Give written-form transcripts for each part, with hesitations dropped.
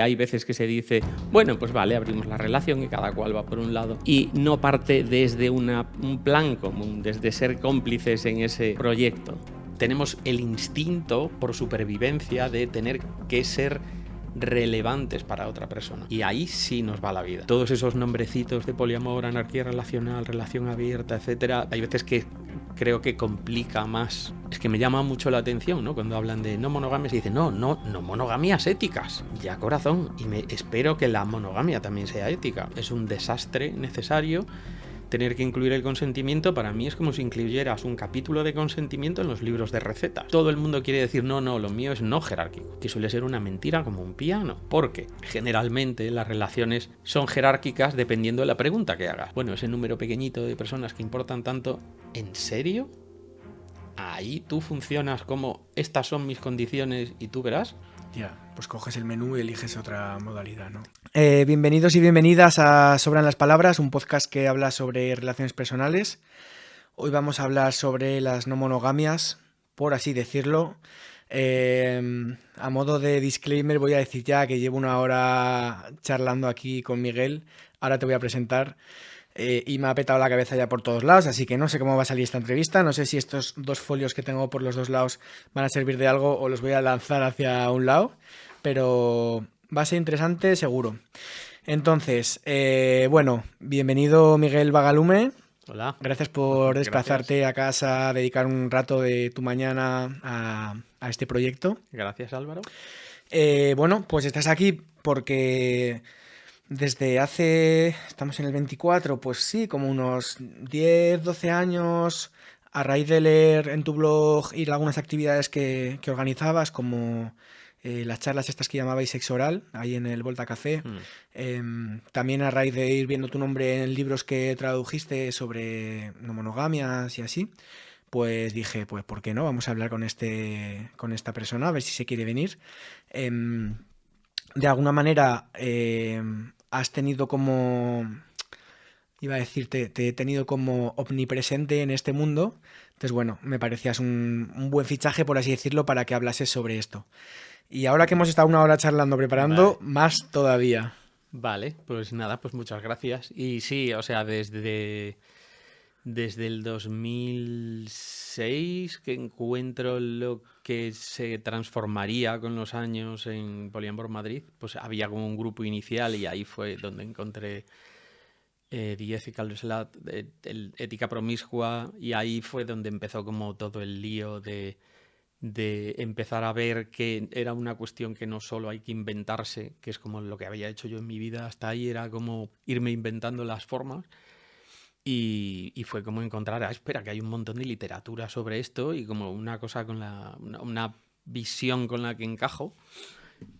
Hay veces que se dice, bueno, pues vale, abrimos la relación y cada cual va por un lado. Y no parte desde un plan común, desde ser cómplices en ese proyecto. Tenemos el instinto por supervivencia de tener que ser relevantes para otra persona. Y ahí sí nos va la vida. Todos esos nombrecitos de poliamor, anarquía relacional, relación abierta, etcétera, hay veces que creo que complica más. Es que me llama mucho la atención, ¿no? Cuando hablan de no monogamias y dicen, no monogamias éticas. Ya, corazón. Y espero que la monogamia también sea ética. Es un desastre necesario. Tener que incluir el consentimiento para mí es como si incluyeras un capítulo de consentimiento en los libros de recetas. Todo el mundo quiere decir no, lo mío es no jerárquico, que suele ser una mentira como un piano, porque generalmente las relaciones son jerárquicas dependiendo de la pregunta que hagas. Bueno, ese número pequeñito de personas que importan tanto, ¿en serio? Ahí tú funcionas como estas son mis condiciones y tú verás. Ya, pues coges el menú y eliges otra modalidad, ¿no? Bienvenidos y bienvenidas a Sobran las Palabras, un podcast que habla sobre relaciones personales. Hoy vamos a hablar sobre las no monogamias, por así decirlo. A modo de disclaimer voy a decir ya que llevo una hora charlando aquí con Miguel. Ahora te voy a presentar. Y me ha petado la cabeza ya por todos lados, así que no sé cómo va a salir esta entrevista, no sé si estos dos folios que tengo por los dos lados van a servir de algo o los voy a lanzar hacia un lado, pero va a ser interesante seguro. Entonces, bueno, bienvenido Miguel Bagalume. Hola. Gracias por desplazarte a casa, dedicar un rato de tu mañana a este proyecto. Gracias, Álvaro. Bueno, pues estás aquí porque desde estamos en el 24, pues sí, como unos 10, 12 años, a raíz de leer en tu blog y algunas actividades que organizabas, como las charlas estas que llamabais Sexo Oral, ahí en el Volta Café, también a raíz de ir viendo tu nombre en libros que tradujiste sobre no monogamias y así, pues dije, pues ¿por qué no? Vamos a hablar con esta persona, a ver si se quiere venir. De alguna manera has tenido como, iba a decirte, te he tenido como omnipresente en este mundo. Entonces, bueno, me parecías un buen fichaje, por así decirlo, para que hablases sobre esto. Y ahora que hemos estado una hora charlando, preparando, Vale. más todavía. Vale, pues nada, pues muchas gracias. Y sí, o sea, desde el 2006 que encuentro lo que se transformaría con los años en Poliamor Madrid, pues había como un grupo inicial y ahí fue donde encontré The Ethical Slut, Ética Promiscua, y ahí fue donde empezó como todo el lío de empezar a ver que era una cuestión que no solo hay que inventarse, que es como lo que había hecho yo en mi vida hasta ahí, era como irme inventando las formas. Y fue como encontrar, espera, que hay un montón de literatura sobre esto y como una cosa con una visión con la que encajo.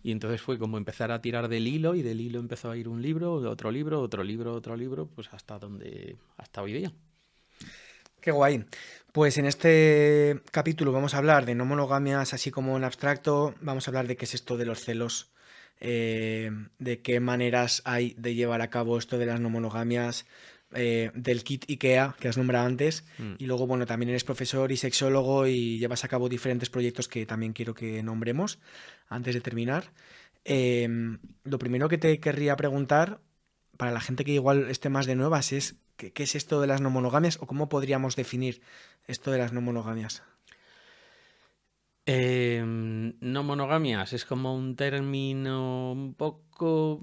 Y entonces fue como empezar a tirar del hilo y del hilo empezó a ir un libro, otro libro, otro libro, otro libro, pues hasta hoy día. Qué guay. Pues en este capítulo vamos a hablar de no monogamias así como en abstracto, vamos a hablar de qué es esto de los celos, de qué maneras hay de llevar a cabo esto de las no monogamias, del kit IKEA que has nombrado antes, y luego, bueno, también eres profesor y sexólogo y llevas a cabo diferentes proyectos que también quiero que nombremos antes de terminar. Lo primero que te querría preguntar, para la gente que igual esté más de nuevas, es ¿qué es esto de las no monogamias o cómo podríamos definir esto de las no monogamias? No monogamias es como un término un poco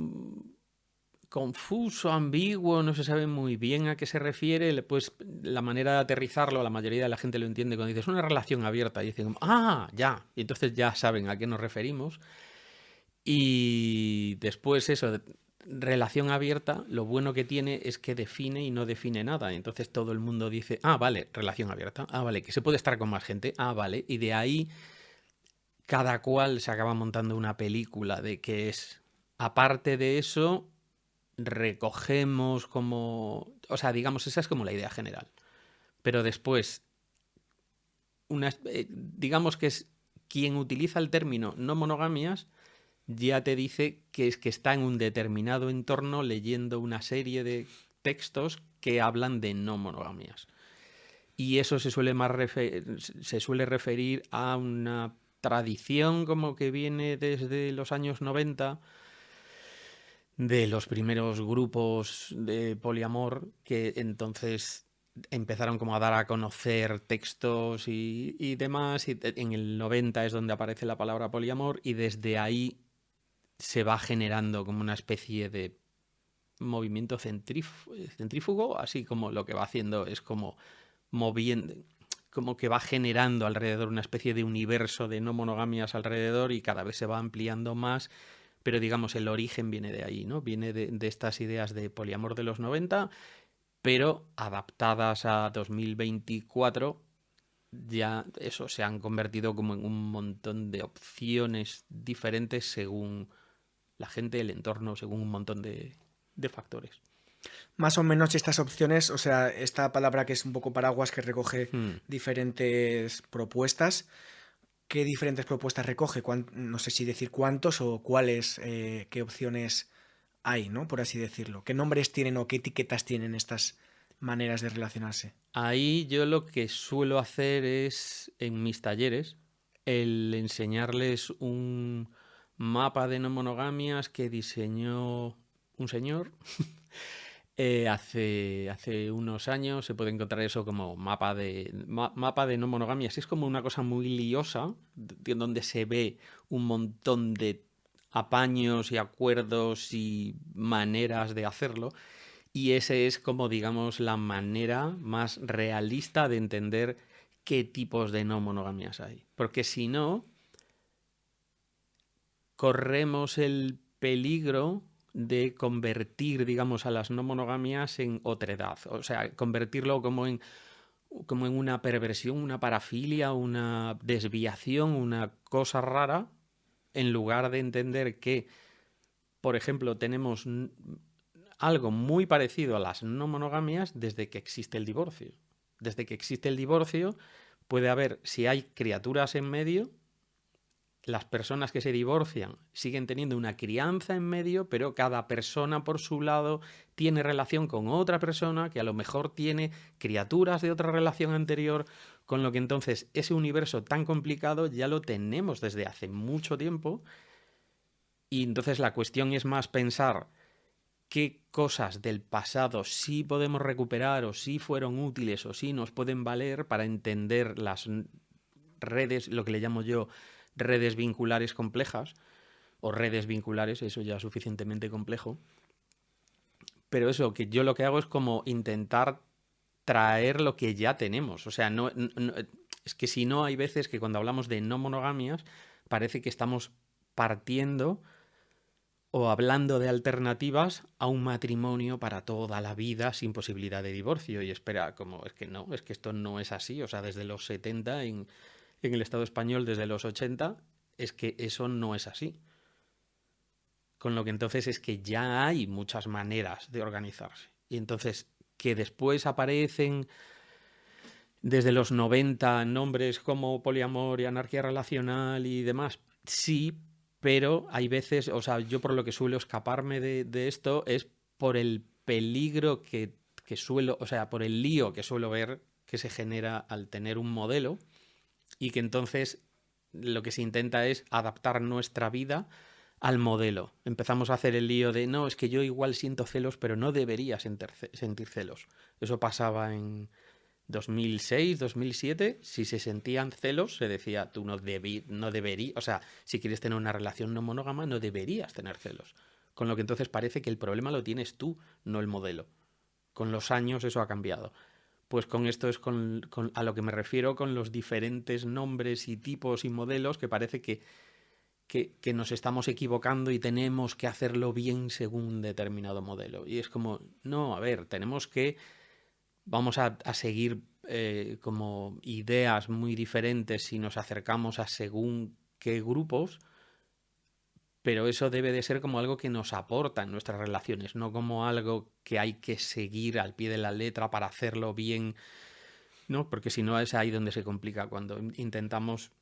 confuso, ambiguo, no se sabe muy bien a qué se refiere. Pues la manera de aterrizarlo, la mayoría de la gente lo entiende cuando dices una relación abierta y dicen, ya, y entonces ya saben a qué nos referimos. Y después eso, relación abierta, lo bueno que tiene es que define y no define nada. Entonces todo el mundo dice, vale, relación abierta, vale, que se puede estar con más gente, vale, y de ahí cada cual se acaba montando una película de qué es. Aparte de eso, recogemos como, o sea, digamos, esa es como la idea general. Pero después, digamos que es quien utiliza el término no monogamias, ya te dice que es que está en un determinado entorno leyendo una serie de textos que hablan de no monogamias. Y eso se suele referir a una tradición como que viene desde los años 90 de los primeros grupos de poliamor que entonces empezaron como a dar a conocer textos y demás, y en el 90 es donde aparece la palabra poliamor y desde ahí se va generando como una especie de movimiento centrífugo, así como lo que va haciendo es como moviendo, como que va generando alrededor una especie de universo de no monogamias alrededor y cada vez se va ampliando más, pero digamos el origen viene de ahí, ¿no? Viene de estas ideas de poliamor de los 90, pero adaptadas a 2024 ya eso se han convertido como en un montón de opciones diferentes según la gente, el entorno, según un montón de factores. Más o menos estas opciones, o sea, esta palabra que es un poco paraguas que recoge diferentes propuestas, ¿qué diferentes propuestas recoge? No sé si decir cuántos o cuáles, qué opciones hay, ¿no? Por así decirlo. ¿Qué nombres tienen o qué etiquetas tienen estas maneras de relacionarse? Ahí yo lo que suelo hacer es, en mis talleres, el enseñarles un mapa de no monogamias que diseñó un señor hace unos años. Se puede encontrar eso como mapa de no monogamias. Es como una cosa muy liosa, donde se ve un montón de apaños y acuerdos y maneras de hacerlo. Y ese es como, digamos, la manera más realista de entender qué tipos de no monogamias hay. Porque si no, corremos el peligro de convertir, digamos, a las no monogamias en otredad. O sea, convertirlo como en una perversión, una parafilia, una desviación, una cosa rara, en lugar de entender que, por ejemplo, tenemos algo muy parecido a las no monogamias desde que existe el divorcio. Desde que existe el divorcio puede haber, si hay criaturas en medio, las personas que se divorcian siguen teniendo una crianza en medio, pero cada persona por su lado tiene relación con otra persona que a lo mejor tiene criaturas de otra relación anterior, con lo que entonces ese universo tan complicado ya lo tenemos desde hace mucho tiempo y entonces la cuestión es más pensar qué cosas del pasado sí podemos recuperar o sí fueron útiles o sí nos pueden valer para entender las redes, lo que le llamo yo redes vinculares complejas o redes vinculares, eso ya es suficientemente complejo. Pero eso, que yo lo que hago es como intentar traer lo que ya tenemos. O sea, es que si no hay veces que cuando hablamos de no monogamias parece que estamos partiendo o hablando de alternativas a un matrimonio para toda la vida sin posibilidad de divorcio. Y espera, como es que no, es que esto no es así. O sea, desde los 70 en el Estado español, desde los 80, es que eso no es así. Con lo que entonces es que ya hay muchas maneras de organizarse. Y entonces que después aparecen desde los 90 nombres como poliamor y anarquía relacional y demás, sí, pero hay veces, o sea, yo por lo que suelo escaparme de esto es por el peligro que suelo, o sea, por el lío que suelo ver que se genera al tener un modelo y que entonces lo que se intenta es adaptar nuestra vida al modelo. Empezamos a hacer el lío de, no, es que yo igual siento celos, pero no debería sentir celos. Eso pasaba en 2006, 2007, si se sentían celos, se decía, tú no deberías, o sea, si quieres tener una relación no monógama, no deberías tener celos. Con lo que entonces parece que el problema lo tienes tú, no el modelo. Con los años eso ha cambiado. Pues con esto es a lo que me refiero con los diferentes nombres y tipos y modelos que parece que nos estamos equivocando y tenemos que hacerlo bien según un determinado modelo. Y es como, no, a ver, vamos a seguir como ideas muy diferentes si nos acercamos a según qué grupos, pero eso debe de ser como algo que nos aporta en nuestras relaciones, no como algo que hay que seguir al pie de la letra para hacerlo bien, ¿no? Porque si no es ahí donde se complica, cuando intentamos,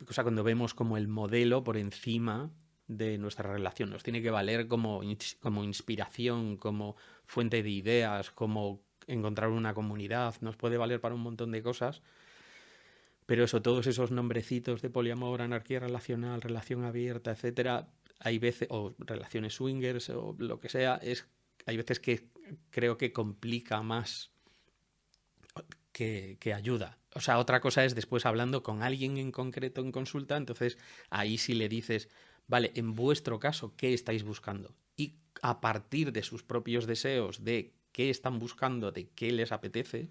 o sea, cuando vemos como el modelo por encima de nuestra relación. Nos tiene que valer como inspiración, como fuente de ideas, como encontrar una comunidad. Nos puede valer para un montón de cosas. Pero eso, todos esos nombrecitos de poliamor, anarquía relacional, relación abierta, etcétera, hay veces, o relaciones swingers o lo que sea, hay veces que creo que complica más que ayuda. O sea, otra cosa es después hablando con alguien en concreto en consulta, entonces ahí sí le dices, vale, en vuestro caso, ¿qué estáis buscando? Y a partir de sus propios deseos, de qué están buscando, de qué les apetece,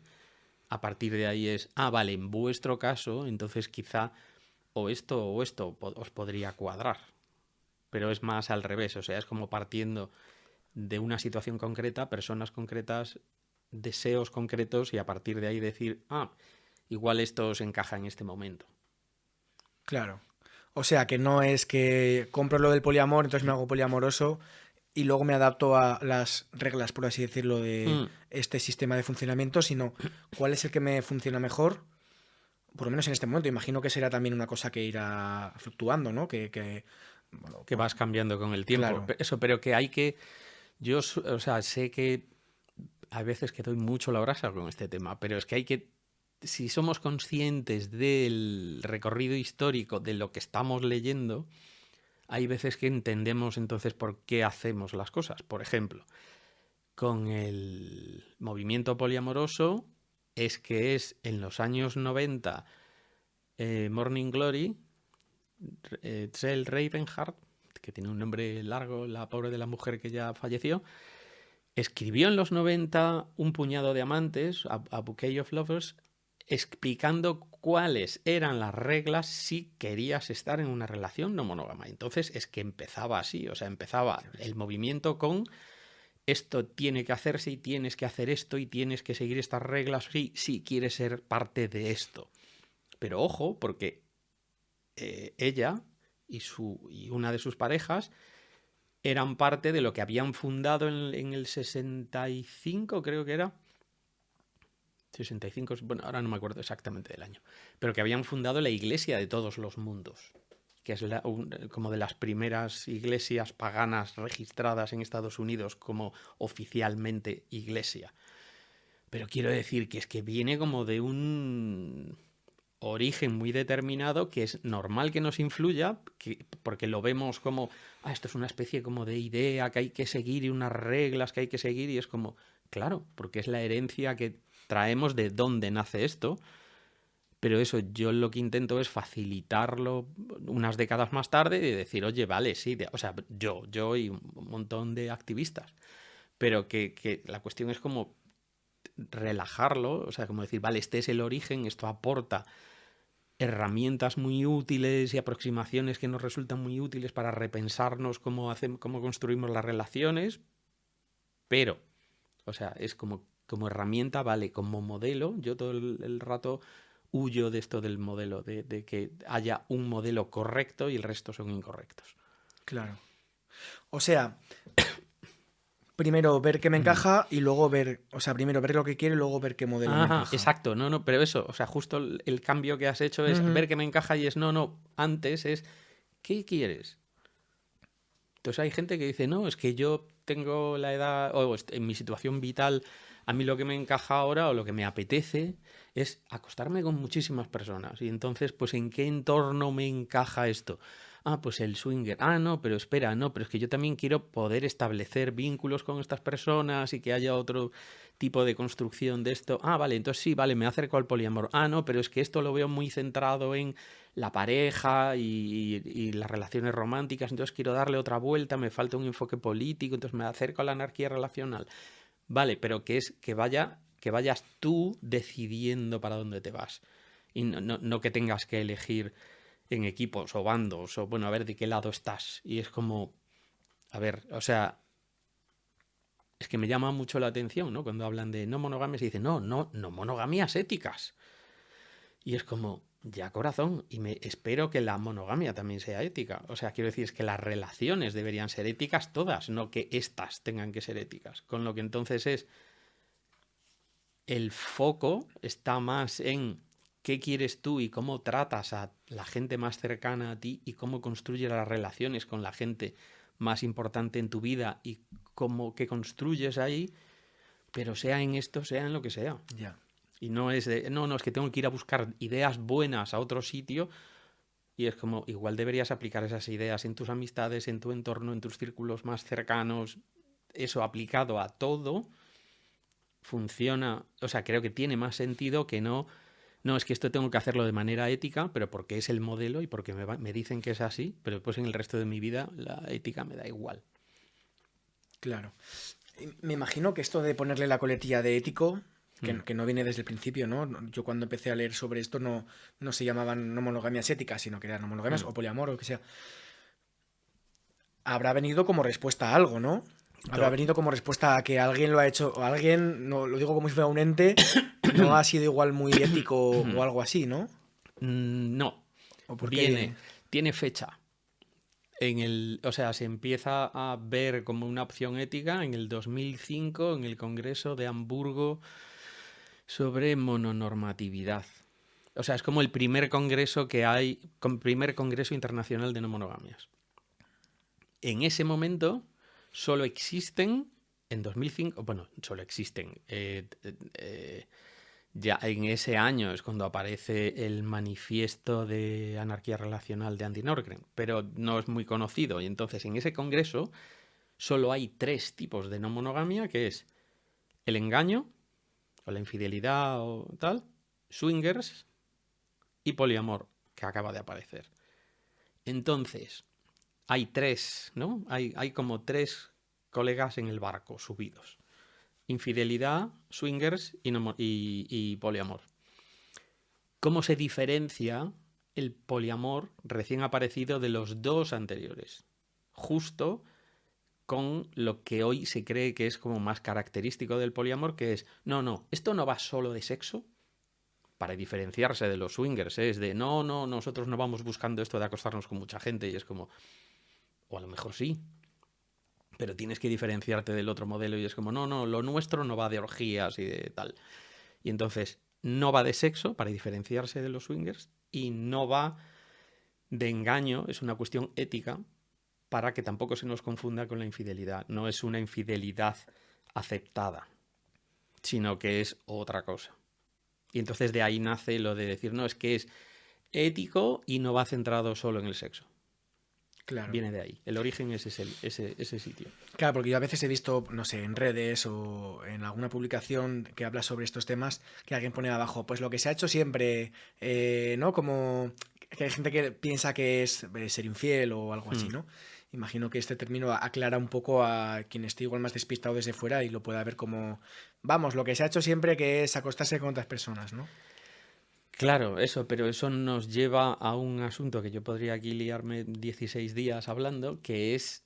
a partir de ahí es, vale, en vuestro caso, entonces quizá o esto os podría cuadrar. Pero es más al revés, o sea, es como partiendo de una situación concreta, personas concretas, deseos concretos y a partir de ahí decir, igual esto os encaja en este momento. Claro. O sea, que no es que compro lo del poliamor, entonces me hago poliamoroso y luego me adapto a las reglas, por así decirlo, de este sistema de funcionamiento, sino cuál es el que me funciona mejor, por lo menos en este momento. Imagino que será también una cosa que irá fluctuando, ¿no? Bueno, Que vas cambiando con el tiempo. Claro. Eso, pero que hay que... Yo, o sea, sé que a veces que doy mucho la brasa con este tema, pero es que hay que... Si somos conscientes del recorrido histórico de lo que estamos leyendo, hay veces que entendemos entonces por qué hacemos las cosas. Por ejemplo, con el movimiento poliamoroso es que es en los años 90 Morning Glory, Trell Ravenheart, que tiene un nombre largo, la pobre de la mujer que ya falleció, escribió en los 90 un puñado de amantes, a Bouquet of Lovers, explicando cuáles eran las reglas si querías estar en una relación no monógama. Entonces es que empezaba así, o sea, empezaba el movimiento con esto tiene que hacerse y tienes que hacer esto y tienes que seguir estas reglas si quieres ser parte de esto. Pero ojo, porque ella y una de sus parejas eran parte de lo que habían fundado en el 65, creo que era. 65, bueno, ahora no me acuerdo exactamente del año. Pero que habían fundado la Iglesia de todos los mundos, que es como de las primeras iglesias paganas registradas en Estados Unidos como oficialmente iglesia. Pero quiero decir que es que viene como de un origen muy determinado que es normal que nos influya, porque lo vemos como, esto es una especie como de idea que hay que seguir y unas reglas que hay que seguir y es como, claro, porque es la herencia que traemos de dónde nace esto, pero eso yo lo que intento es facilitarlo unas décadas más tarde y decir, oye, vale, sí, o sea, yo y un montón de activistas, pero que la cuestión es como relajarlo, o sea, como decir, vale, este es el origen, esto aporta herramientas muy útiles y aproximaciones que nos resultan muy útiles para repensarnos cómo construimos las relaciones, pero, o sea, es como herramienta, vale, como modelo, yo todo el rato huyo de esto del modelo, de que haya un modelo correcto y el resto son incorrectos. Claro. O sea, primero ver qué me encaja y luego ver, o sea, primero ver lo que quiero y luego ver qué modelo me encaja. Exacto, no, pero eso, o sea, justo el cambio que has hecho es ver qué me encaja y es no, antes es, ¿qué quieres? Entonces hay gente que dice, no, es que yo tengo la edad, o en mi situación vital, a mí lo que me encaja ahora o lo que me apetece es acostarme con muchísimas personas. Y entonces, pues, ¿en qué entorno me encaja esto? Pues el swinger. No, pero espera, no, pero es que yo también quiero poder establecer vínculos con estas personas y que haya otro tipo de construcción de esto. Vale, entonces sí, vale, me acerco al poliamor. No, pero es que esto lo veo muy centrado en la pareja y las relaciones románticas, entonces quiero darle otra vuelta, me falta un enfoque político, entonces me acerco a la anarquía relacional. Vale, pero que vayas tú decidiendo para dónde te vas. Y no que tengas que elegir en equipos o bandos o, bueno, a ver de qué lado estás. Y es como, a ver, o sea, es que me llama mucho la atención, ¿no? Cuando hablan de no monogamias y dicen, no monogamias éticas. Y es como, ya corazón, y me espero que la monogamia también sea ética. O sea, quiero decir, es que las relaciones deberían ser éticas todas, no que éstas tengan que ser éticas. Con lo que entonces es, el foco está más en qué quieres tú y cómo tratas a la gente más cercana a ti y cómo construyes las relaciones con la gente más importante en tu vida y cómo que construyes ahí, pero sea en esto, sea en lo que sea. Ya. Y no es de, no, es que tengo que ir a buscar ideas buenas a otro sitio, Y es como, igual deberías aplicar esas ideas en tus amistades, en tu entorno, en tus círculos más cercanos. Eso aplicado a todo funciona, o sea, creo que tiene más sentido que no. No, es que esto tengo que hacerlo de manera ética, pero porque es el modelo y porque me dicen que es así, pero después en el resto de mi vida la ética me da igual. Claro. Me imagino que esto de ponerle la coletilla de ético, Mm, que no viene desde el principio, ¿no? Yo cuando empecé a leer sobre esto no se llamaban no monogamias éticas, sino que eran no monogamias mm. o poliamor o lo que sea. Habrá venido como respuesta a algo, ¿no? Habrá To- venido como respuesta a que alguien lo ha hecho, o alguien, no lo digo como si fuera un ente, no ha sido igual muy ético o algo así, ¿no? No, ¿O por qué viene, viene? tiene fecha. O sea, se empieza a ver como una opción ética en el 2005 en el Congreso de Hamburgo sobre mononormatividad. O sea, es como el primer congreso que hay, primer congreso internacional de no monogamias. En ese momento solo existen, en 2005, bueno, solo existen, ya en ese año es cuando aparece el manifiesto de anarquía relacional de Andy Norgren, pero no es muy conocido. Y entonces en ese congreso solo hay 3 tipos de no monogamia, que es el engaño, o la infidelidad o tal, swingers y poliamor, que acaba de aparecer. Entonces, hay 3, ¿no? Hay como 3 colegas en el barco subidos. Infidelidad, swingers y poliamor. ¿Cómo se diferencia el poliamor recién aparecido de los 2 anteriores? Justo con lo que hoy se cree que es como más característico del poliamor, que es, no, esto no va solo de sexo, para diferenciarse de los swingers, ¿eh? Es de, no, nosotros no vamos buscando esto de acostarnos con mucha gente, y es como, o a lo mejor sí, pero tienes que diferenciarte del otro modelo, y es como, no, lo nuestro no va de orgías y de tal. Y entonces, no va de sexo, para diferenciarse de los swingers, y no va de engaño, es una cuestión ética, para que tampoco se nos confunda con la infidelidad. No es una infidelidad aceptada, sino que es otra cosa. Y entonces de ahí nace lo de decir, no, es que es ético y no va centrado solo en el sexo. Claro. Viene de ahí. El origen es ese sitio. Claro, porque yo a veces he visto, no sé, en redes o en alguna publicación que habla sobre estos temas, que alguien pone abajo, pues lo que se ha hecho siempre, ¿no? Como que hay gente que piensa que es ser infiel o algo así, Hmm. ¿no? Imagino que este término aclara un poco a quien esté igual más despistado desde fuera y lo pueda ver como, vamos, lo que se ha hecho siempre que es acostarse con otras personas, ¿no? Claro, eso, pero eso nos lleva a un asunto que yo podría aquí liarme 16 días hablando, que es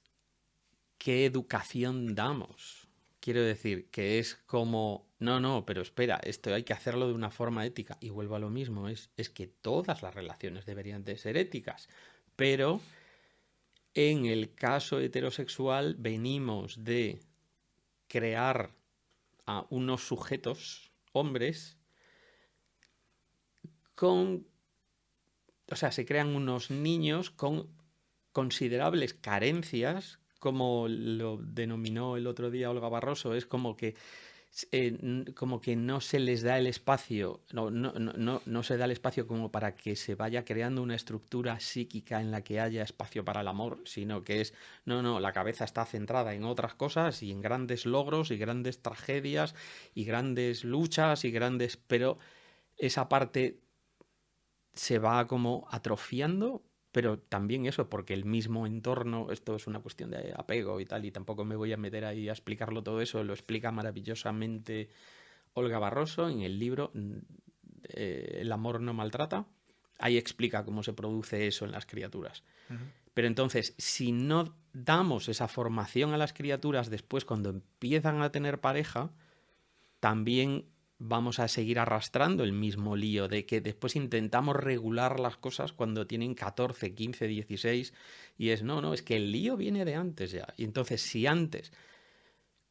qué educación damos. Quiero decir, que es como, no, pero espera, esto hay que hacerlo de una forma ética. Y vuelvo a lo mismo, es que todas las relaciones deberían de ser éticas. Pero en el caso heterosexual venimos de crear a unos sujetos, hombres, con, o sea, se crean unos niños con considerables carencias, como lo denominó el otro día Olga Barroso, es como que no se les da el espacio, no se da el espacio como para que se vaya creando una estructura psíquica en la que haya espacio para el amor, sino que es, no, la cabeza está centrada en otras cosas y en grandes logros y grandes tragedias y grandes luchas y grandes, pero esa parte se va como atrofiando, pero también eso, porque el mismo entorno, esto es una cuestión de apego y tal, y tampoco me voy a meter ahí a explicarlo todo eso, lo explica maravillosamente Olga Barroso en el libro El amor no maltrata. Ahí explica cómo se produce eso en las criaturas. Ujú. Pero entonces, si no damos esa formación a las criaturas después cuando empiezan a tener pareja, también vamos a seguir arrastrando el mismo lío de que después intentamos regular las cosas cuando tienen 14, 15, 16 y es no, es que el lío viene de antes ya. Y entonces si antes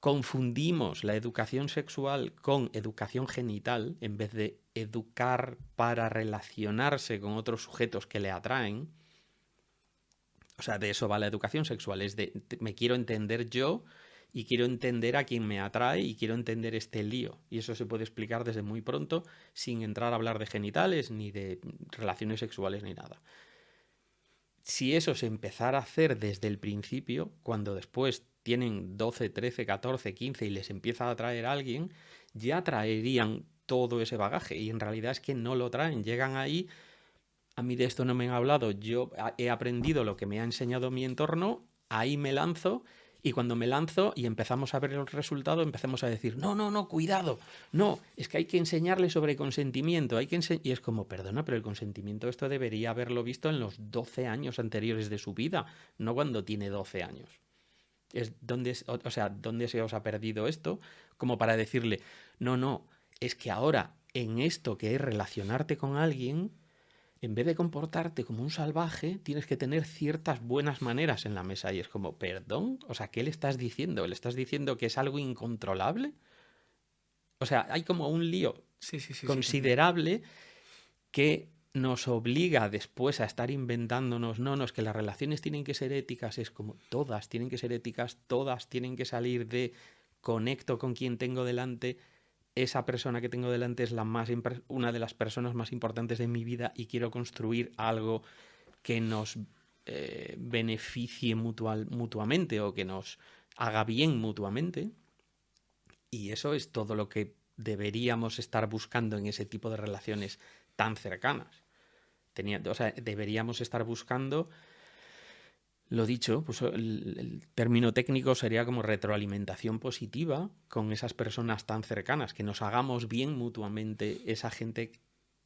confundimos la educación sexual con educación genital en vez de educar para relacionarse con otros sujetos que le atraen, o sea, de eso va la educación sexual, es de me quiero entender yo y quiero entender a quien me atrae y quiero entender este lío. Y eso se puede explicar desde muy pronto sin entrar a hablar de genitales ni de relaciones sexuales ni nada. si eso se empezara a hacer desde el principio, cuando después tienen 12, 13, 14, 15 y les empieza a atraer a alguien, ya traerían todo ese bagaje. Y en realidad es que no lo traen. Llegan ahí, a mí de esto no me han hablado, yo he aprendido lo que me ha enseñado mi entorno, ahí me lanzo. Y cuando me lanzo y empezamos a ver el resultado, empezamos a decir, no, no, no, cuidado, no, es que hay que enseñarle sobre consentimiento, y es como, perdona, pero el consentimiento esto debería haberlo visto en los 12 años anteriores de su vida, no cuando tiene 12 años. ¿Dónde se os ha perdido esto? Como para decirle, no, no, es que ahora en esto que es relacionarte con alguien, en vez de comportarte como un salvaje, tienes que tener ciertas buenas maneras en la mesa. Y es como, perdón, o sea, ¿qué le estás diciendo? ¿Le estás diciendo que es algo incontrolable? O sea, hay como un lío considerable que nos obliga después a estar inventándonos, no, es que las relaciones tienen que ser éticas, es como, todas tienen que ser éticas, todas tienen que salir de conecto con quien tengo delante. Esa persona que tengo delante es una de las personas más importantes de mi vida y quiero construir algo que nos beneficie mutuamente o que nos haga bien mutuamente. Y eso es todo lo que deberíamos estar buscando en ese tipo de relaciones tan cercanas. Deberíamos estar buscando, lo dicho, pues el término técnico sería como retroalimentación positiva con esas personas tan cercanas, que nos hagamos bien mutuamente, esa gente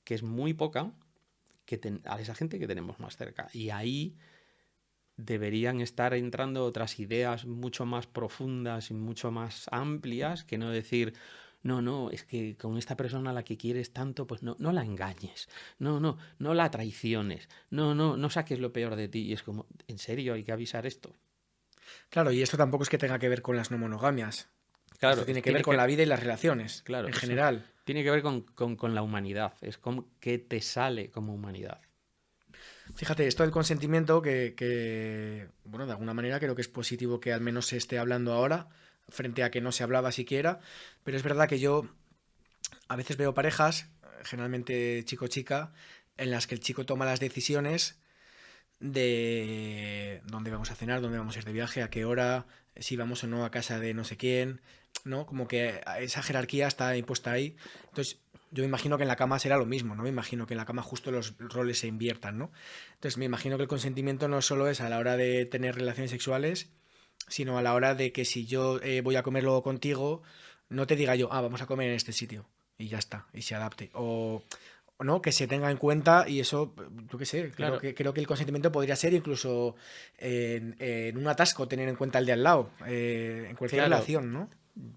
que es muy poca, a esa gente que tenemos más cerca. Y ahí deberían estar entrando otras ideas mucho más profundas y mucho más amplias, que no decir, no, es que con esta persona a la que quieres tanto, pues no la engañes, no la traiciones, no saques lo peor de ti. Y es como, ¿en serio hay que avisar esto? Claro, y esto tampoco es que tenga que ver con las no monogamias. Claro, esto tiene que ver con la vida y las relaciones, claro, en general. Tiene que ver con la humanidad, es con qué te sale como humanidad. Fíjate, esto del consentimiento bueno, de alguna manera creo que es positivo que al menos se esté hablando ahora, frente a que no se hablaba siquiera, pero es verdad que yo a veces veo parejas, generalmente chico-chica, en las que el chico toma las decisiones de dónde vamos a cenar, dónde vamos a ir de viaje, a qué hora, si vamos o no a casa de no sé quién, ¿no? Como que esa jerarquía está impuesta ahí. Entonces, yo me imagino que en la cama será lo mismo, ¿no? Me imagino que en la cama justo los roles se inviertan, ¿no? Entonces, me imagino que el consentimiento no solo es a la hora de tener relaciones sexuales, sino a la hora de que si yo voy a comer luego contigo, no te diga yo, vamos a comer en este sitio, y ya está, y se adapte. O no, que se tenga en cuenta y eso, yo qué sé, Claro. creo que el consentimiento podría ser incluso en un atasco tener en cuenta el de al lado, en cualquier Claro, relación, ¿no?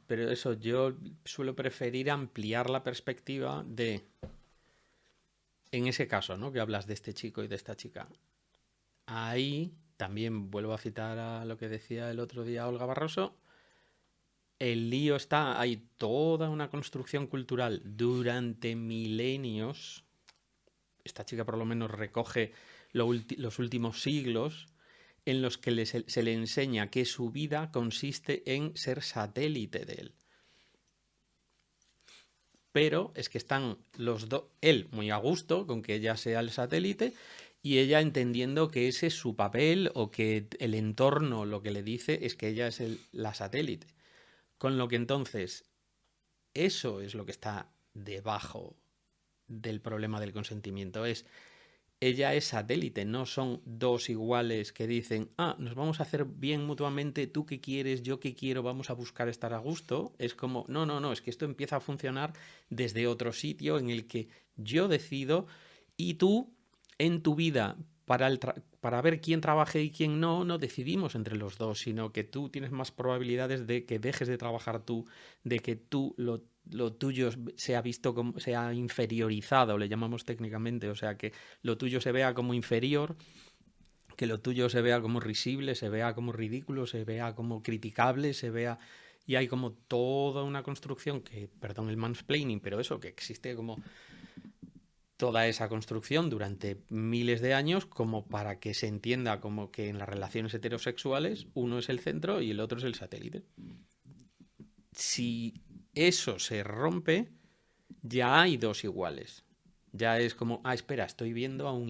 pero eso, yo suelo preferir ampliar la perspectiva de, en ese caso, ¿no? Que hablas de este chico y de esta chica. Ahí también vuelvo a citar a lo que decía el otro día Olga Barroso. El lío está, hay toda una construcción cultural durante milenios. Esta chica por lo menos recoge los últimos siglos en los que se le enseña que su vida consiste en ser satélite de él. Pero es que están los dos, él muy a gusto con que ella sea el satélite y ella entendiendo que ese es su papel o que el entorno lo que le dice es que ella es la satélite. Con lo que entonces, eso es lo que está debajo del problema del consentimiento. Ella es satélite, no son dos iguales que dicen, nos vamos a hacer bien mutuamente, tú qué quieres, yo qué quiero, vamos a buscar estar a gusto. Es como, no, es que esto empieza a funcionar desde otro sitio en el que yo decido y tú en tu vida para ver quién trabaje y quién no decidimos entre los dos, sino que tú tienes más probabilidades de que dejes de trabajar tú, de que tú lo tuyo sea visto como, sea inferiorizado, le llamamos técnicamente, o sea, que lo tuyo se vea como inferior, que lo tuyo se vea como risible, se vea como ridículo, se vea como criticable, se vea... Y hay como toda una construcción que, perdón el mansplaining, pero eso, que existe como toda esa construcción durante miles de años como para que se entienda como que en las relaciones heterosexuales uno es el centro y el otro es el satélite. Si eso se rompe, ya hay dos iguales. Ya es como, espera, estoy viendo a una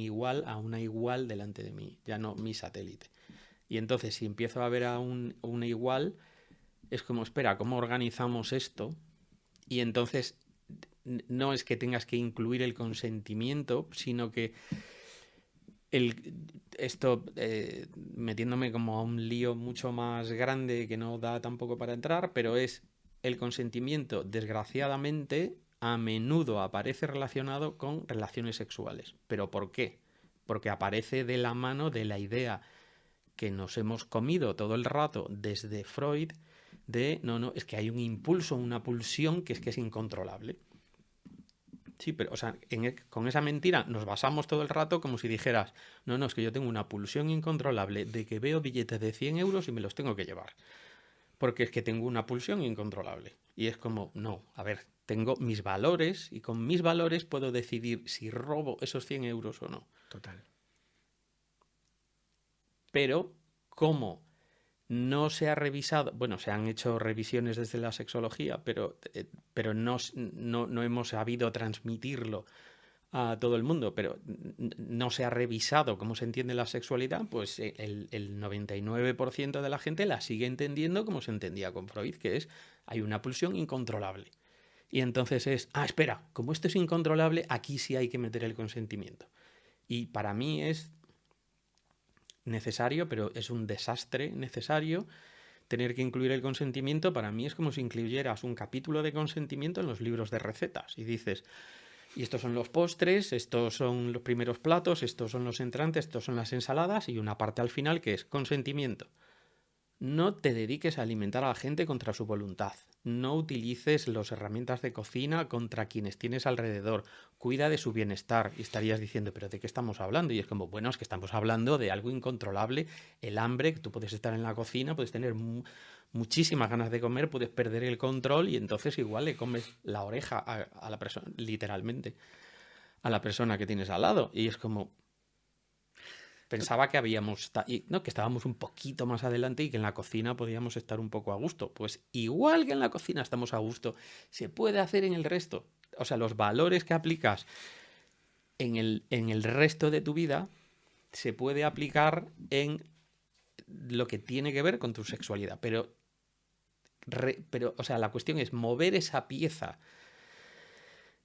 igual delante de mí, ya no mi satélite. Y entonces si empiezo a ver a una igual, es como, espera, ¿cómo organizamos esto? Y entonces no es que tengas que incluir el consentimiento, sino que esto, metiéndome como a un lío mucho más grande que no da tampoco para entrar, pero es el consentimiento, desgraciadamente, a menudo aparece relacionado con relaciones sexuales. ¿Pero por qué? Porque aparece de la mano de la idea que nos hemos comido todo el rato desde Freud de, no, es que hay un impulso, una pulsión que es incontrolable. Sí, pero, o sea, con esa mentira nos basamos todo el rato como si dijeras, no, es que yo tengo una pulsión incontrolable de que veo billetes de 100 euros y me los tengo que llevar. Porque es que tengo una pulsión incontrolable. Y es como, no, a ver, tengo mis valores y con mis valores puedo decidir si robo esos 100 euros o no. Total. Pero, ¿cómo no se ha revisado? Bueno, se han hecho revisiones desde la sexología, pero no hemos sabido transmitirlo a todo el mundo, pero no se ha revisado cómo se entiende la sexualidad, pues el 99% de la gente la sigue entendiendo como se entendía con Freud, que es, hay una pulsión incontrolable. Y entonces es, espera, como esto es incontrolable, aquí sí hay que meter el consentimiento. Y para mí es necesario, pero es un desastre necesario tener que incluir el consentimiento. Para mí es como si incluyeras un capítulo de consentimiento en los libros de recetas y dices, y estos son los postres, estos son los primeros platos, estos son los entrantes, estos son las ensaladas y una parte al final que es consentimiento. No te dediques a alimentar a la gente contra su voluntad. No utilices las herramientas de cocina contra quienes tienes alrededor. Cuida de su bienestar. Y estarías diciendo, ¿pero de qué estamos hablando? Y es como, bueno, es que estamos hablando de algo incontrolable. El hambre, que tú puedes estar en la cocina, puedes tener muchísimas ganas de comer, puedes perder el control y entonces igual le comes la oreja a la persona, literalmente, a la persona que tienes al lado. Y es como, pensaba que que estábamos un poquito más adelante y que en la cocina podíamos estar un poco a gusto. Pues igual que en la cocina estamos a gusto, se puede hacer en el resto. O sea, los valores que aplicas en el resto de tu vida se puede aplicar en lo que tiene que ver con tu sexualidad. Pero, o sea, la cuestión es mover esa pieza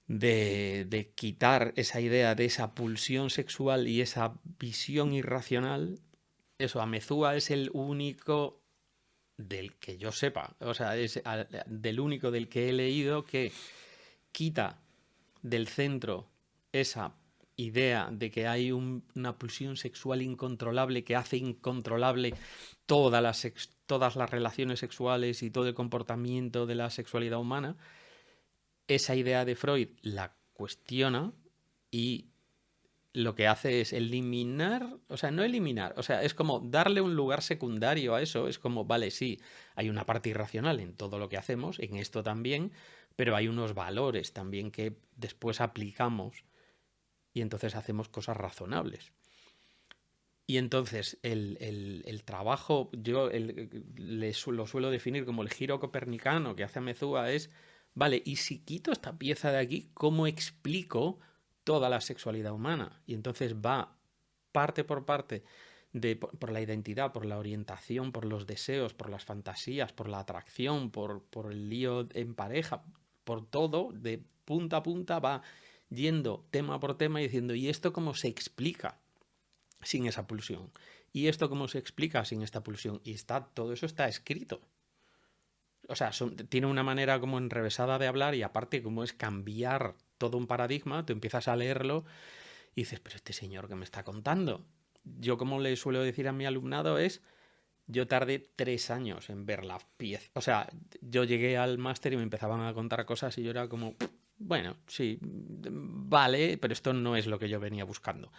de quitar esa idea de esa pulsión sexual y esa visión irracional. Eso, Amezúa es el único del que yo sepa, o sea, es del único del que he leído que quita del centro esa idea de que hay una pulsión sexual incontrolable que hace incontrolable todas las relaciones sexuales y todo el comportamiento de la sexualidad humana. Esa idea de Freud la cuestiona y lo que hace es eliminar, o sea, no eliminar, o sea, es como darle un lugar secundario a eso, es como, vale, sí, hay una parte irracional en todo lo que hacemos, en esto también, pero hay unos valores también que después aplicamos y entonces hacemos cosas razonables. Y entonces el trabajo, yo lo suelo definir como el giro copernicano que hace Amezúa es, vale, y si quito esta pieza de aquí, ¿cómo explico toda la sexualidad humana? Y entonces va parte por parte por la identidad, por la orientación, por los deseos, por las fantasías, por la atracción, por el lío en pareja, por todo, de punta a punta va yendo tema por tema y diciendo, ¿y esto cómo se explica sin esa pulsión? ¿Y esto cómo se explica sin esta pulsión? Y todo eso está escrito. O sea, tiene una manera como enrevesada de hablar y aparte como es cambiar todo un paradigma, tú empiezas a leerlo y dices, pero este señor que me está contando. Yo como le suelo decir a mi alumnado es, yo tardé 3 años en ver la pieza. O sea, yo llegué al máster y me empezaban a contar cosas y yo era como, bueno, sí, vale, pero esto no es lo que yo venía buscando.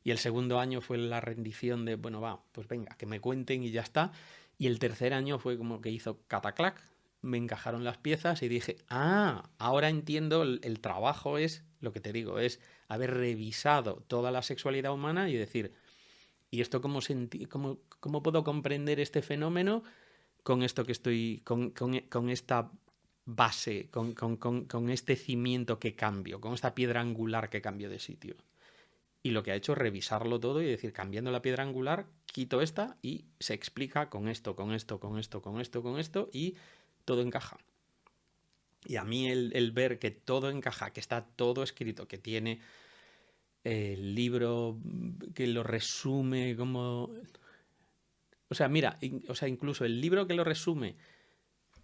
Y el segundo año fue la rendición de, bueno, va, pues venga, que me cuenten y ya está. Y el tercer año fue como que hizo cataclac, me encajaron las piezas y dije, ahora entiendo, el trabajo es, lo que te digo, es haber revisado toda la sexualidad humana y decir, ¿y esto cómo puedo comprender este fenómeno con esto que estoy, con esta base, con este cimiento que cambio, con esta piedra angular que cambio de sitio. Y lo que ha hecho es revisarlo todo y decir, cambiando la piedra angular, quito esta y se explica con esto, con esto, con esto, con esto, con esto, y todo encaja. Y a mí el ver que todo encaja, que está todo escrito, que tiene el libro que lo resume como... O sea, mira, incluso el libro que lo resume,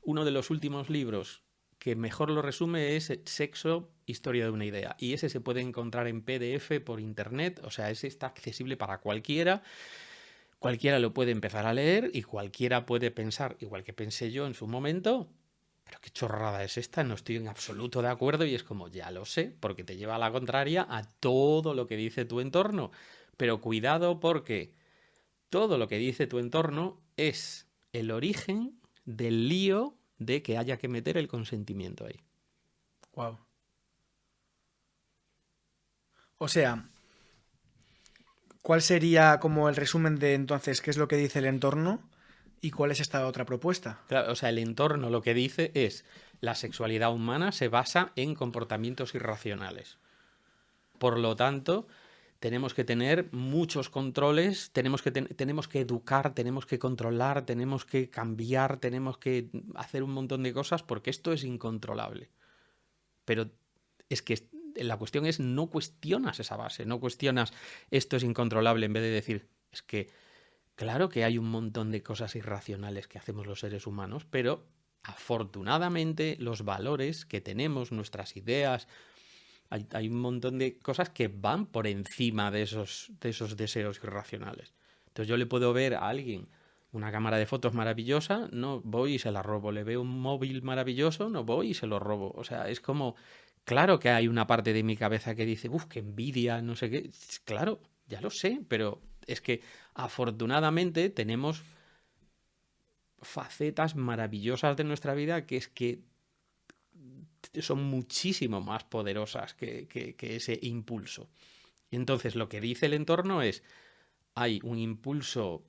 uno de los últimos libros que mejor lo resume es Sexo, historia de una idea. Y ese se puede encontrar en PDF por internet, o sea, ese está accesible para cualquiera. Cualquiera lo puede empezar a leer y cualquiera puede pensar, igual que pensé yo en su momento, pero qué chorrada es esta, no estoy en absoluto de acuerdo, y es como, ya lo sé, porque te lleva a la contraria a todo lo que dice tu entorno. Pero cuidado, porque todo lo que dice tu entorno es el origen del lío de que haya que meter el consentimiento ahí. Wow. O sea, ¿cuál sería como el resumen de entonces qué es lo que dice el entorno y cuál es esta otra propuesta? Claro, o sea, el entorno lo que dice es la sexualidad humana se basa en comportamientos irracionales. Por lo tanto, tenemos que tener muchos controles, tenemos que educar, tenemos que controlar, tenemos que cambiar, tenemos que hacer un montón de cosas porque esto es incontrolable. Pero es que la cuestión es no cuestionas esa base, no cuestionas esto es incontrolable en vez de decir, es que claro que hay un montón de cosas irracionales que hacemos los seres humanos, pero afortunadamente los valores que tenemos, nuestras ideas, hay un montón de cosas que van por encima de esos deseos irracionales. Entonces yo le puedo ver a alguien una cámara de fotos maravillosa, no voy y se la robo. Le veo un móvil maravilloso, no voy y se lo robo. O sea, es como, claro que hay una parte de mi cabeza que dice, uff, qué envidia, no sé qué. Claro, ya lo sé, pero es que afortunadamente tenemos facetas maravillosas de nuestra vida que es que son muchísimo más poderosas que ese impulso. Y entonces lo que dice el entorno es, hay un impulso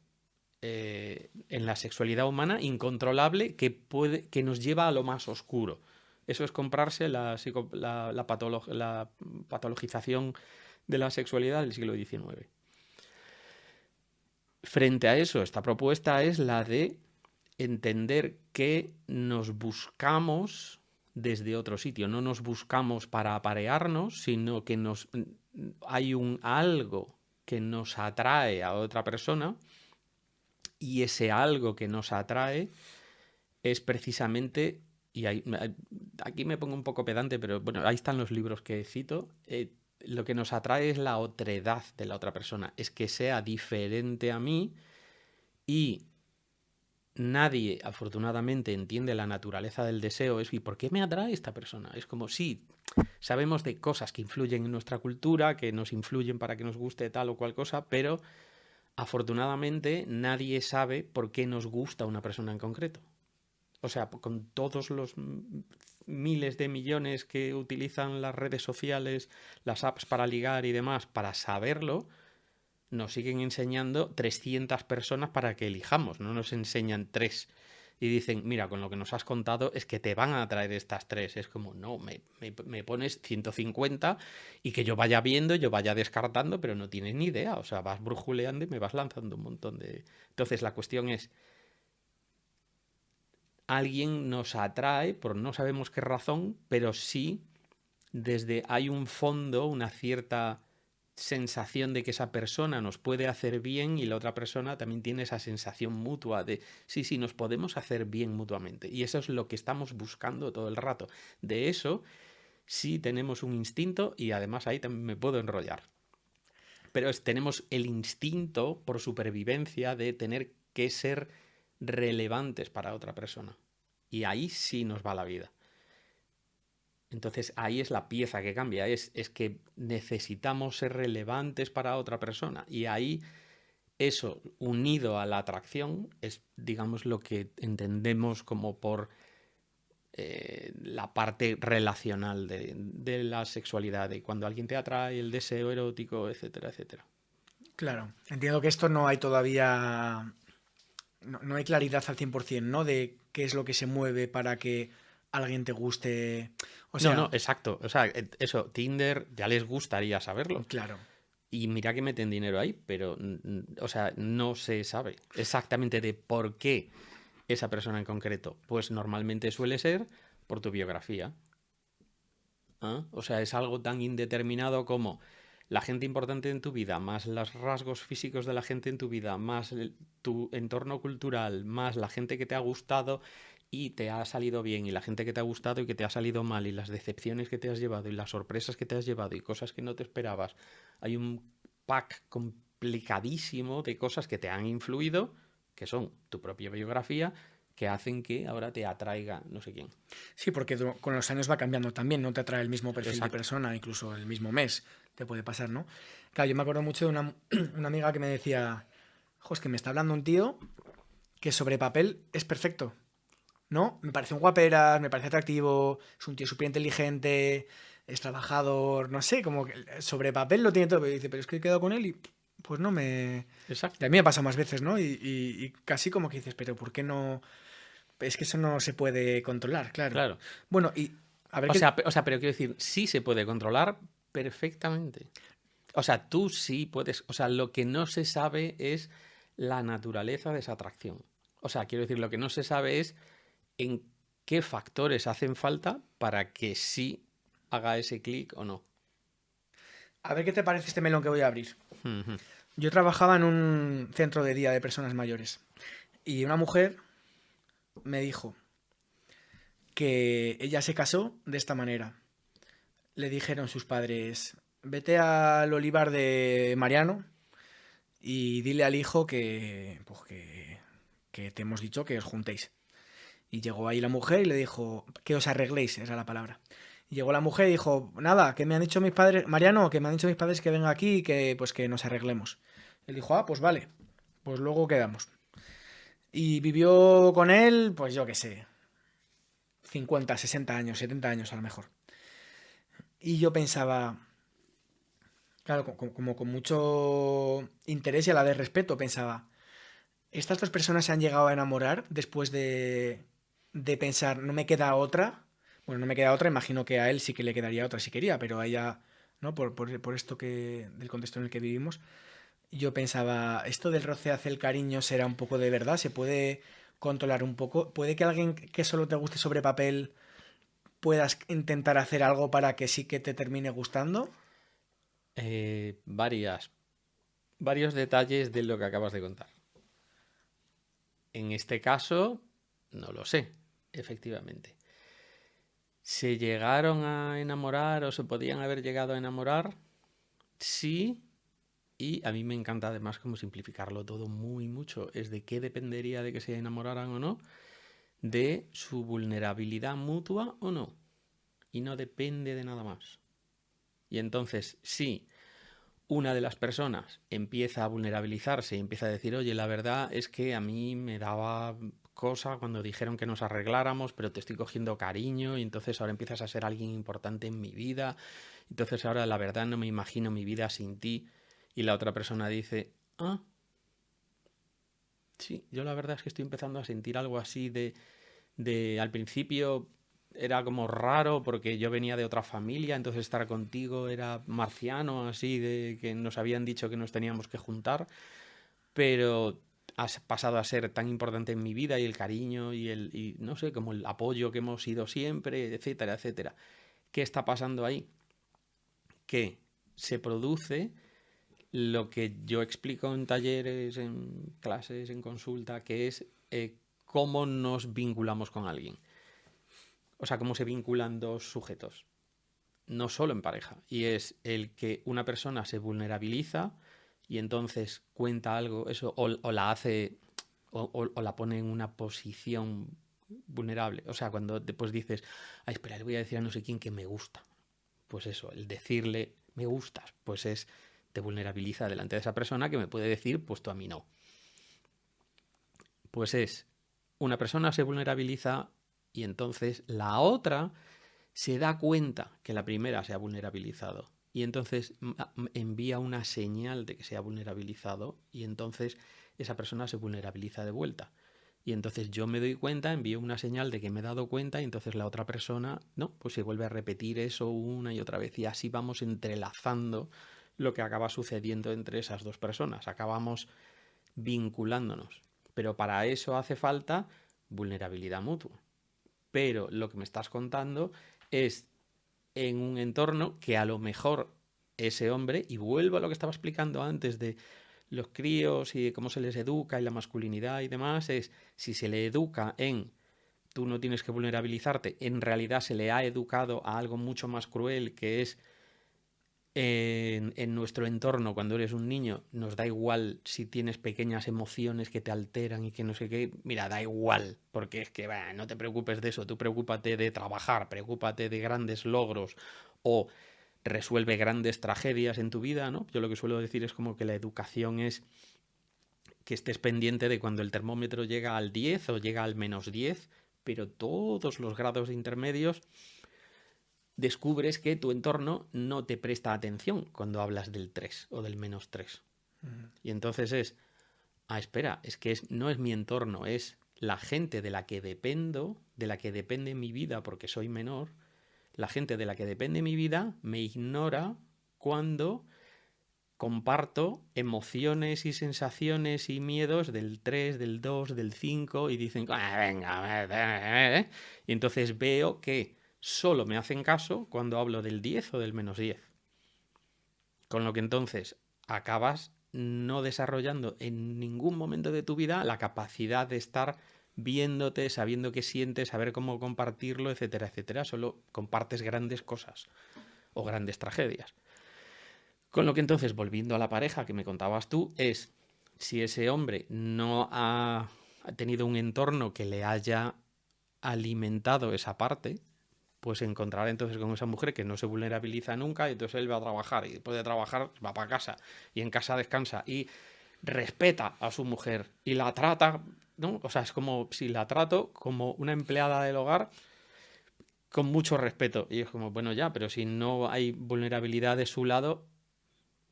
en la sexualidad humana incontrolable que nos lleva a lo más oscuro. Eso es comprarse la patologización de la sexualidad del siglo XIX. Frente a eso, esta propuesta es la de entender que nos buscamos desde otro sitio. No nos buscamos para aparearnos, sino que hay un algo que nos atrae a otra persona, y ese algo que nos atrae es precisamente, y aquí me pongo un poco pedante, pero bueno, ahí están los libros que cito, lo que nos atrae es la otredad de la otra persona, es que sea diferente a mí, y nadie, afortunadamente, entiende la naturaleza del deseo. ¿Y por qué me atrae esta persona? Es como, sí, sabemos de cosas que influyen en nuestra cultura, que nos influyen para que nos guste tal o cual cosa, pero afortunadamente nadie sabe por qué nos gusta una persona en concreto. O sea, con todos los miles de millones que utilizan las redes sociales, las apps para ligar y demás, para saberlo, nos siguen enseñando 300 personas para que elijamos, no nos enseñan 3. Y dicen, mira, con lo que nos has contado es que te van a atraer estas 3. Es como, no, me pones 150 y que yo vaya viendo, yo vaya descartando, pero no tienes ni idea. O sea, vas brujuleando y me vas lanzando un montón de... Entonces la cuestión es, alguien nos atrae por no sabemos qué razón, pero sí desde hay un fondo, una cierta sensación de que esa persona nos puede hacer bien, y la otra persona también tiene esa sensación mutua de sí, nos podemos hacer bien mutuamente. Y eso es lo que estamos buscando todo el rato. De eso sí tenemos un instinto, y además ahí también me puedo enrollar. Pero tenemos el instinto por supervivencia de tener que ser relevantes para otra persona. Y ahí sí nos va la vida. Entonces ahí es la pieza que cambia, es que necesitamos ser relevantes para otra persona, y ahí eso unido a la atracción es, digamos, lo que entendemos como por la parte relacional de la sexualidad, de cuando alguien te atrae, el deseo erótico, etcétera, etcétera. Claro, entiendo que esto no hay todavía, no hay claridad al 100%, ¿no? De qué es lo que se mueve para que alguien te guste. O No, sea, no, exacto. O sea, eso, Tinder ya les gustaría saberlo. claro. Y mira que meten dinero ahí, pero, o sea, no se sabe exactamente de por qué esa persona en concreto. Pues normalmente suele ser por tu biografía. ¿Ah? O sea, es algo tan indeterminado como la gente importante en tu vida, más los rasgos físicos de la gente en tu vida, más tu entorno cultural, más la gente que te ha gustado y te ha salido bien, y la gente que te ha gustado y que te ha salido mal, y las decepciones que te has llevado, y las sorpresas que te has llevado, y cosas que no te esperabas. Hay un pack complicadísimo de cosas que te han influido, que son tu propia biografía, que hacen que ahora te atraiga no sé quién. Sí, porque con los años va cambiando también, no te atrae el mismo perfil de Exacto. persona, incluso el mismo mes te puede pasar, ¿no? Claro, yo me acuerdo mucho de una amiga que me decía, jo, es que me está hablando un tío que sobre papel es perfecto, ¿no? Me parece un guaperas, me parece atractivo, es un tío súper inteligente, es trabajador, no sé, como que sobre papel lo tiene todo, pero dice, pero es que he quedado con él y pues no me... Y a Exacto. mí me pasa más veces, ¿no? Y casi como que dices, pero ¿por qué no? Es que eso no se puede controlar, claro. Claro. Bueno, y a ver O qué... sea, pero quiero decir, sí se puede controlar perfectamente. O sea, tú sí puedes. O sea, lo que no se sabe es la naturaleza de esa atracción. O sea, quiero decir, lo que no se sabe es en qué factores hacen falta para que sí haga ese clic o no. A ver qué te parece este melón que voy a abrir. Ujú. Yo trabajaba en un centro de día de personas mayores y una mujer me dijo que ella se casó de esta manera. Le dijeron sus padres, vete al olivar de Mariano y dile al hijo que, pues que te hemos dicho que os juntéis. Y llegó ahí la mujer y le dijo, que os arregléis, era la palabra. Y llegó la mujer y dijo, nada, que me han dicho mis padres, Mariano, que me han dicho mis padres que venga aquí y que pues que nos arreglemos. Él dijo, ah, pues vale, pues luego quedamos. Y vivió con él, pues yo qué sé, 50 60 años, 70 años a lo mejor. Y yo pensaba, claro, como con mucho interés y a la vez respeto, pensaba, estas dos personas se han llegado a enamorar después de pensar, no me queda otra. Bueno, no me queda otra, imagino que a él sí que le quedaría otra si quería, pero a ella, ¿no? Por esto que, del contexto en el que vivimos, yo pensaba, esto del roce hace el cariño será un poco de verdad, se puede controlar un poco. Puede que alguien que solo te guste sobre papel puedas intentar hacer algo para que sí que te termine gustando. Varios detalles de lo que acabas de contar. En este caso, no lo sé, efectivamente. ¿Se llegaron a enamorar o se podían haber llegado a enamorar? Sí, y a mí me encanta además como simplificarlo todo muy mucho. Es de qué dependería de que se enamoraran o no, de su vulnerabilidad mutua o no. Y no depende de nada más. Y entonces, si una de las personas empieza a vulnerabilizarse y empieza a decir, oye, la verdad es que a mí me daba cosa cuando dijeron que nos arregláramos, pero te estoy cogiendo cariño y entonces ahora empiezas a ser alguien importante en mi vida, entonces ahora la verdad no me imagino mi vida sin ti, y la otra persona dice, ah, sí, yo la verdad es que estoy empezando a sentir algo así de al principio era como raro porque yo venía de otra familia, entonces estar contigo era marciano, así de que nos habían dicho que nos teníamos que juntar, pero has pasado a ser tan importante en mi vida y el cariño y no sé, como el apoyo que hemos sido siempre, etcétera, etcétera. ¿Qué está pasando ahí? Que se produce lo que yo explico en talleres, en clases, en consulta, que es cómo nos vinculamos con alguien. O sea, cómo se vinculan dos sujetos. No solo en pareja. Y es el que una persona se vulnerabiliza y entonces cuenta algo, eso, o la hace, o la pone en una posición vulnerable. O sea, cuando después dices, ay, espera, le voy a decir a no sé quién que me gusta. Pues eso, el decirle me gustas, pues te vulnerabiliza delante de esa persona que me puede decir, pues tú a mí no. Pues una persona se vulnerabiliza y entonces la otra se da cuenta que la primera se ha vulnerabilizado y entonces envía una señal de que se ha vulnerabilizado y entonces esa persona se vulnerabiliza de vuelta. Y entonces yo me doy cuenta, envío una señal de que me he dado cuenta y entonces la otra persona, no, pues se vuelve a repetir eso una y otra vez y así vamos entrelazando lo que acaba sucediendo entre esas dos personas. Acabamos vinculándonos. Pero para eso hace falta vulnerabilidad mutua. Pero lo que me estás contando es en un entorno que a lo mejor ese hombre, y vuelvo a lo que estaba explicando antes de los críos y cómo se les educa y la masculinidad y demás, es si se le educa en tú no tienes que vulnerabilizarte, en realidad se le ha educado a algo mucho más cruel que es en nuestro entorno, cuando eres un niño, nos da igual si tienes pequeñas emociones que te alteran y que no sé qué. Mira, da igual, porque es que no te preocupes de eso, tú preocúpate de trabajar, preocúpate de grandes logros o resuelve grandes tragedias en tu vida, ¿no? Yo lo que suelo decir es como que la educación es que estés pendiente de cuando el termómetro llega al 10 o llega al -10, pero todos los grados intermedios descubres que tu entorno no te presta atención cuando hablas del 3 o del -3. Y entonces espera, es que no es mi entorno, es la gente de la que dependo, de la que depende mi vida porque soy menor, la gente de la que depende mi vida me ignora cuando comparto emociones y sensaciones y miedos del 3, del 2, del 5 y dicen, venga, y entonces veo que solo me hacen caso cuando hablo del 10 o del -10. Con lo que entonces acabas no desarrollando en ningún momento de tu vida la capacidad de estar viéndote, sabiendo qué sientes, saber cómo compartirlo, etcétera, etcétera. Solo compartes grandes cosas o grandes tragedias. Con lo que entonces, volviendo a la pareja que me contabas tú, es si ese hombre no ha tenido un entorno que le haya alimentado esa parte, pues encontrar entonces con esa mujer que no se vulnerabiliza nunca y entonces él va a trabajar y después de trabajar va para casa y en casa descansa y respeta a su mujer y la trata, ¿no? O sea, es como si la trato como una empleada del hogar con mucho respeto y es como, bueno, ya, pero si no hay vulnerabilidad de su lado,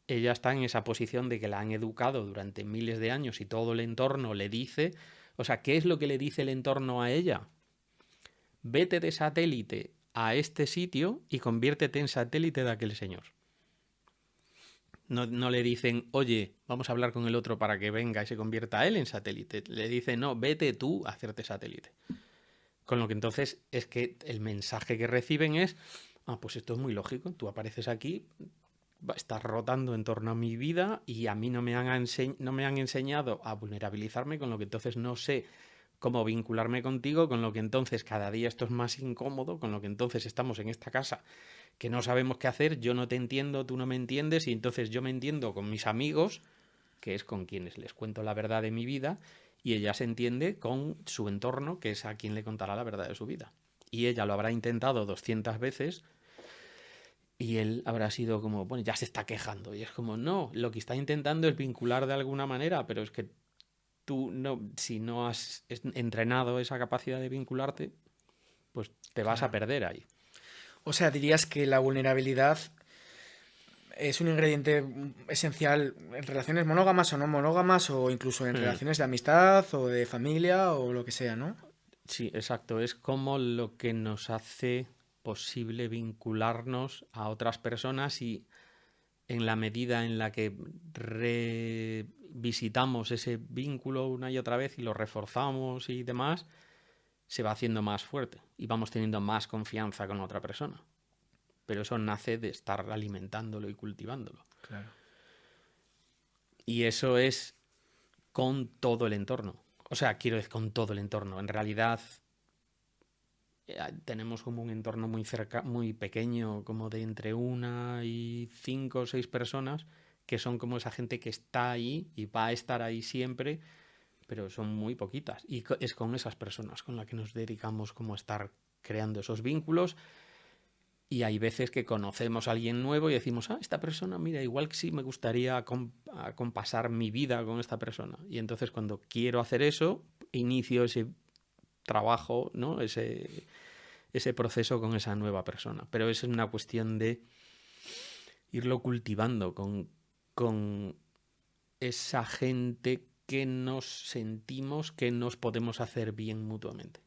ella está en esa posición de que la han educado durante miles de años y todo el entorno le dice, o sea, ¿qué es lo que le dice el entorno a ella? Vete de satélite a este sitio y conviértete en satélite de aquel señor. No le dicen, oye, vamos a hablar con el otro para que venga y se convierta él en satélite. Le dicen, no, vete tú a hacerte satélite. Con lo que entonces es que el mensaje que reciben es, pues esto es muy lógico, tú apareces aquí, estás rotando en torno a mi vida y a mí no me han enseñado a vulnerabilizarme, con lo que entonces no sé cómo vincularme contigo, con lo que entonces cada día esto es más incómodo, con lo que entonces estamos en esta casa que no sabemos qué hacer, yo no te entiendo, tú no me entiendes y entonces yo me entiendo con mis amigos, que es con quienes les cuento la verdad de mi vida, y ella se entiende con su entorno, que es a quien le contará la verdad de su vida. Y ella lo habrá intentado 200 veces y él habrá sido como, bueno, ya se está quejando. Y es como, no, lo que está intentando es vincular de alguna manera, pero es que tú no, si no has entrenado esa capacidad de vincularte, pues te vas a Claro. perder ahí. O sea, dirías que la vulnerabilidad es un ingrediente esencial en relaciones monógamas o no monógamas o incluso en Hmm. relaciones de amistad o de familia o lo que sea, ¿no? Sí, exacto. Es como lo que nos hace posible vincularnos a otras personas y en la medida en la que revisitamos ese vínculo una y otra vez y lo reforzamos y demás, se va haciendo más fuerte y vamos teniendo más confianza con otra persona. Pero eso nace de estar alimentándolo y cultivándolo. Claro. Y eso es con todo el entorno. O sea, quiero decir, con todo el entorno. En realidad, tenemos como un entorno muy pequeño, como de entre 1 y 5 o 6 personas, que son como esa gente que está ahí y va a estar ahí siempre, pero son muy poquitas. Y es con esas personas con las que nos dedicamos como a estar creando esos vínculos. Y hay veces que conocemos a alguien nuevo y decimos, esta persona, mira, igual que sí me gustaría compasar mi vida con esta persona. Y entonces cuando quiero hacer eso, inicio ese trabajo, ¿no? Ese proceso con esa nueva persona. Pero es una cuestión de irlo cultivando con esa gente que nos sentimos que nos podemos hacer bien mutuamente.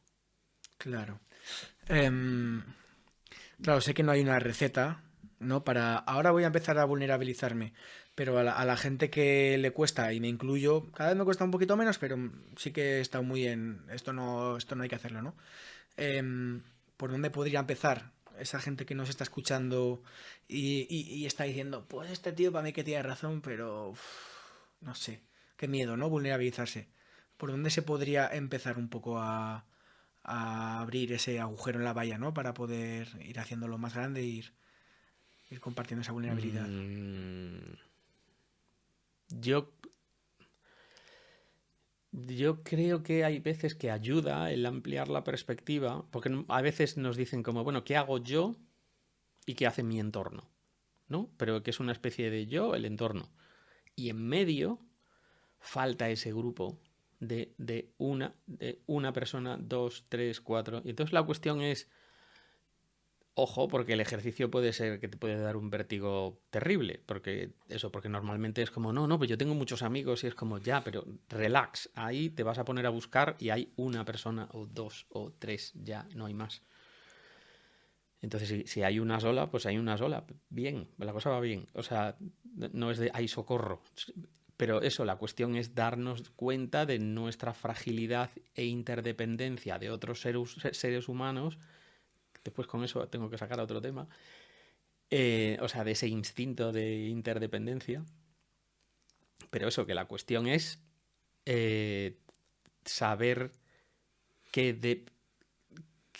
Claro. Claro, sé que no hay una receta, ¿no? Ahora voy a empezar a vulnerabilizarme, pero a la gente que le cuesta, y me incluyo, cada vez me cuesta un poquito menos, pero sí que he estado muy en, esto no hay que hacerlo, ¿no? ¿Por dónde podría empezar esa gente que nos está escuchando y está diciendo, pues este tío para mí que tiene razón, pero no sé, qué miedo, ¿no? Vulnerabilizarse. ¿Por dónde se podría empezar un poco a abrir ese agujero en la valla, ¿no? Para poder ir haciéndolo más grande e ir compartiendo esa vulnerabilidad. Yo creo que hay veces que ayuda el ampliar la perspectiva, porque a veces nos dicen como, bueno, ¿qué hago yo y qué hace mi entorno? ¿No? Pero que es una especie de yo, el entorno. Y en medio falta ese grupo de una persona, 2, 3, 4. Y entonces la cuestión es, ojo, porque el ejercicio puede ser que te puede dar un vértigo terrible, porque normalmente es como, no, pues yo tengo muchos amigos y es como, ya, pero relax, ahí te vas a poner a buscar y hay una persona o 2 o 3, ya no hay más. Entonces, si hay una sola, pues hay una sola. Bien, la cosa va bien. O sea, no es de, hay socorro. Pero eso, la cuestión es darnos cuenta de nuestra fragilidad e interdependencia de otros seres humanos. Después con eso tengo que sacar a otro tema. O sea, de ese instinto de interdependencia. Pero eso, que la cuestión es saber qué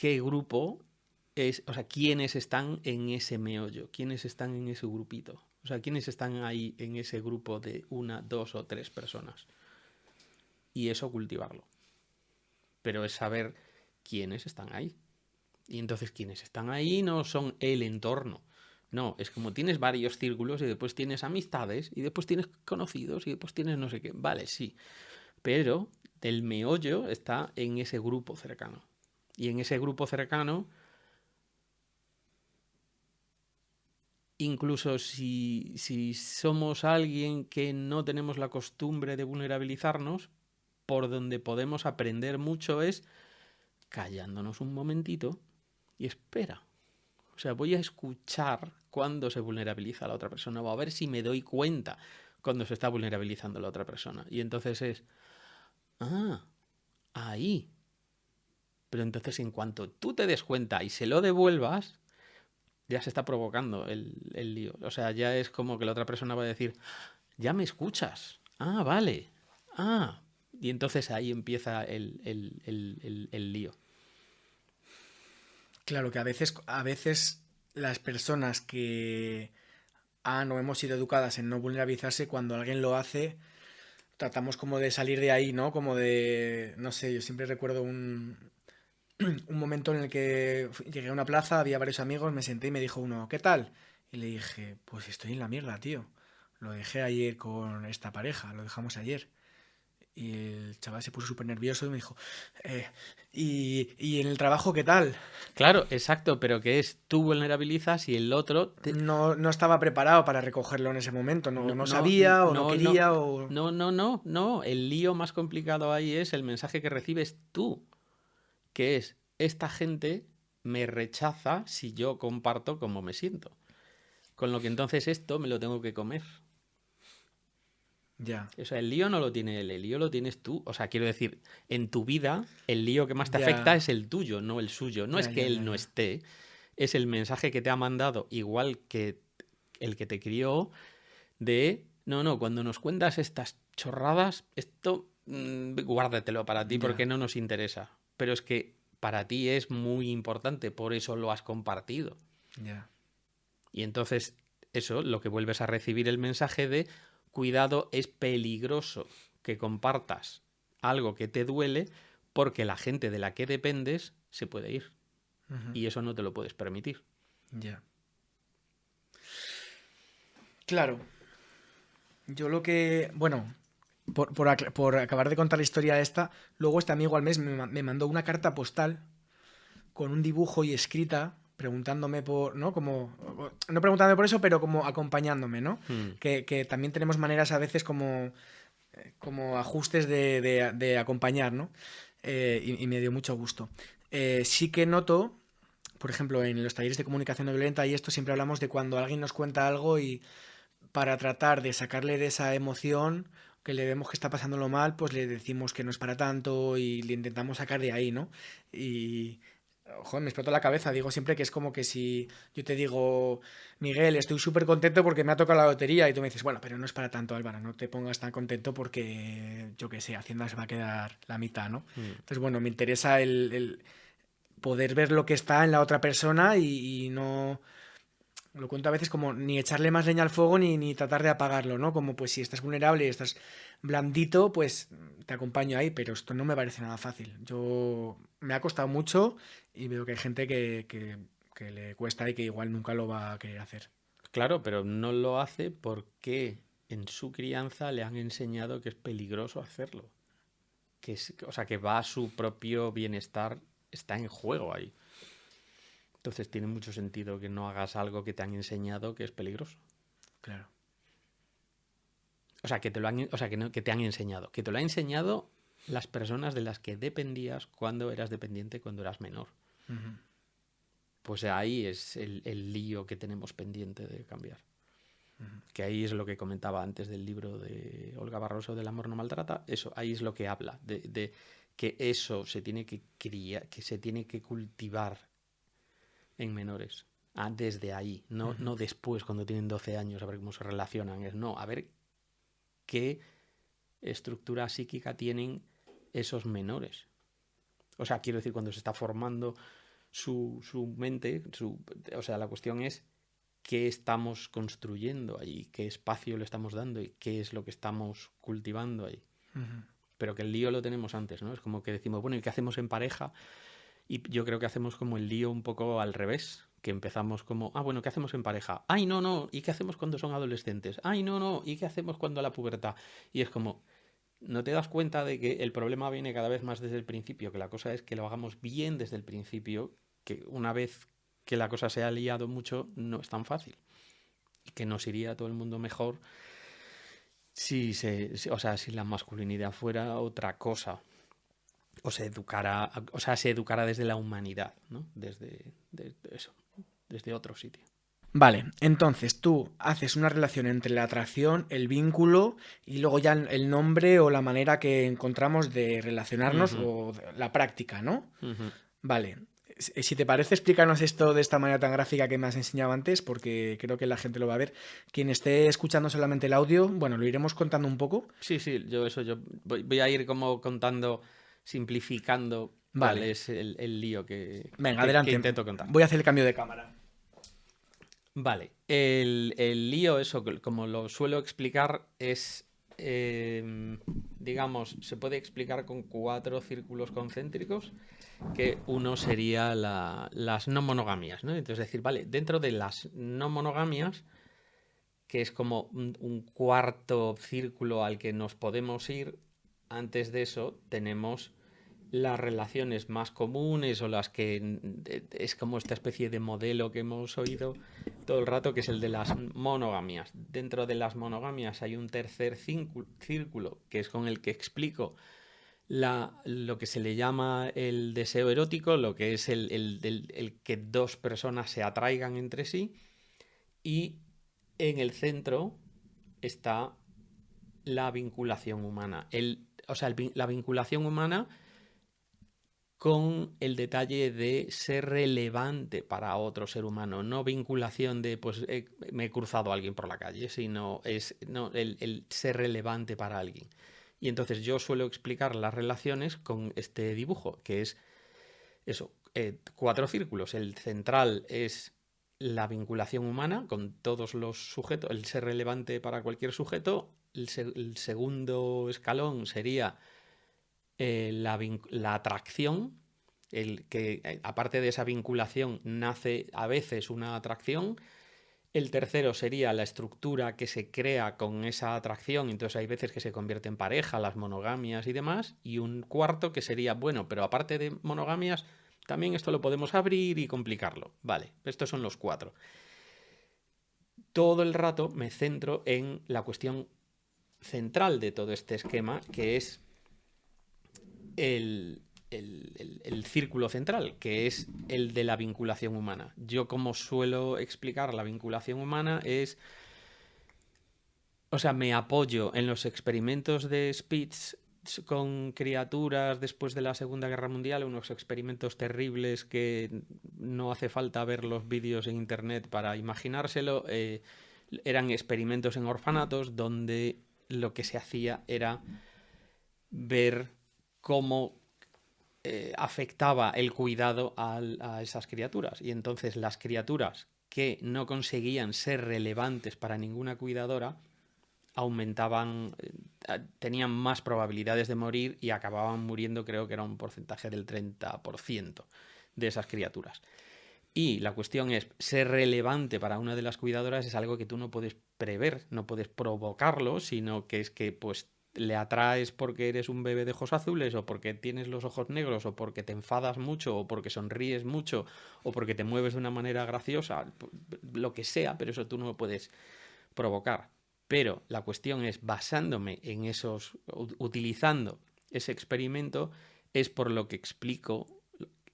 grupo es, o sea, quiénes están en ese meollo, quiénes están en ese grupito. O sea, quiénes están ahí en ese grupo de 1, 2 o 3 personas. Y eso cultivarlo. Pero es saber quiénes están ahí. Y entonces quienes están ahí no son el entorno. No, es como tienes varios círculos y después tienes amistades y después tienes conocidos y después tienes no sé qué. Vale, sí. Pero el meollo está en ese grupo cercano. Y en ese grupo cercano, incluso si somos alguien que no tenemos la costumbre de vulnerabilizarnos, por donde podemos aprender mucho es callándonos un momentito y espera. O sea, voy a escuchar cuando se vulnerabiliza a la otra persona o a ver si me doy cuenta cuando se está vulnerabilizando la otra persona. Y entonces es, ahí. Pero entonces en cuanto tú te des cuenta y se lo devuelvas, ya se está provocando el lío. O sea, ya es como que la otra persona va a decir, ya me escuchas. Ah, vale. Ah. Y entonces ahí empieza el lío. Claro que a veces las personas que no hemos sido educadas en no vulnerabilizarse, cuando alguien lo hace, tratamos como de salir de ahí, ¿no? Como de, no sé, yo siempre recuerdo un momento en el que llegué a una plaza, había varios amigos, me senté y me dijo uno, ¿qué tal? Y le dije, pues estoy en la mierda, tío. Lo dejé ayer con esta pareja, lo dejamos ayer. Y el chaval se puso súper nervioso y me dijo, ¿y en el trabajo qué tal? Claro, exacto, pero que es tú vulnerabilizas y el otro No estaba preparado para recogerlo en ese momento, no, no no, sabía o no no, no, quería o... no. El lío más complicado ahí es el mensaje que recibes tú, que es esta gente me rechaza si yo comparto cómo me siento. Con lo que entonces esto me lo tengo que comer. Ya, O sea, el lío no lo tiene él, el lío lo tienes tú. O sea, quiero decir, en tu vida el lío que más te afecta ya, es el tuyo, no el suyo. No es ya, que ya, él ya, no ya. esté, es el mensaje que te ha mandado, igual que el que te crió, de, no, cuando nos cuentas estas chorradas, esto guárdatelo para ti porque Ya, no nos interesa. Pero es que para ti es muy importante, por eso lo has compartido. ya. Y entonces eso, lo que vuelves a recibir el mensaje de, cuidado, es peligroso que compartas algo que te duele porque la gente de la que dependes se puede ir. Ujú, Y eso no te lo puedes permitir. ya. Claro, yo lo que... Bueno, por acabar de contar la historia esta, luego este amigo al mes me mandó una carta postal con un dibujo y escrita preguntándome por, ¿no? Como, no preguntándome por eso, pero como acompañándome, ¿no? Hmm. Que también tenemos maneras a veces como como ajustes de acompañar, ¿no? Y me dio mucho gusto. Sí que noto, por ejemplo, en los talleres de comunicación no violenta y esto siempre hablamos de cuando alguien nos cuenta algo y para tratar de sacarle de esa emoción, que le vemos que está pasándolo mal, pues le decimos que no es para tanto y le intentamos sacar de ahí, ¿no? Y, joder, me explotó la cabeza. Digo siempre que es como que si yo te digo, Miguel, estoy súper contento porque me ha tocado la lotería y tú me dices, bueno, pero no es para tanto, Álvaro, no te pongas tan contento porque, yo qué sé, Hacienda se va a quedar la mitad, ¿no? Mm. Entonces, bueno, me interesa el poder ver lo que está en la otra persona y no lo cuento a veces como ni echarle más leña al fuego ni tratar de apagarlo, ¿no? Como pues si estás vulnerable y estás blandito, pues te acompaño ahí, pero esto no me parece nada fácil. Yo me ha costado mucho y veo que hay gente que le cuesta y que igual nunca lo va a querer hacer. Claro, pero no lo hace porque en su crianza le han enseñado que es peligroso hacerlo. O sea, que va a su propio bienestar, está en juego ahí. Entonces tiene mucho sentido que no hagas algo que te han enseñado que es peligroso. Claro. O sea, que te han enseñado. Que te lo han enseñado las personas de las que dependías cuando eras dependiente, cuando eras menor. Ujú. Pues ahí es el lío que tenemos pendiente de cambiar. Que ahí es lo que comentaba antes del libro de Olga Barroso del amor no maltrata. Eso, ahí es lo que habla, de que eso se tiene que criar, que se tiene que cultivar en menores. Desde ahí, no después cuando tienen 12 años a ver cómo se relacionan. No, a ver qué estructura psíquica tienen esos menores. O sea, quiero decir, cuando se está formando su mente, o sea, la cuestión es qué estamos construyendo ahí, qué espacio le estamos dando y qué es lo que estamos cultivando ahí. Ujú. Pero que el lío lo tenemos antes, ¿no? Es como que decimos, bueno, ¿y qué hacemos en pareja? Y yo creo que hacemos como el lío un poco al revés, que empezamos como, bueno, ¿qué hacemos en pareja? Ay, no, no, ¿y qué hacemos cuando son adolescentes? Ay, no, no, ¿y qué hacemos cuando la pubertad? Y es como, no te das cuenta de que el problema viene cada vez más desde el principio, que la cosa es que lo hagamos bien desde el principio, que una vez que la cosa se ha liado mucho, no es tan fácil. Y que nos iría a todo el mundo mejor si la masculinidad fuera otra cosa. Se educara desde la humanidad, ¿no? Desde otro sitio. Vale, entonces tú haces una relación entre la atracción, el vínculo y luego ya el nombre o la manera que encontramos de relacionarnos Ujú, o la práctica, ¿no? ujú. Vale. Si te parece, explícanos esto de esta manera tan gráfica que me has enseñado antes, porque creo que la gente lo va a ver. Quien esté escuchando solamente el audio, bueno, lo iremos contando un poco. Sí, yo voy a ir como contando, simplificando cuál Vale. es el lío Venga, que adelante. intento contar. Voy a hacer el cambio de cámara. Vale, el lío, eso, como lo suelo explicar, es, digamos, se puede explicar con 4 círculos concéntricos, que uno sería las no monogamias, ¿no? Entonces decir, vale, dentro de las no monogamias, que es como un cuarto círculo al que nos podemos ir, antes de eso tenemos las relaciones más comunes o las que es como esta especie de modelo que hemos oído todo el rato, que es el de las monogamias. Dentro de las monogamias hay un tercer círculo, que es con el que explico lo que se le llama el deseo erótico, lo que es el que dos personas se atraigan entre sí, y en el centro está la vinculación humana. La vinculación humana con el detalle de ser relevante para otro ser humano, no vinculación de pues me he cruzado a alguien por la calle, sino el ser relevante para alguien. Y entonces yo suelo explicar las relaciones con este dibujo, que es eso, 4 círculos. El central es la vinculación humana con todos los sujetos, el ser relevante para cualquier sujeto. El segundo escalón sería la atracción, el que aparte de esa vinculación nace a veces una atracción. El tercero sería la estructura que se crea con esa atracción, entonces hay veces que se convierte en pareja, las monogamias y demás. Y un cuarto que sería, bueno, pero aparte de monogamias, también esto lo podemos abrir y complicarlo. Vale, estos son los 4. Todo el rato me centro en la cuestión central de todo este esquema, que es el círculo central, que es el de la vinculación humana. Yo, como suelo explicar la vinculación humana, me apoyo en los experimentos de Spitz con criaturas después de la Segunda Guerra Mundial, unos experimentos terribles que no hace falta ver los vídeos en internet para imaginárselo. Eran experimentos en orfanatos donde lo que se hacía era ver cómo afectaba el cuidado a esas criaturas. Y entonces las criaturas que no conseguían ser relevantes para ninguna cuidadora aumentaban, tenían más probabilidades de morir y acababan muriendo, creo que era un porcentaje del 30% de esas criaturas. Y la cuestión es, ser relevante para una de las cuidadoras es algo que tú no puedes prever, no puedes provocarlo, sino que es que pues le atraes porque eres un bebé de ojos azules, o porque tienes los ojos negros, o porque te enfadas mucho, o porque sonríes mucho, o porque te mueves de una manera graciosa, lo que sea, pero eso tú no lo puedes provocar. Pero la cuestión es, basándome en esos, utilizando ese experimento, es por lo que explico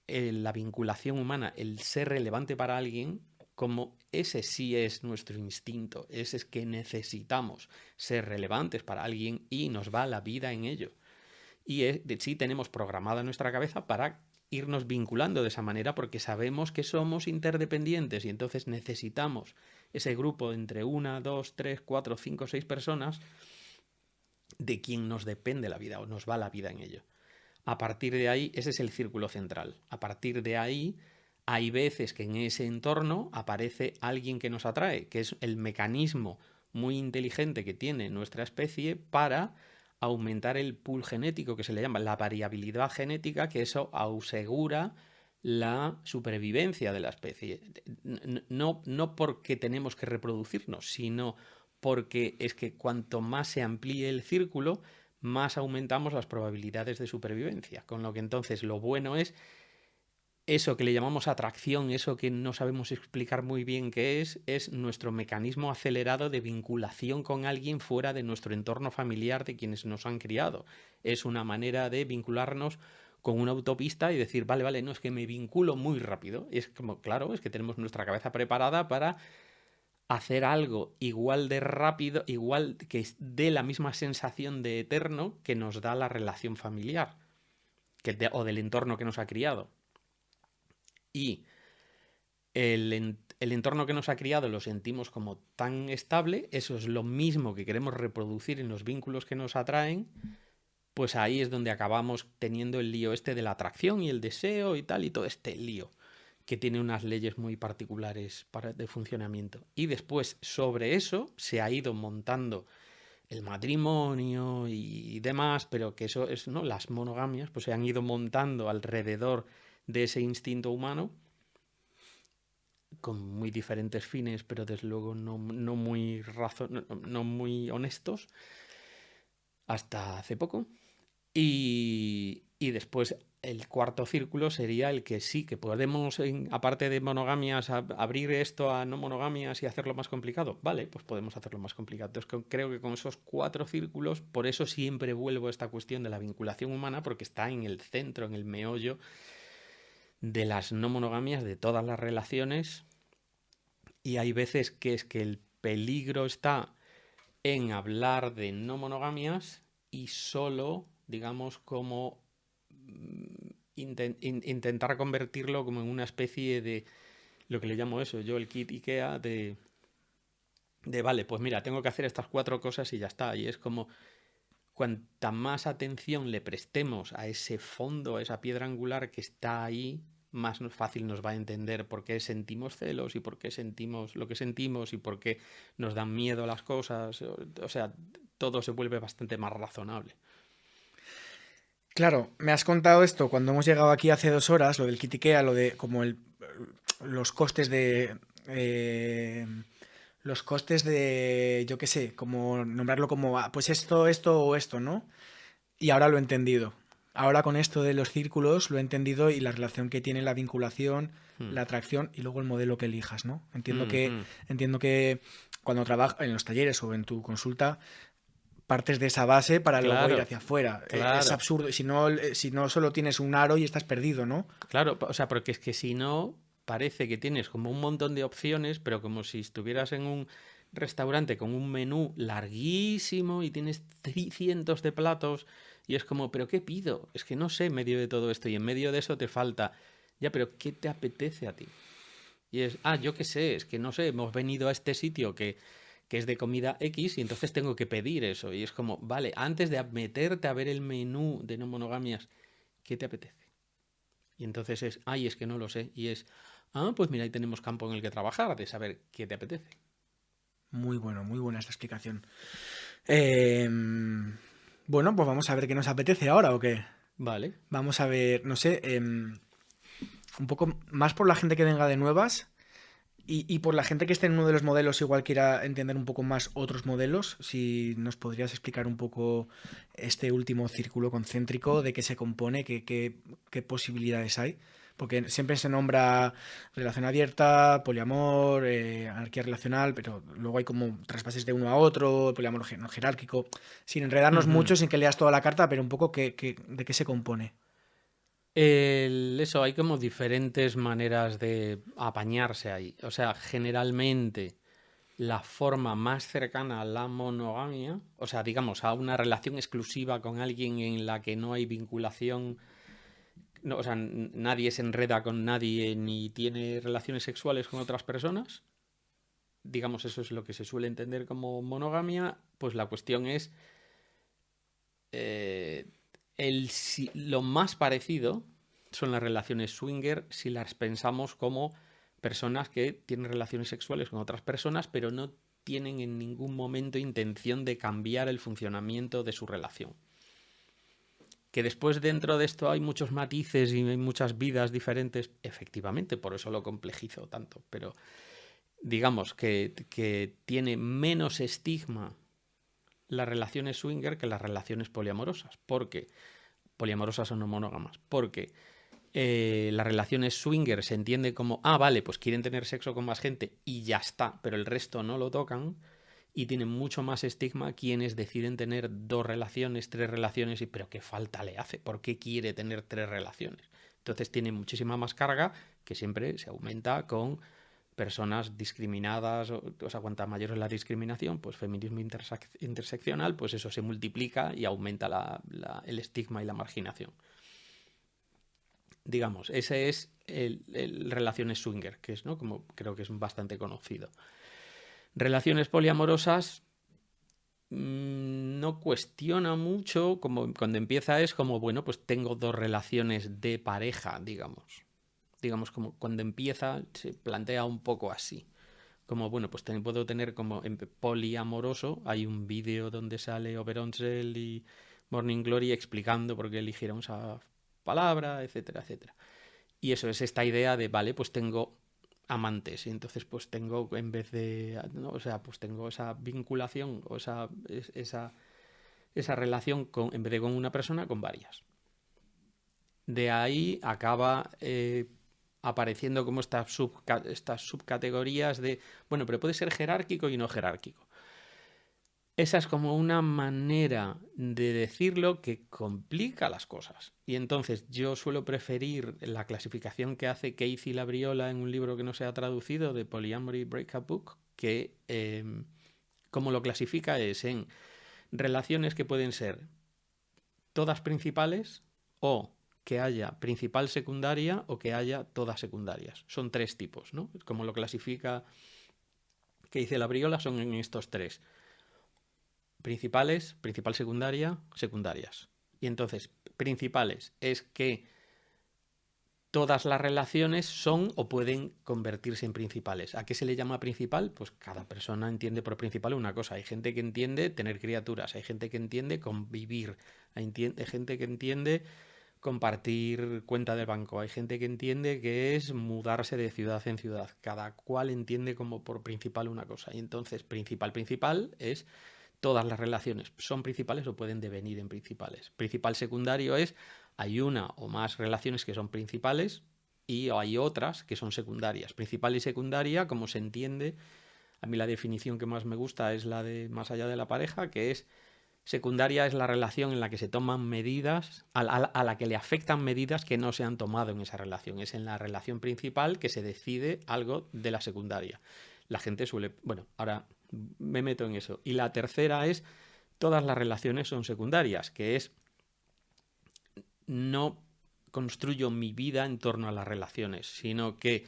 la vinculación humana, el ser relevante para alguien, como ese sí es nuestro instinto, ese es que necesitamos ser relevantes para alguien y nos va la vida en ello. Y sí tenemos programada nuestra cabeza para irnos vinculando de esa manera, porque sabemos que somos interdependientes y entonces necesitamos ese grupo entre 1, 2, 3, 4, 5, 6 personas de quien nos depende la vida o nos va la vida en ello. A partir de ahí, ese es el círculo central. A partir de ahí, hay veces que en ese entorno aparece alguien que nos atrae, que es el mecanismo muy inteligente que tiene nuestra especie para aumentar el pool genético, que se le llama la variabilidad genética, que eso asegura la supervivencia de la especie. No porque tenemos que reproducirnos, sino porque es que cuanto más se amplíe el círculo, más aumentamos las probabilidades de supervivencia. Con lo que entonces lo bueno es eso que le llamamos atracción, eso que no sabemos explicar muy bien qué es nuestro mecanismo acelerado de vinculación con alguien fuera de nuestro entorno familiar, de quienes nos han criado. Es una manera de vincularnos con una autopista y decir, vale, no, es que me vinculo muy rápido. Y es como, claro, es que tenemos nuestra cabeza preparada para hacer algo igual de rápido, igual que dé la misma sensación de eterno que nos da la relación familiar o del entorno que nos ha criado. Y el entorno que nos ha criado lo sentimos como tan estable, eso es lo mismo que queremos reproducir en los vínculos que nos atraen, pues ahí es donde acabamos teniendo el lío este de la atracción y el deseo y tal, y todo este lío que tiene unas leyes muy particulares de funcionamiento. Y después, sobre eso, se ha ido montando el matrimonio y demás, pero que eso es, ¿no? Las monogamias, pues se han ido montando alrededor de ese instinto humano, con muy diferentes fines, pero desde luego no muy honestos, hasta hace poco. Y después el cuarto círculo sería el que sí, que podemos, aparte de monogamias, abrir esto a no monogamias y hacerlo más complicado. Vale, pues podemos hacerlo más complicado. Entonces creo que con esos 4 círculos, por eso siempre vuelvo a esta cuestión de la vinculación humana, porque está en el centro, en el meollo de las no monogamias, de todas las relaciones. Y hay veces que es que el peligro está en hablar de no monogamias y solo, digamos, como intentar convertirlo como en una especie de, lo que le llamo eso, yo el kit IKEA de vale, pues mira, tengo que hacer estas 4 cosas y ya está. Y es como, cuanta más atención le prestemos a ese fondo, a esa piedra angular que está ahí, más fácil nos va a entender por qué sentimos celos y por qué sentimos lo que sentimos y por qué nos dan miedo las cosas. O sea, todo se vuelve bastante más razonable. Claro, me has contado esto cuando hemos llegado aquí hace 2 horas, lo del kit IKEA, lo de como los costes de... los costes de, yo qué sé, como nombrarlo como, pues esto o esto, ¿no? Y ahora lo he entendido. Ahora con esto de los círculos lo he entendido y la relación que tiene la vinculación, la atracción y luego el modelo que elijas, ¿no? Entiendo que cuando trabajas en los talleres o en tu consulta partes de esa base para luego ir hacia afuera. Claro. Es absurdo. Si no solo tienes un aro y estás perdido, ¿no? Claro, o sea, porque es que si no, parece que tienes como un montón de opciones, pero como si estuvieras en un restaurante con un menú larguísimo y tienes cientos de platos y es como, ¿pero qué pido? Es que no sé en medio de todo esto y en medio de eso te falta, ya, pero ¿qué te apetece a ti? Y es, yo qué sé, es que no sé, hemos venido a este sitio que es de comida X y entonces tengo que pedir eso. Y es como, vale, antes de meterte a ver el menú de no monogamias, ¿qué te apetece? Y entonces es que no lo sé. Y es, pues mira, ahí tenemos campo en el que trabajar, de saber qué te apetece. Muy buena esta explicación. Bueno, pues vamos a ver qué nos apetece ahora o qué. Vale. Vamos a ver, no sé, un poco más por la gente que venga de nuevas y por la gente que esté en uno de los modelos, igual quiera entender un poco más otros modelos, si nos podrías explicar un poco este último círculo concéntrico, de qué se compone, qué posibilidades hay. Porque siempre se nombra relación abierta, poliamor, anarquía relacional, pero luego hay como traspases de uno a otro, poliamor no jerárquico, sin enredarnos mucho, sin que leas toda la carta, pero un poco de qué se compone. Eso, hay como diferentes maneras de apañarse ahí. O sea, generalmente la forma más cercana a la monogamia, o sea, digamos, a una relación exclusiva con alguien en la que no hay vinculación, no, o sea, nadie se enreda con nadie ni tiene relaciones sexuales con otras personas, digamos, eso es lo que se suele entender como monogamia, pues la cuestión es eh, lo más parecido son las relaciones swinger si las pensamos como personas que tienen relaciones sexuales con otras personas, pero no tienen en ningún momento intención de cambiar el funcionamiento de su relación. Que después dentro de esto hay muchos matices y hay muchas vidas diferentes, efectivamente, por eso lo complejizo tanto, pero digamos que tiene menos estigma las relaciones swinger que las relaciones poliamorosas, porque poliamorosas o no monógamas, porque las relaciones swinger se entiende como, vale, pues quieren tener sexo con más gente y ya está, pero el resto no lo tocan y tienen mucho más estigma quienes deciden tener 2 relaciones, 3 relaciones y pero qué falta le hace, ¿por qué quiere tener 3 relaciones? Entonces tiene muchísima más carga que siempre se aumenta con personas discriminadas, o sea, cuanta mayor es la discriminación, pues feminismo interseccional, pues eso se multiplica y aumenta el estigma y la marginación. Digamos, ese es el relaciones swinger, que es, ¿no? Como creo que es bastante conocido. Relaciones poliamorosas no cuestiona mucho, como cuando empieza es como, bueno, pues tengo 2 relaciones de pareja, digamos. Digamos, como cuando empieza se plantea un poco así. Como, bueno, pues puedo tener como en poliamoroso, hay un vídeo donde sale Oberonsel y Morning Glory explicando por qué eligieron esa palabra, etcétera, etcétera. Y eso es esta idea de, vale, pues tengo amantes y entonces pues tengo en vez de, ¿no? O sea, pues tengo esa vinculación o esa relación con, en vez de con una persona, con varias. De ahí acaba apareciendo como estas subcategorías de, bueno, pero puede ser jerárquico y no jerárquico. Esa es como una manera de decirlo que complica las cosas. Y entonces yo suelo preferir la clasificación que hace Keith Labriola en un libro que no se ha traducido, de Polyamory Breakup Book, que como lo clasifica es en relaciones que pueden ser todas principales o que haya principal secundaria o que haya todas secundarias. Son 3 tipos, ¿no? Como lo clasifica Keith Labriola son en estos 3. Principales, principal secundaria, secundarias. Y entonces, principales es que todas las relaciones son o pueden convertirse en principales. ¿A qué se le llama principal? Pues cada persona entiende por principal una cosa. Hay gente que entiende tener criaturas, hay gente que entiende convivir, hay gente que entiende compartir cuenta del banco, hay gente que entiende que es mudarse de ciudad en ciudad. Cada cual entiende como por principal una cosa. Y entonces, principal es todas las relaciones son principales o pueden devenir en principales. Principal secundario es hay una o más relaciones que son principales y hay otras que son secundarias. Principal y secundaria, como se entiende, a mí la definición que más me gusta es la de más allá de la pareja, que es Secundaria es la relación en la que se toman medidas, a la que le afectan medidas que no se han tomado en esa relación. Es en la relación principal que se decide algo de la secundaria. La gente suele... Bueno, ahora me meto en eso. Y la tercera es, todas las relaciones son secundarias, que es, no construyo mi vida en torno a las relaciones, sino que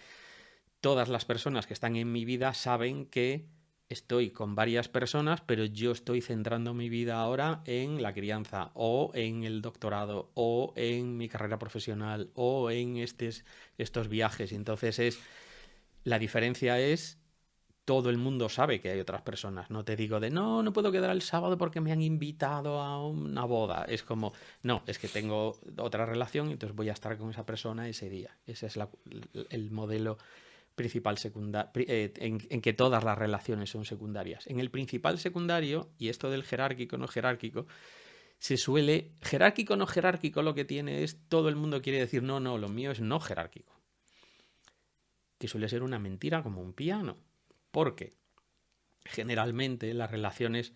todas las personas que están en mi vida saben que estoy con varias personas, pero yo estoy centrando mi vida ahora en la crianza o en el doctorado o en mi carrera profesional o en estos viajes. Y entonces la diferencia es, todo el mundo sabe que hay otras personas. No te digo de no puedo quedar el sábado porque me han invitado a una boda. Es como, no, es que tengo otra relación y entonces voy a estar con esa persona ese día. Ese es el modelo principal en que todas las relaciones son secundarias. En el principal secundario, y esto del jerárquico no jerárquico, jerárquico no jerárquico, lo que tiene es, todo el mundo quiere decir no, lo mío es no jerárquico, que suele ser una mentira como un piano, porque generalmente las relaciones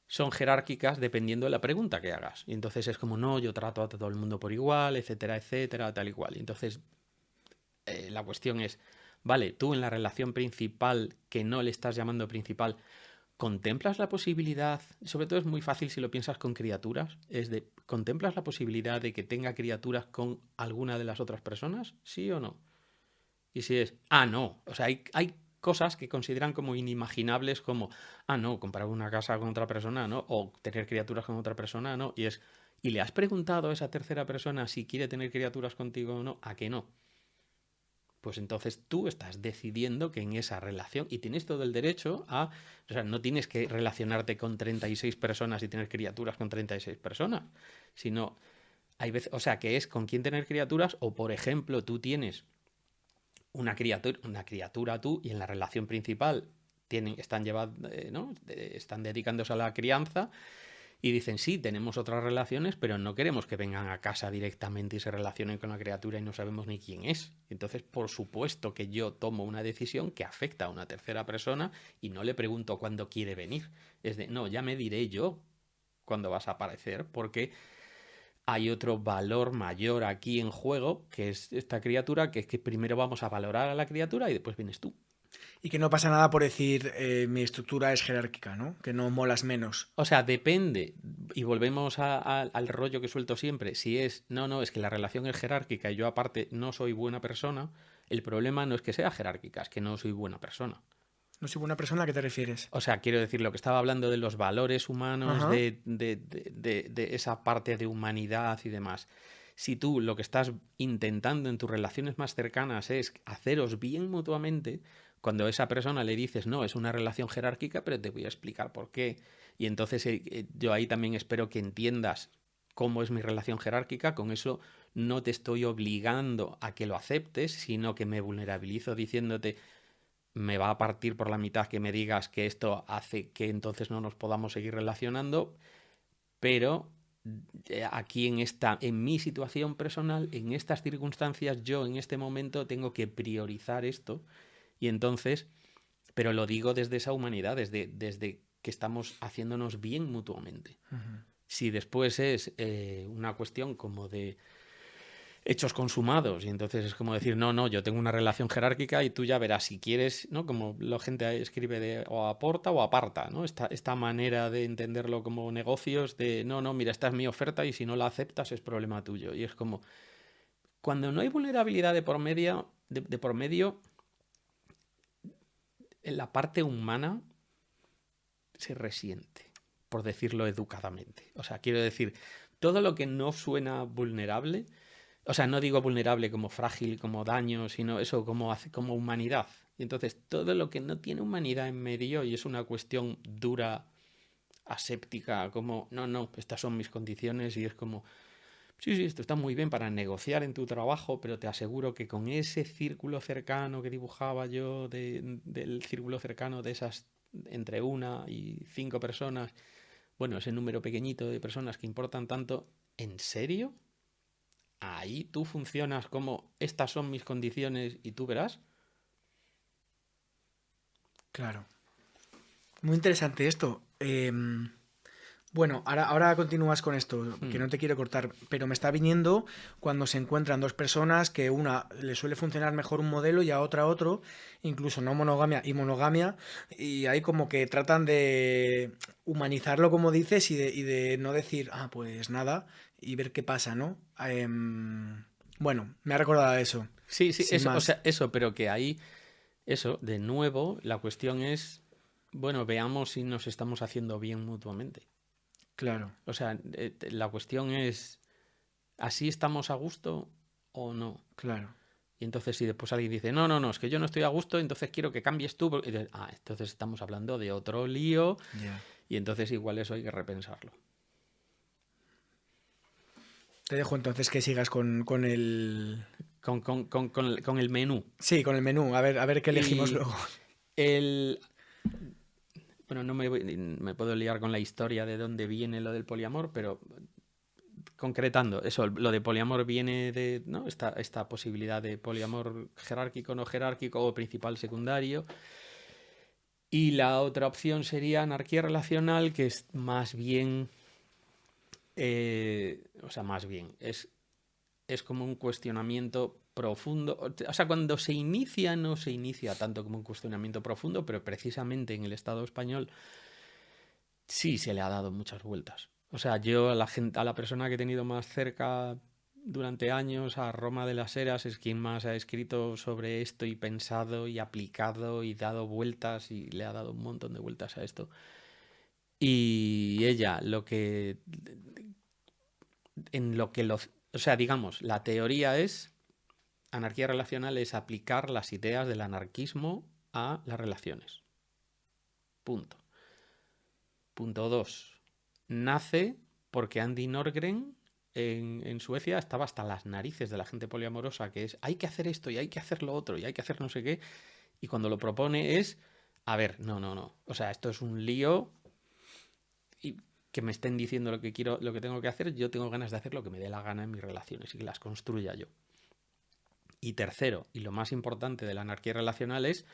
son jerárquicas dependiendo de la pregunta que hagas, y entonces es como, no, yo trato a todo el mundo por igual, etcétera, etcétera, tal y cual. Y entonces la cuestión es, vale, tú en la relación principal, que no le estás llamando principal, ¿contemplas la posibilidad, sobre todo es muy fácil si lo piensas con criaturas, ¿contemplas la posibilidad de que tenga criaturas con alguna de las otras personas? ¿Sí o no? Y si es, no, o sea, hay cosas que consideran como inimaginables, como, no, comprar una casa con otra persona, ¿no? O tener criaturas con otra persona, ¿no? ¿Y le has preguntado a esa tercera persona si quiere tener criaturas contigo o no? ¿A que no? Pues entonces tú estás decidiendo que en esa relación, y tienes todo el derecho o sea, no tienes que relacionarte con 36 personas y tener criaturas con 36 personas, sino hay veces, o sea, que es con quién tener criaturas, o por ejemplo, tú tienes una criatura tú, y en la relación principal están llevando, ¿no? Están dedicándose a la crianza. Y dicen, sí, tenemos otras relaciones, pero no queremos que vengan a casa directamente y se relacionen con la criatura y no sabemos ni quién es. Entonces, por supuesto que yo tomo una decisión que afecta a una tercera persona y no le pregunto cuándo quiere venir. Es de, no, ya me diré yo cuándo vas a aparecer, porque hay otro valor mayor aquí en juego, que es esta criatura, que es que primero vamos a valorar a la criatura y después vienes tú. Y que no pasa nada por decir mi estructura es jerárquica, ¿no? Que no molas menos. O sea, depende, y volvemos al rollo que suelto siempre, si es, no, es que la relación es jerárquica y yo aparte no soy buena persona, el problema no es que sea jerárquica, es que no soy buena persona. No soy buena persona, ¿a qué te refieres? O sea, quiero decir, lo que estaba hablando de los valores humanos, Ajá. de esa parte de humanidad y demás. Si tú lo que estás intentando en tus relaciones más cercanas es haceros bien mutuamente, cuando a esa persona le dices, no, es una relación jerárquica, pero te voy a explicar por qué. Y entonces yo ahí también espero que entiendas cómo es mi relación jerárquica. Con eso no te estoy obligando a que lo aceptes, sino que me vulnerabilizo diciéndote, me va a partir por la mitad que me digas que esto hace que entonces no nos podamos seguir relacionando, pero aquí en mi situación personal, en estas circunstancias, yo en este momento tengo que priorizar esto, y entonces, pero lo digo desde esa humanidad, desde que estamos haciéndonos bien mutuamente. Si después es una cuestión como de hechos consumados, y entonces es como decir, no, yo tengo una relación jerárquica y tú ya verás si quieres, ¿no? Como la gente escribe de o aporta o aparta, ¿no? Esta manera de entenderlo como negocios de, no, mira, esta es mi oferta y si no la aceptas es problema tuyo. Y es como, cuando no hay vulnerabilidad de por medio, en la parte humana se resiente, por decirlo educadamente. O sea, quiero decir, todo lo que no suena vulnerable, o sea, no digo vulnerable como frágil, como daño, sino eso como humanidad. Y entonces, todo lo que no tiene humanidad en medio y es una cuestión dura, aséptica, como, no, estas son mis condiciones, y es como, sí, esto está muy bien para negociar en tu trabajo, pero te aseguro que con ese círculo cercano que dibujaba yo, del círculo cercano de esas entre 1 y 5 personas, bueno, ese número pequeñito de personas que importan tanto, ¿en serio? Ahí tú funcionas como, estas son mis condiciones y tú verás. Claro. Muy interesante esto. Bueno, ahora continúas con esto, que no te quiero cortar, pero me está viniendo cuando se encuentran dos personas que una le suele funcionar mejor un modelo y a otra otro, incluso no monogamia y monogamia, y ahí como que tratan de humanizarlo, como dices, y de no decir, pues nada, y ver qué pasa, ¿no? Bueno, me ha recordado eso, Sí, sí, sin eso, o más. sea, eso, pero que ahí, eso, de nuevo, la cuestión es, bueno, veamos si nos estamos haciendo bien mutuamente. Claro, O sea, la cuestión es, ¿así estamos a gusto o no? claro, Y entonces si después alguien dice, no, no, no, es que yo no estoy a gusto, entonces quiero que cambies tú. Y dices, entonces estamos hablando de otro lío ya. y entonces igual eso hay que repensarlo. Te dejo entonces que sigas con el... Con el menú. Sí, con el menú, a ver qué elegimos Y luego. el... Bueno, no me puedo liar con la historia de dónde viene lo del poliamor, pero concretando, eso, lo de poliamor viene de, ¿no? Esta posibilidad de poliamor jerárquico, no jerárquico o principal, secundario. Y la otra opción sería anarquía relacional, que es más bien, o sea, más bien, es como un cuestionamiento profundo. O sea, cuando se inicia, no se inicia tanto como un cuestionamiento profundo, pero precisamente en el Estado español sí se le ha dado muchas vueltas. O sea, yo a la gente, a la persona que he tenido más cerca durante años, a Roma de las Heras, es quien más ha escrito sobre esto y pensado y aplicado y dado vueltas y le ha dado un montón de vueltas a esto. Y ella, en lo que o sea, digamos, la teoría es, anarquía relacional es aplicar las ideas del anarquismo a las relaciones. Punto. Punto 2. Nace porque Andy Norgren en Suecia estaba hasta las narices de la gente poliamorosa, que es, hay que hacer esto y hay que hacer lo otro y hay que hacer no sé qué. Y cuando lo propone es, a ver, no, no, no. O sea, esto es un lío y que me estén diciendo lo que quiero, lo que tengo que hacer, yo tengo ganas de hacer lo que me dé la gana en mis relaciones y que las construya yo. Y tercero, y lo más importante de la anarquía relacional es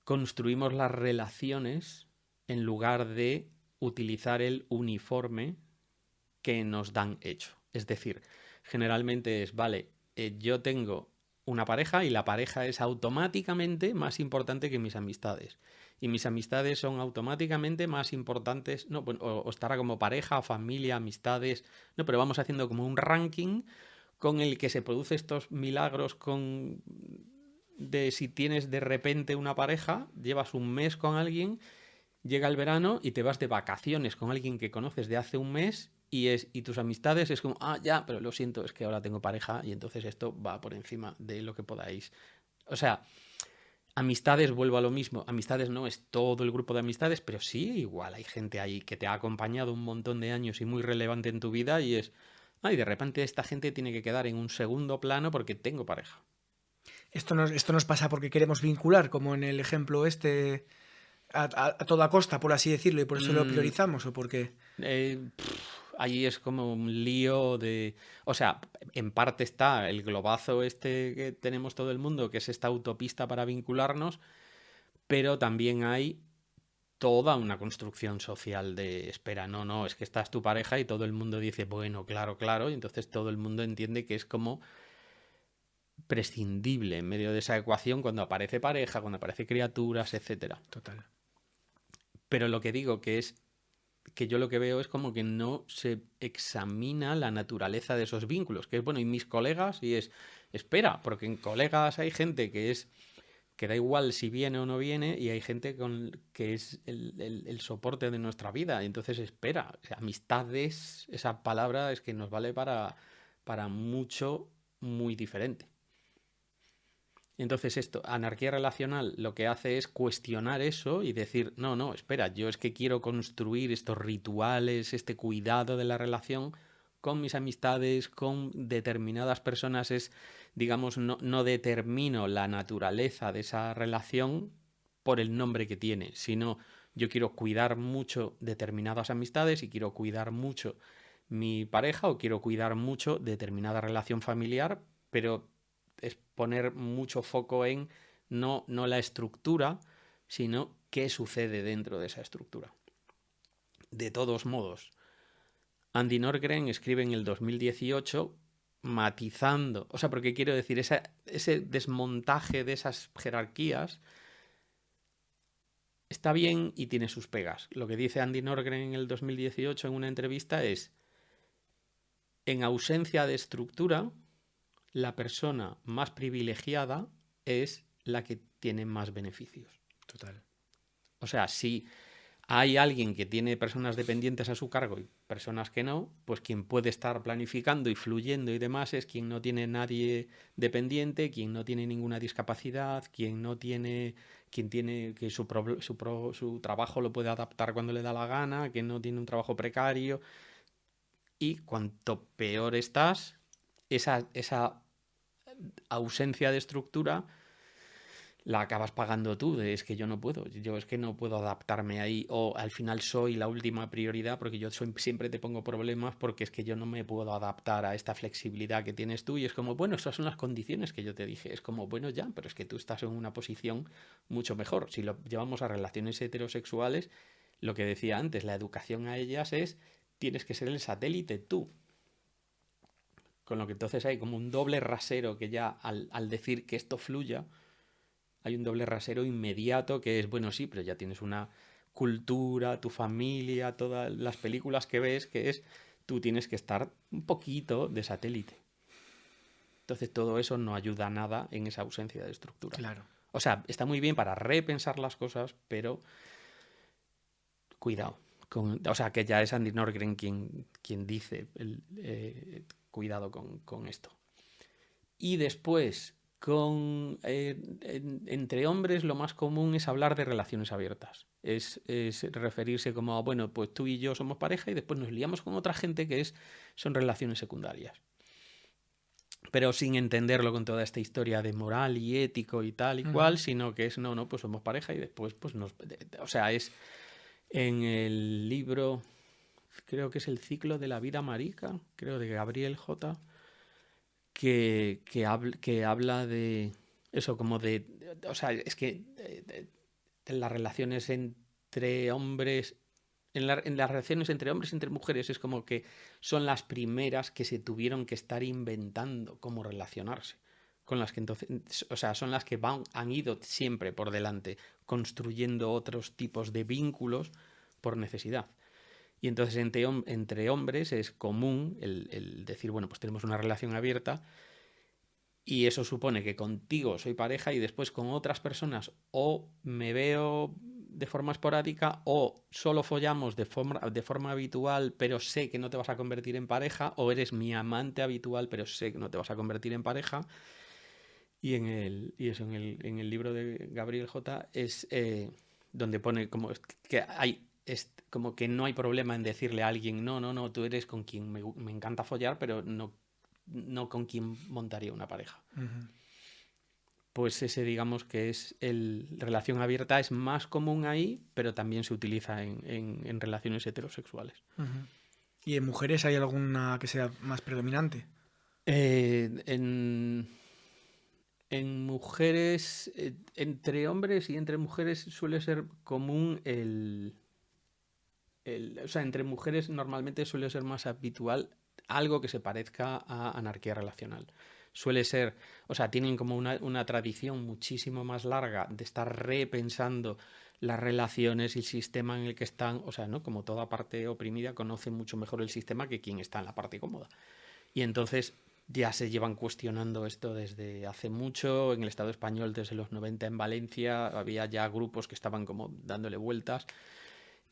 construimos las relaciones en lugar de utilizar el uniforme que nos dan hecho. Es decir, generalmente es, vale, yo tengo una pareja y la pareja es automáticamente más importante que mis amistades. Y mis amistades son automáticamente más importantes, no, bueno, o estará como pareja, familia, amistades, no, pero vamos haciendo como un ranking con el que se produce estos milagros de si tienes de repente una pareja, llevas un mes con alguien, llega el verano y te vas de vacaciones con alguien que conoces de hace un mes y tus amistades es como, ya, pero lo siento, es que ahora tengo pareja y entonces esto va por encima de lo que podáis. O sea, amistades, vuelvo a lo mismo, amistades no es todo el grupo de amistades, pero sí, igual hay gente ahí que te ha acompañado un montón de años y muy relevante en tu vida y es, de repente esta gente tiene que quedar en un segundo plano porque tengo pareja. Esto nos pasa porque queremos vincular, como en el ejemplo este, a toda costa, por así decirlo, y por eso lo Mm, priorizamos, o porque... Ahí es como un lío de... O sea, en parte está el globazo este que tenemos todo el mundo, que es esta autopista para vincularnos, pero también hay toda una construcción social de, espera, no, no, es que estás tu pareja y todo el mundo dice, bueno, claro, claro, y entonces todo el mundo entiende que es como prescindible en medio de esa ecuación cuando aparece pareja, cuando aparece criaturas, etcétera. Total. Pero lo que digo que yo lo que veo es como que no se examina la naturaleza de esos vínculos, que es bueno, y mis colegas, y es, espera, porque en colegas hay gente que da igual si viene o no viene, y hay gente que es el soporte de nuestra vida, y entonces espera, amistades, esa palabra es que nos vale para mucho, muy diferente. Entonces esto, anarquía relacional, lo que hace es cuestionar eso y decir, no, no, espera, yo es que quiero construir estos rituales, este cuidado de la relación con mis amistades, con determinadas personas, es, digamos, no determino la naturaleza de esa relación por el nombre que tiene, sino yo quiero cuidar mucho determinadas amistades y quiero cuidar mucho mi pareja o quiero cuidar mucho determinada relación familiar, pero es poner mucho foco en no la estructura, sino qué sucede dentro de esa estructura. De todos modos, Andy Norgren escribe en el 2018 matizando, o sea, porque quiero decir, ese desmontaje de esas jerarquías está bien y tiene sus pegas. Lo que dice Andy Norgren en el 2018 en una entrevista es: en ausencia de estructura, la persona más privilegiada es la que tiene más beneficios. Total. O sea, si hay alguien que tiene personas dependientes a su cargo y personas que no, pues quien puede estar planificando y fluyendo y demás es quien no tiene nadie dependiente, quien no tiene ninguna discapacidad, quien tiene que su trabajo lo puede adaptar cuando le da la gana, que no tiene un trabajo precario. Y cuanto peor estás, esa ausencia de estructura la acabas pagando tú, es que yo no puedo, es que no puedo adaptarme ahí, o al final soy la última prioridad porque siempre te pongo problemas porque es que yo no me puedo adaptar a esta flexibilidad que tienes tú, y es como, bueno, esas son las condiciones que yo te dije, es como, bueno, ya, pero es que tú estás en una posición mucho mejor. Si lo llevamos a relaciones heterosexuales, lo que decía antes, la educación a ellas es, tienes que ser el satélite tú. Con lo que entonces hay como un doble rasero que ya al decir que esto fluya, hay un doble rasero inmediato que es, bueno, sí, pero ya tienes una cultura, tu familia, todas las películas que ves, que es, tú tienes que estar un poquito de satélite. Entonces todo eso no ayuda a nada en esa ausencia de estructura. Claro. O sea, está muy bien para repensar las cosas, pero cuidado. O sea, que ya es Andy Norgren quien dice cuidado con esto. Y después, entre hombres lo más común es hablar de relaciones abiertas. Es referirse como, bueno, pues tú y yo somos pareja y después nos liamos con otra gente son relaciones secundarias. Pero sin entenderlo con toda esta historia de moral y ético y tal y cual, sino que es, no, pues somos pareja y después pues o sea, es en el libro, creo que es El ciclo de la vida marica, creo de Gabriel J., que habla de eso, como o sea, es que en las relaciones entre hombres, en las relaciones entre hombres y entre mujeres es como que son las primeras que se tuvieron que estar inventando cómo relacionarse. Con las que entonces, o sea, son las que han ido siempre por delante, construyendo otros tipos de vínculos por necesidad. Y entonces entre hombres es común el decir, bueno, pues tenemos una relación abierta y eso supone que contigo soy pareja y después con otras personas o me veo de forma esporádica o solo follamos de forma habitual pero sé que no te vas a convertir en pareja, o eres mi amante habitual pero sé que no te vas a convertir en pareja. Y en el libro de Gabriel J. es donde pone como que como que no hay problema en decirle a alguien, no, tú eres con quien me encanta follar, pero no con quien montaría una pareja. Uh-huh. Pues ese, digamos que es relación abierta, es más común ahí, pero también se utiliza en relaciones heterosexuales. Uh-huh. ¿Y en mujeres hay alguna que sea más predominante? En mujeres, entre hombres y entre mujeres suele ser común o sea, entre mujeres normalmente suele ser más habitual algo que se parezca a anarquía relacional. Suele ser, o sea, tienen como una tradición muchísimo más larga de estar repensando las relaciones y el sistema en el que están. O sea, ¿no? Como toda parte oprimida conoce mucho mejor el sistema que quien está en la parte cómoda. Y entonces ya se llevan cuestionando esto desde hace mucho. En el Estado español, desde los 90 en Valencia, había ya grupos que estaban como dándole vueltas.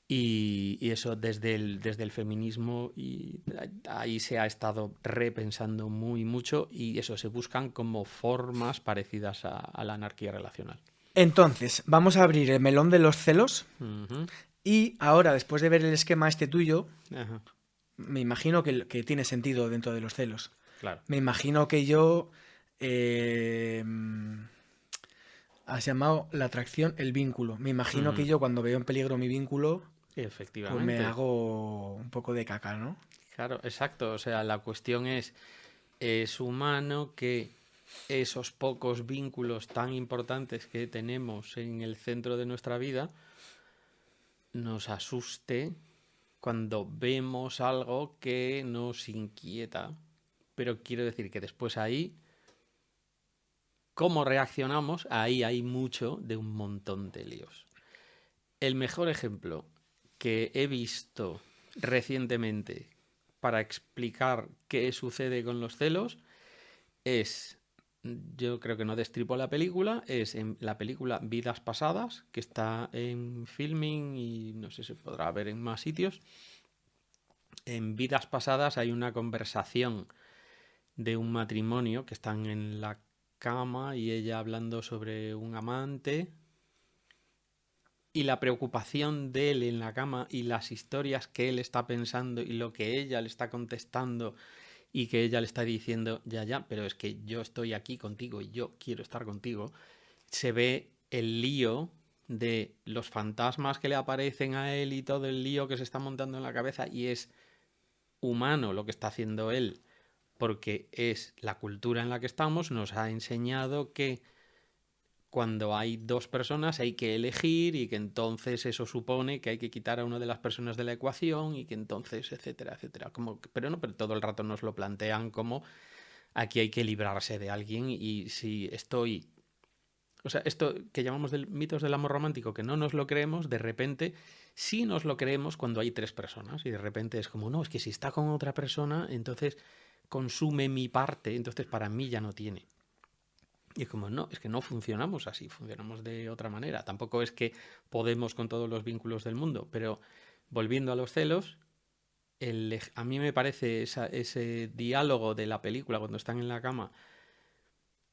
Y eso desde el feminismo, y ahí se ha estado repensando mucho, y eso se buscan como formas parecidas a la anarquía relacional. Entonces, vamos a abrir el melón de los celos. Uh-huh. Y ahora, después de ver el esquema este tuyo, Ajá. me imagino que tiene sentido dentro de los celos. Claro. Me imagino que yo... has llamado la atracción el vínculo. Me imagino que yo cuando veo en peligro mi vínculo, pues Efectivamente. me hago un poco de caca, ¿no? Claro, exacto. O sea, la cuestión es humano que esos pocos vínculos tan importantes que tenemos en el centro de nuestra vida nos asuste cuando vemos algo que nos inquieta, pero quiero decir que después ahí, cómo reaccionamos, ahí hay mucho de un montón de líos. El mejor ejemplo que he visto recientemente para explicar qué sucede con los celos es, yo creo que no destripo la película, es en la película Vidas Pasadas, que está en Filming y no sé si se podrá ver en más sitios. En Vidas Pasadas hay una conversación de un matrimonio que están en la cama y ella hablando sobre un amante y la preocupación de él en la cama y las historias que él está pensando y lo que ella le está contestando y que ella le está diciendo, ya, pero es que yo estoy aquí contigo y yo quiero estar contigo, se ve el lío de los fantasmas que le aparecen a él y todo el lío que se está montando en la cabeza y es humano lo que está haciendo él, porque es la cultura en la que estamos, nos ha enseñado que cuando hay dos personas hay que elegir y que entonces eso supone que hay que quitar a una de las personas de la ecuación y que entonces, etcétera, etcétera. Pero todo el rato nos lo plantean como aquí hay que librarse de alguien y si estoy... O sea, esto que llamamos mitos del amor romántico, que no nos lo creemos, de repente sí nos lo creemos cuando hay tres personas y de repente es como, no, es que si está con otra persona, entonces consume mi parte, entonces para mí ya no tiene. Y es como, no, es que no funcionamos así, funcionamos de otra manera. Tampoco es que podemos con todos los vínculos del mundo, pero volviendo a los celos, a mí me parece ese diálogo de la película cuando están en la cama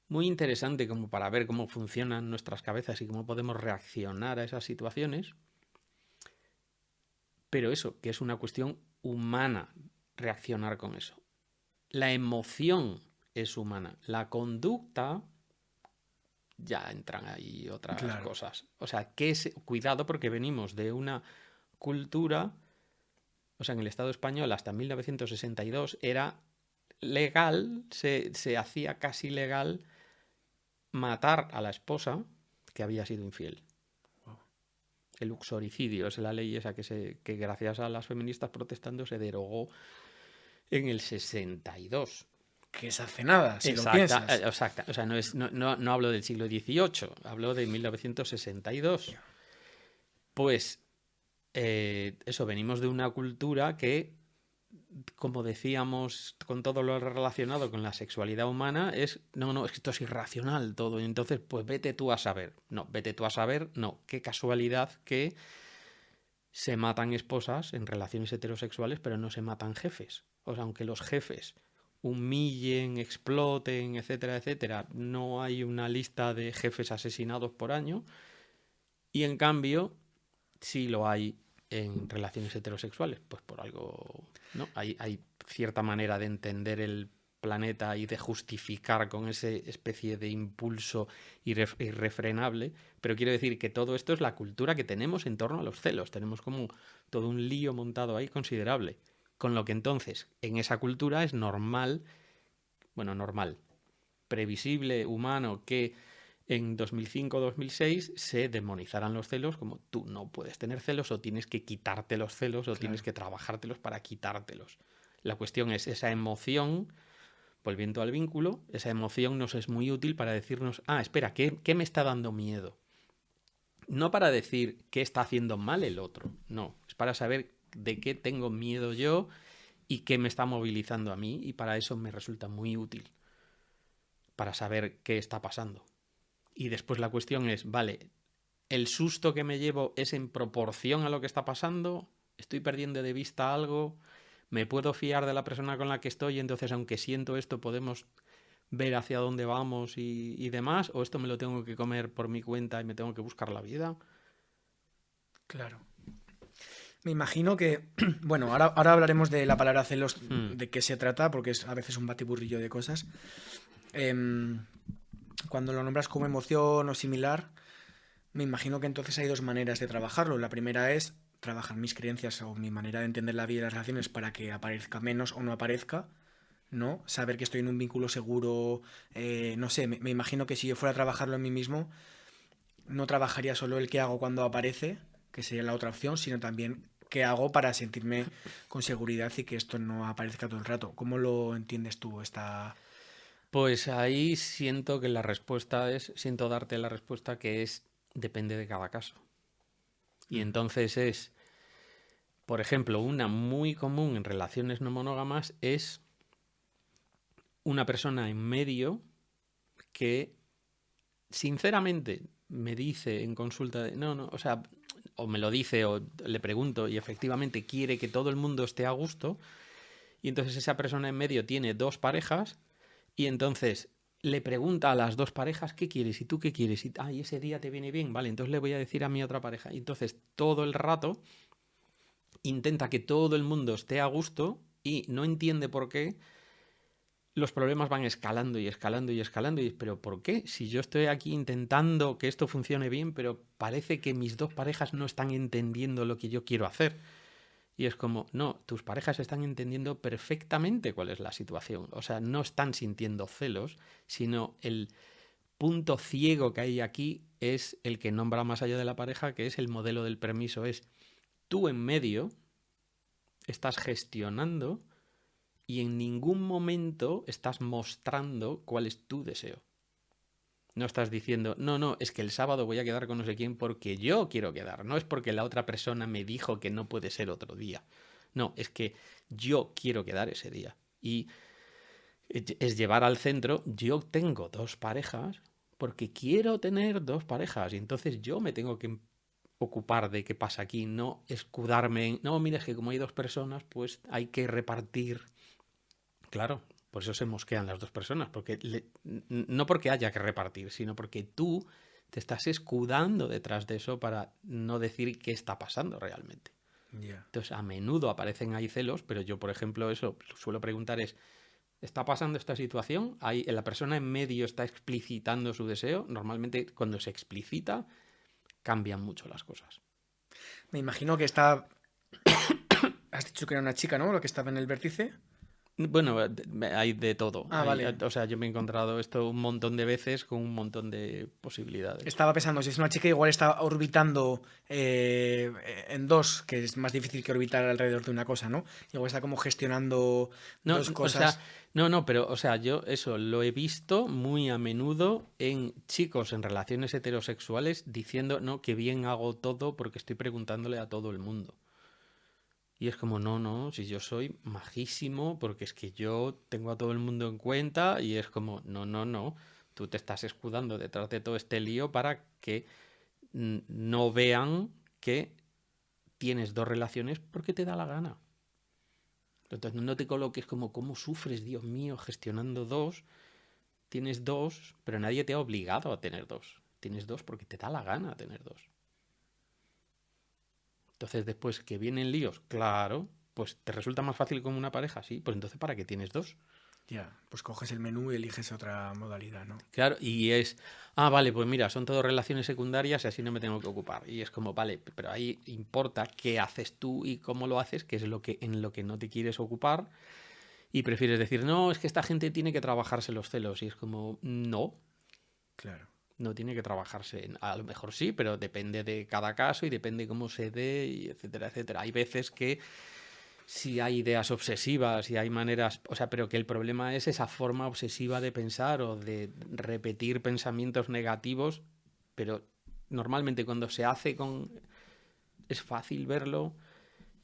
muy interesante como para ver cómo funcionan nuestras cabezas y cómo podemos reaccionar a esas situaciones. Pero eso, que es una cuestión humana reaccionar con eso. La emoción es humana. La conducta ya entran ahí otras cosas. O sea, cuidado porque venimos de una cultura, o sea, en el Estado español hasta 1962 era legal, se hacía casi legal matar a la esposa que había sido infiel. El uxoricidio es la ley esa que gracias a las feministas protestando se derogó en el 62. Que es hace nada, si lo piensas. Exacta. O sea, no hablo del siglo XVIII, hablo de 1962. Pues eso, venimos de una cultura que, como decíamos, con todo lo relacionado con la sexualidad humana, es que esto es irracional todo. Y entonces, pues vete tú a saber. No, vete tú a saber, no. Qué casualidad que se matan esposas en relaciones heterosexuales, pero no se matan jefes. O sea, aunque los jefes humillen, exploten, etcétera, etcétera, no hay una lista de jefes asesinados por año. Y en cambio, sí lo hay en relaciones heterosexuales, pues por algo, ¿no? Hay cierta manera de entender el planeta y de justificar con esa especie de impulso irrefrenable, pero quiero decir que todo esto es la cultura que tenemos en torno a los celos, tenemos como todo un lío montado ahí considerable, con lo que entonces en esa cultura es normal, previsible, humano, que en 2005-2006 se demonizaran los celos como tú no puedes tener celos o tienes que quitarte los celos o tienes que trabajártelos para quitártelos. La cuestión es esa emoción, volviendo al vínculo, esa emoción nos es muy útil para decirnos, espera, ¿qué me está dando miedo? No para decir qué está haciendo mal el otro, no, es para saber de qué tengo miedo yo y qué me está movilizando a mí y para eso me resulta muy útil, para saber qué está pasando. Y después la cuestión es, vale, ¿el susto que me llevo es en proporción a lo que está pasando? ¿Estoy perdiendo de vista algo? ¿Me puedo fiar de la persona con la que estoy? Entonces, aunque siento esto, podemos ver hacia dónde vamos y demás. ¿O esto me lo tengo que comer por mi cuenta y me tengo que buscar la vida? Claro. Me imagino que, bueno, ahora hablaremos de la palabra celos, de qué se trata, porque es a veces un batiburrillo de cosas. Cuando lo nombras como emoción o similar, me imagino que entonces hay dos maneras de trabajarlo. La primera es trabajar mis creencias o mi manera de entender la vida y las relaciones para que aparezca menos o no aparezca, ¿no? Saber que estoy en un vínculo seguro, no sé, me imagino que si yo fuera a trabajarlo en mí mismo, no trabajaría solo el que hago cuando aparece, que sería la otra opción, sino también ¿qué hago para sentirme con seguridad y que esto no aparezca todo el rato? ¿Cómo lo entiendes tú esta...? Pues ahí siento que siento darte la respuesta que es, depende de cada caso. Y entonces por ejemplo, una muy común en relaciones no monógamas es una persona en medio que sinceramente me dice en consulta, no, o sea, o me lo dice o le pregunto y efectivamente quiere que todo el mundo esté a gusto, y entonces esa persona en medio tiene dos parejas y entonces le pregunta a las dos parejas qué quieres y tú qué quieres y ese día te viene bien, vale, entonces le voy a decir a mi otra pareja, y entonces todo el rato intenta que todo el mundo esté a gusto y no entiende por qué los problemas van escalando y escalando y escalando. ¿Pero por qué? Si yo estoy aquí intentando que esto funcione bien, pero parece que mis dos parejas no están entendiendo lo que yo quiero hacer. Y es como, no, tus parejas están entendiendo perfectamente cuál es la situación. O sea, no están sintiendo celos, sino el punto ciego que hay aquí es el que nombra más allá de la pareja, que es el modelo del permiso. Es tú en medio estás gestionando y en ningún momento estás mostrando cuál es tu deseo. No estás diciendo, no, es que el sábado voy a quedar con no sé quién porque yo quiero quedar. No es porque la otra persona me dijo que no puede ser otro día. No, es que yo quiero quedar ese día. Y es llevar al centro, yo tengo dos parejas porque quiero tener dos parejas. Y entonces yo me tengo que ocupar de qué pasa aquí, no escudarme en, no, mira, es que como hay dos personas, pues hay que repartir. Claro, por eso se mosquean las dos personas, porque no porque haya que repartir, sino porque tú te estás escudando detrás de eso para no decir qué está pasando realmente. Yeah. Entonces, a menudo aparecen ahí celos, pero yo, por ejemplo, eso suelo preguntar es, ¿está pasando esta situación? La persona en medio está explicitando su deseo. Normalmente, cuando se explicita, cambian mucho las cosas. Me imagino que está... Has dicho que era una chica, ¿no? Lo que estaba en el vértice. Bueno, hay de todo. Vale. O sea, yo me he encontrado esto un montón de veces con un montón de posibilidades. Estaba pensando, si es una chica, igual está orbitando en dos, que es más difícil que orbitar alrededor de una cosa, ¿no? Igual está como gestionando No, dos o sea, cosas. pero, o sea, yo eso lo he visto muy a menudo en chicos en relaciones heterosexuales diciendo, no, que bien hago todo porque estoy preguntándole a todo el mundo. Y es como, no, si yo soy majísimo porque es que yo tengo a todo el mundo en cuenta, y es como, no, tú te estás escudando detrás de todo este lío para que no vean que tienes dos relaciones porque te da la gana. Entonces no te coloques como, ¿cómo sufres, Dios mío, gestionando dos? Tienes dos, pero nadie te ha obligado a tener dos. Tienes dos porque te da la gana tener dos. Entonces después que vienen líos, claro, pues te resulta más fácil con una pareja, sí, pues entonces ¿para qué tienes dos? Ya, pues coges el menú y eliges otra modalidad, ¿no? Claro, y vale, pues mira, son todo relaciones secundarias y así no me tengo que ocupar. Y es como, vale, pero ahí importa qué haces tú y cómo lo haces, que es en lo que no te quieres ocupar. Y prefieres decir, no, es que esta gente tiene que trabajarse los celos. Y es como, no, Claro. no tiene que trabajarse. A lo mejor sí, pero depende de cada caso y depende cómo se dé, y etcétera, etcétera. Hay veces que si hay ideas obsesivas y hay maneras, o sea, pero que el problema es esa forma obsesiva de pensar o de repetir pensamientos negativos, pero normalmente cuando se hace con... es fácil verlo,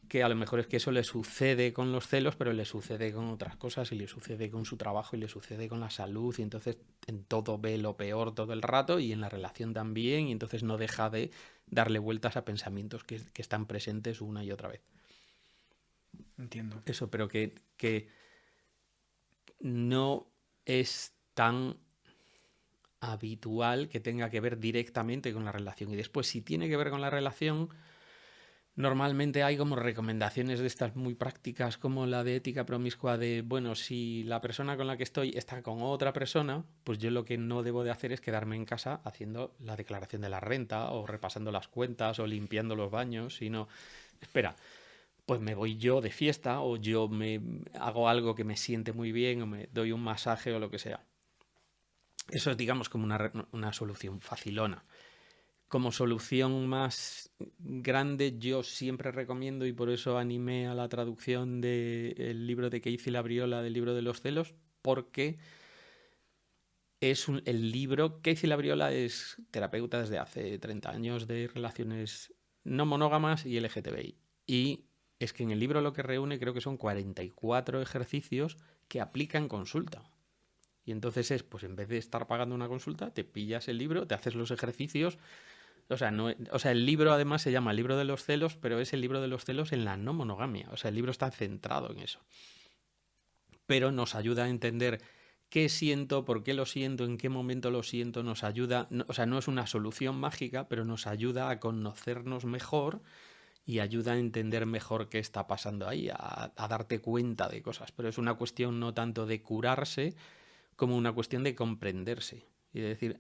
que a lo mejor es que eso le sucede con los celos, pero le sucede con otras cosas y le sucede con su trabajo y le sucede con la salud, y entonces en todo ve lo peor todo el rato y en la relación también, y entonces no deja de darle vueltas a pensamientos que están presentes una y otra vez. Entiendo. Eso, pero que no es tan habitual que tenga que ver directamente con la relación. Y después, si tiene que ver con la relación, normalmente hay como recomendaciones de estas muy prácticas, como la de ética promiscua de, bueno, si la persona con la que estoy está con otra persona, pues yo lo que no debo de hacer es quedarme en casa haciendo la declaración de la renta o repasando las cuentas o limpiando los baños, sino, espera, pues me voy yo de fiesta o yo me hago algo que me siente muy bien o me doy un masaje o lo que sea. Eso es, digamos, como una solución facilona. Como solución más grande, yo siempre recomiendo, y por eso animé a la traducción del libro de Keith Labriola, del libro de los celos, porque el libro. Keith Labriola es terapeuta desde hace 30 años de relaciones no monógamas y LGTBI. Y es que en el libro lo que reúne creo que son 44 ejercicios que aplica en consulta. Y entonces pues en vez de estar pagando una consulta, te pillas el libro, te haces los ejercicios. O sea, el libro además se llama El libro de los celos, pero es el libro de los celos en la no monogamia. O sea, el libro está centrado en eso. Pero nos ayuda a entender qué siento, por qué lo siento, en qué momento lo siento, nos ayuda, o sea, no es una solución mágica, pero nos ayuda a conocernos mejor y ayuda a entender mejor qué está pasando ahí, a darte cuenta de cosas. Pero es una cuestión no tanto de curarse como una cuestión de comprenderse. Y de decir,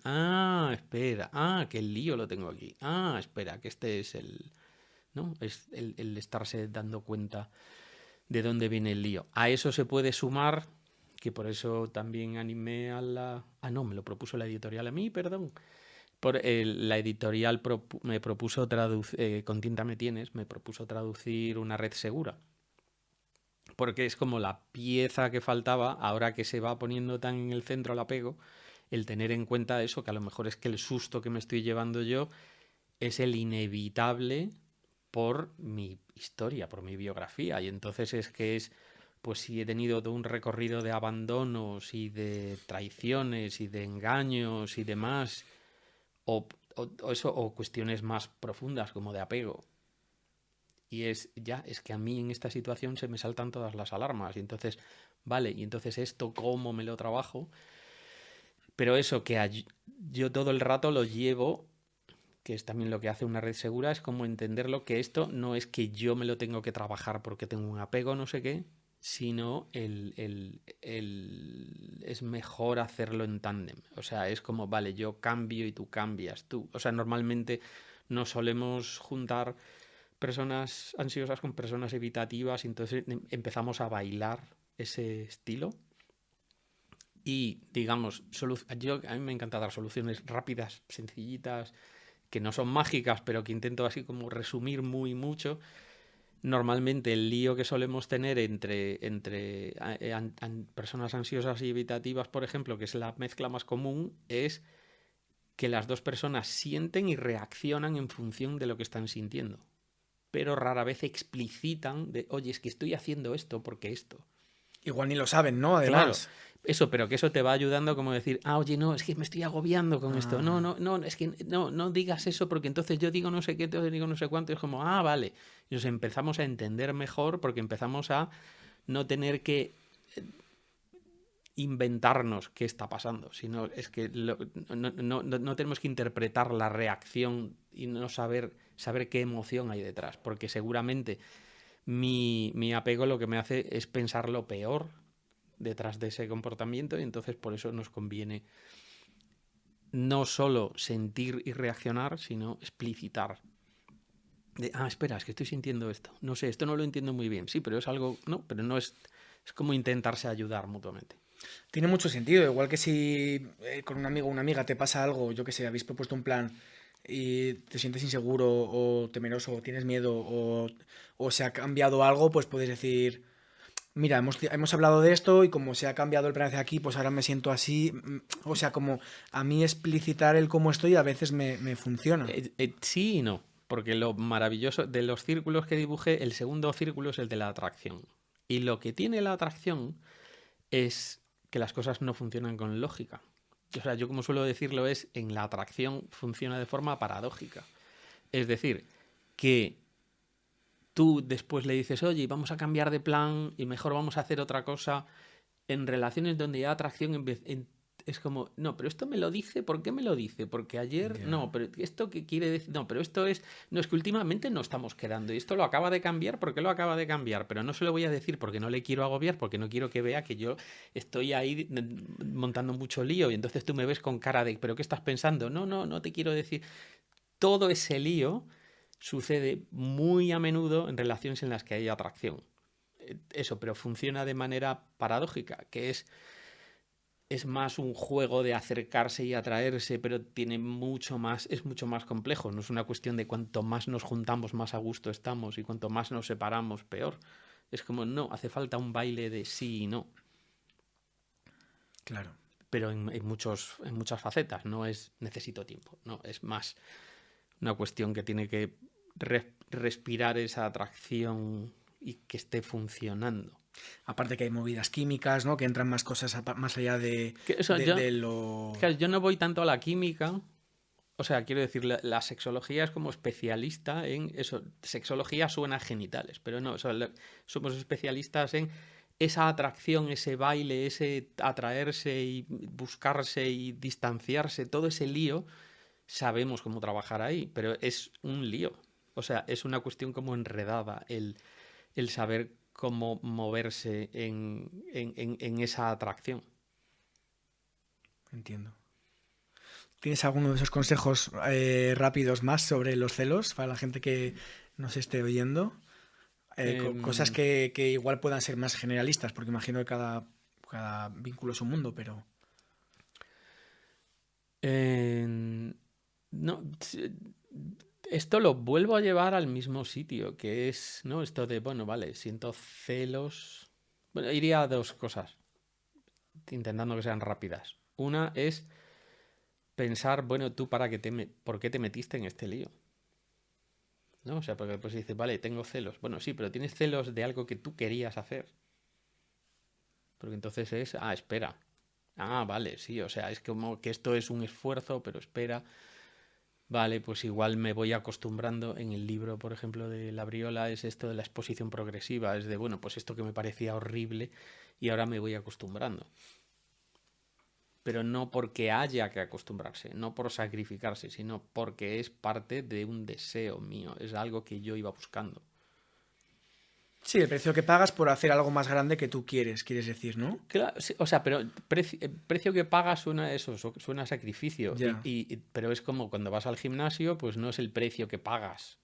espera, que el lío lo tengo aquí. Espera, que este es ¿no? Es el estarse dando cuenta de dónde viene el lío. A eso se puede sumar, que por eso también animé a la... no, me lo propuso la editorial a mí, perdón. La editorial me propuso traducir, con Tinta me tienes, me propuso traducir Una red segura. Porque es como la pieza que faltaba, ahora que se va poniendo tan en el centro el apego, el tener en cuenta eso, que a lo mejor es que el susto que me estoy llevando yo es el inevitable por mi historia, por mi biografía. Y entonces pues si he tenido todo un recorrido de abandonos y de traiciones y de engaños y demás, o cuestiones más profundas como de apego. Y es que a mí en esta situación se me saltan todas las alarmas. Y entonces, vale, y entonces esto, ¿cómo me lo trabajo? Pero eso que yo todo el rato lo llevo, que es también lo que hace una red segura, es como entenderlo, que esto no es que yo me lo tengo que trabajar porque tengo un apego, no sé qué, sino es mejor hacerlo en tándem. O sea, es como, vale, yo cambio y tú cambias. O sea, normalmente no solemos juntar personas ansiosas con personas evitativas, y entonces empezamos a bailar ese estilo. Y digamos, a mí me encanta dar soluciones rápidas, sencillitas, que no son mágicas, pero que intento así como resumir muy mucho. Normalmente el lío que solemos tener entre personas ansiosas y evitativas, por ejemplo, que es la mezcla más común, es que las dos personas sienten y reaccionan en función de lo que están sintiendo, pero rara vez explicitan de, oye, es que estoy haciendo esto porque esto. Igual ni lo saben, ¿no? Además. Claro, eso, pero que eso te va ayudando como decir, oye, no, es que me estoy agobiando con esto. No, es que no digas eso porque entonces yo digo no sé qué, te digo no sé cuánto. Y es como, vale. Y nos empezamos a entender mejor porque empezamos a no tener que inventarnos qué está pasando, sino es que no tenemos que interpretar la reacción y no saber qué emoción hay detrás, porque seguramente mi apego lo que me hace es pensar lo peor detrás de ese comportamiento, y entonces por eso nos conviene no solo sentir y reaccionar, sino explicitar. Espera, es que estoy sintiendo esto. No sé, esto no lo entiendo muy bien. Sí, pero es algo... No, pero no es... Es como intentarse ayudar mutuamente. Tiene mucho sentido, igual que si con un amigo o una amiga te pasa algo, yo que sé, habéis propuesto un plan y te sientes inseguro o temeroso o tienes miedo o se ha cambiado algo, pues puedes decir, mira, hemos hablado de esto y como se ha cambiado el plan hacia aquí, pues ahora me siento así. O sea, como a mí explicitar el cómo estoy a veces me funciona. Sí y no, porque lo maravilloso de los círculos que dibujé, el segundo círculo es el de la atracción. Y lo que tiene la atracción es que las cosas no funcionan con lógica. O sea, yo como suelo decirlo en la atracción funciona de forma paradójica. Es decir, que tú después le dices, oye, vamos a cambiar de plan y mejor vamos a hacer otra cosa. En relaciones donde hay atracción es como, no, pero esto me lo dice, ¿por qué me lo dice? Porque ayer, no, pero esto qué quiere decir, no, pero esto no, es que últimamente no estamos quedando y esto lo acaba de cambiar, ¿por qué lo acaba de cambiar? Pero no se lo voy a decir porque no le quiero agobiar, porque no quiero que vea que yo estoy ahí montando mucho lío y entonces tú me ves con cara de, ¿pero qué estás pensando? No te quiero decir. Todo ese lío sucede muy a menudo en relaciones en las que hay atracción. Eso, pero funciona de manera paradójica, que es es más un juego de acercarse y atraerse, pero tiene es mucho más complejo. No es una cuestión de cuanto más nos juntamos, más a gusto estamos, y cuanto más nos separamos, peor. Es como, no, hace falta un baile de sí y no. Claro. Pero en muchas facetas, no es necesito tiempo, no, es más una cuestión que tiene que respirar esa atracción y que esté funcionando. Aparte que hay movidas químicas, ¿no? Que entran más cosas más allá de lo... Claro, yo no voy tanto a la química. O sea, quiero decir, la sexología es como especialista en eso. Sexología suena a genitales, pero no, o sea, somos especialistas en esa atracción, ese baile, ese atraerse y buscarse y distanciarse, todo ese lío, sabemos cómo trabajar ahí, pero es un lío. O sea, es una cuestión como enredada el saber cómo moverse en esa atracción. Entiendo. ¿Tienes alguno de esos consejos rápidos más sobre los celos para la gente que nos esté oyendo? Cosas que igual puedan ser más generalistas, porque imagino que cada vínculo es un mundo, pero... No, esto lo vuelvo a llevar al mismo sitio, que es, ¿no? Esto de, bueno, vale, siento celos. Bueno, iría a dos cosas, intentando que sean rápidas. Una es pensar, bueno, tú ¿por qué te metiste en este lío? ¿No? O sea, porque después dices, vale, tengo celos. Bueno, sí, pero tienes celos de algo que tú querías hacer. Porque entonces espera. Vale, sí, o sea, es como que esto es un esfuerzo, pero espera. Vale, pues igual me voy acostumbrando. En el libro, por ejemplo, de Labriola es esto de la exposición progresiva. Es de, bueno, pues esto que me parecía horrible y ahora me voy acostumbrando. Pero no porque haya que acostumbrarse, no por sacrificarse, sino porque es parte de un deseo mío. Es algo que yo iba buscando. Sí, el precio que pagas por hacer algo más grande que tú quieres decir, ¿no? Claro, sí, o sea, pero precio que pagas suena a eso, suena a sacrificio. Ya. Pero es como cuando vas al gimnasio, pues no es el precio que pagas.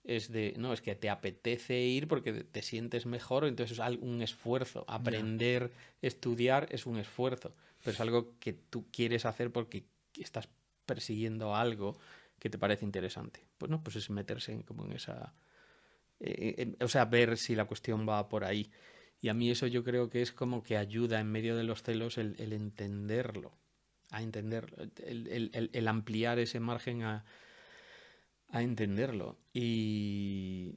No, es que te apetece ir porque te sientes mejor, entonces es un esfuerzo. Ya. Aprender, estudiar es un esfuerzo. Pero es algo que tú quieres hacer porque estás persiguiendo algo que te parece interesante. Pues no, pues es meterse como en esa. O sea, ver si la cuestión va por ahí. Y a mí eso yo creo que es como que ayuda en medio de los celos el entenderlo, a entenderlo, el ampliar ese margen a entenderlo. Y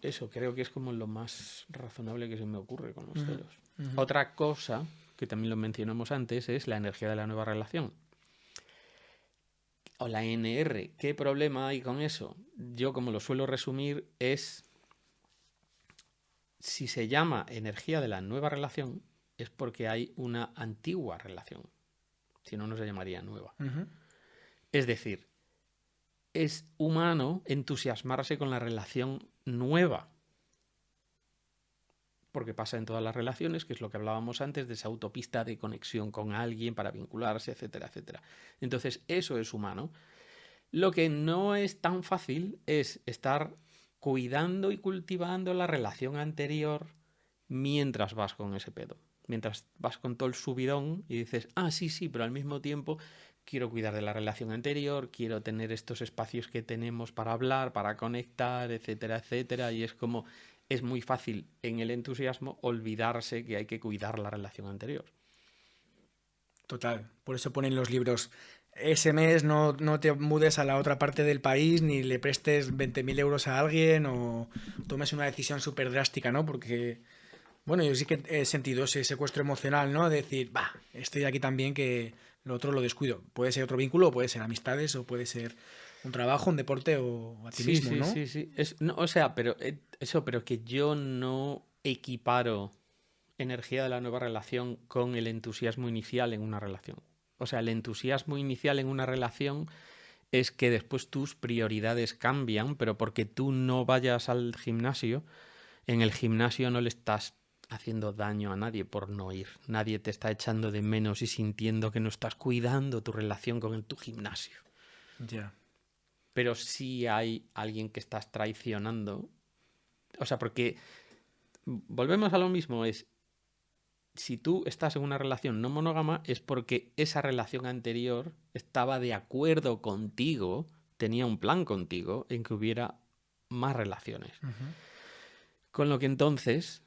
eso creo que es como lo más razonable que se me ocurre con los Ujú, celos. ujú. Otra cosa, que también lo mencionamos antes, es la energía de la nueva relación. O la NR. ¿Qué problema hay con eso? Yo, como lo suelo resumir, es si se llama energía de la nueva relación, es porque hay una antigua relación. Si no, no se llamaría nueva. Ujú. Es decir, es humano entusiasmarse con la relación nueva. Porque pasa en todas las relaciones, que es lo que hablábamos antes, de esa autopista de conexión con alguien para vincularse, etcétera, etcétera. Entonces, eso es humano. Lo que no es tan fácil es estar cuidando y cultivando la relación anterior mientras vas con ese pedo. Mientras vas con todo el subidón y dices, sí, sí, pero al mismo tiempo quiero cuidar de la relación anterior, quiero tener estos espacios que tenemos para hablar, para conectar, etcétera, etcétera. Y es como, es muy fácil en el entusiasmo olvidarse que hay que cuidar la relación anterior. Total. Por eso ponen los libros. Ese mes no te mudes a la otra parte del país ni le prestes 20.000 euros a alguien o tomes una decisión súper drástica, ¿no? Porque, bueno, yo sí que he sentido ese secuestro emocional, ¿no? De decir, estoy aquí también que lo otro lo descuido. Puede ser otro vínculo, puede ser amistades o puede ser un trabajo, un deporte o a ti Sí, mismo, sí, ¿no? sí, sí. No, o sea, pero que yo no equiparo energía de la nueva relación con el entusiasmo inicial en una relación. O sea, el entusiasmo inicial en una relación es que después tus prioridades cambian, pero porque tú no vayas al gimnasio, en el gimnasio no le estás haciendo daño a nadie por no ir. Nadie te está echando de menos y sintiendo que no estás cuidando tu relación con tu gimnasio. Ya. Pero sí hay alguien que estás traicionando. O sea, porque volvemos a lo mismo, es si tú estás en una relación no monógama es porque esa relación anterior estaba de acuerdo contigo, tenía un plan contigo en que hubiera más relaciones. Ujú. Con lo que entonces,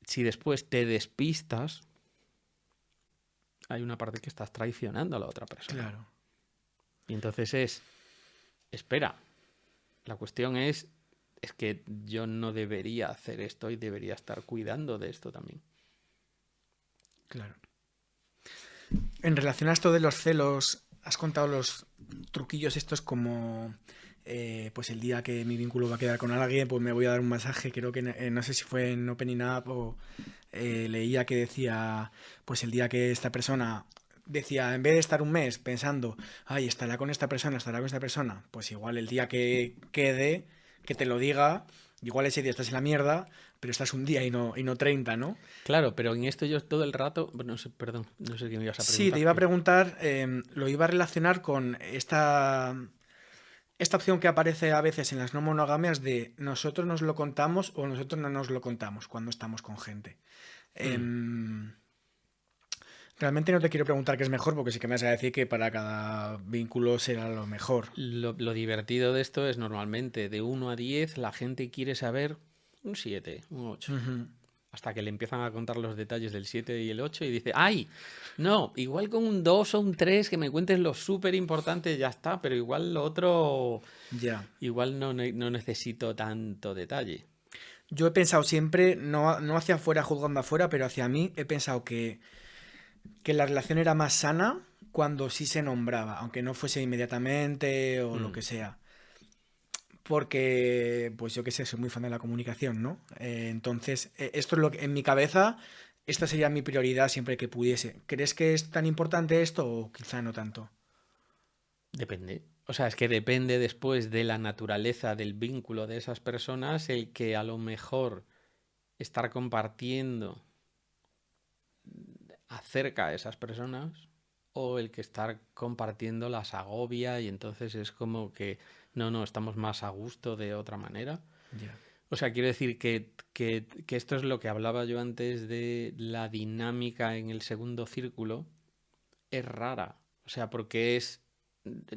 si después te despistas, hay una parte que estás traicionando a la otra persona. Claro. Y entonces espera, la cuestión es que yo no debería hacer esto y debería estar cuidando de esto también. Claro. En relación a esto de los celos, has contado los truquillos estos como pues el día que mi vínculo va a quedar con alguien, pues me voy a dar un masaje. Creo que no sé si fue en Opening Up o leía que decía, pues el día que esta persona decía, en vez de estar un mes pensando, ay, estará con esta persona, estará con esta persona, pues igual el día que quede, que te lo diga, igual ese día estás en la mierda, pero estás un día y no 30, ¿no? Claro, pero en esto yo todo el rato, no sé, perdón, no sé qué me ibas a Sí, te preguntar. iba a preguntar, lo iba a relacionar con esta opción que aparece a veces en las no monogamias de nosotros nos lo contamos o nosotros no nos lo contamos cuando estamos con gente. Em, Realmente no te quiero preguntar qué es mejor, porque sí que me vas a decir que para cada vínculo será lo mejor. Lo divertido de esto es normalmente de 1 a 10 la gente quiere saber un 7, un 8. Ujú. Hasta que le empiezan a contar los detalles del 7 y el 8 y dice, ¡ay! No, igual con un 2 o un 3 que me cuentes lo súper importante ya está, pero igual lo otro, Ya. igual no necesito tanto detalle. Yo he pensado siempre, no hacia afuera juzgando afuera, pero hacia mí he pensado que la relación era más sana cuando sí se nombraba, aunque no fuese inmediatamente o lo Mm. que sea. Porque, pues yo qué sé, soy muy fan de la comunicación, ¿no? Entonces, esto es lo que en mi cabeza, esta sería mi prioridad siempre que pudiese. ¿Crees que es tan importante esto o quizá no tanto? Depende. O sea, es que depende después de la naturaleza del vínculo de esas personas el que a lo mejor estar compartiendo acerca a esas personas o el que estar compartiendo las agobia y entonces es como que no, estamos más a gusto de otra manera. Ya. O sea, quiero decir que esto es lo que hablaba yo antes de la dinámica en el segundo círculo, es rara. O sea, porque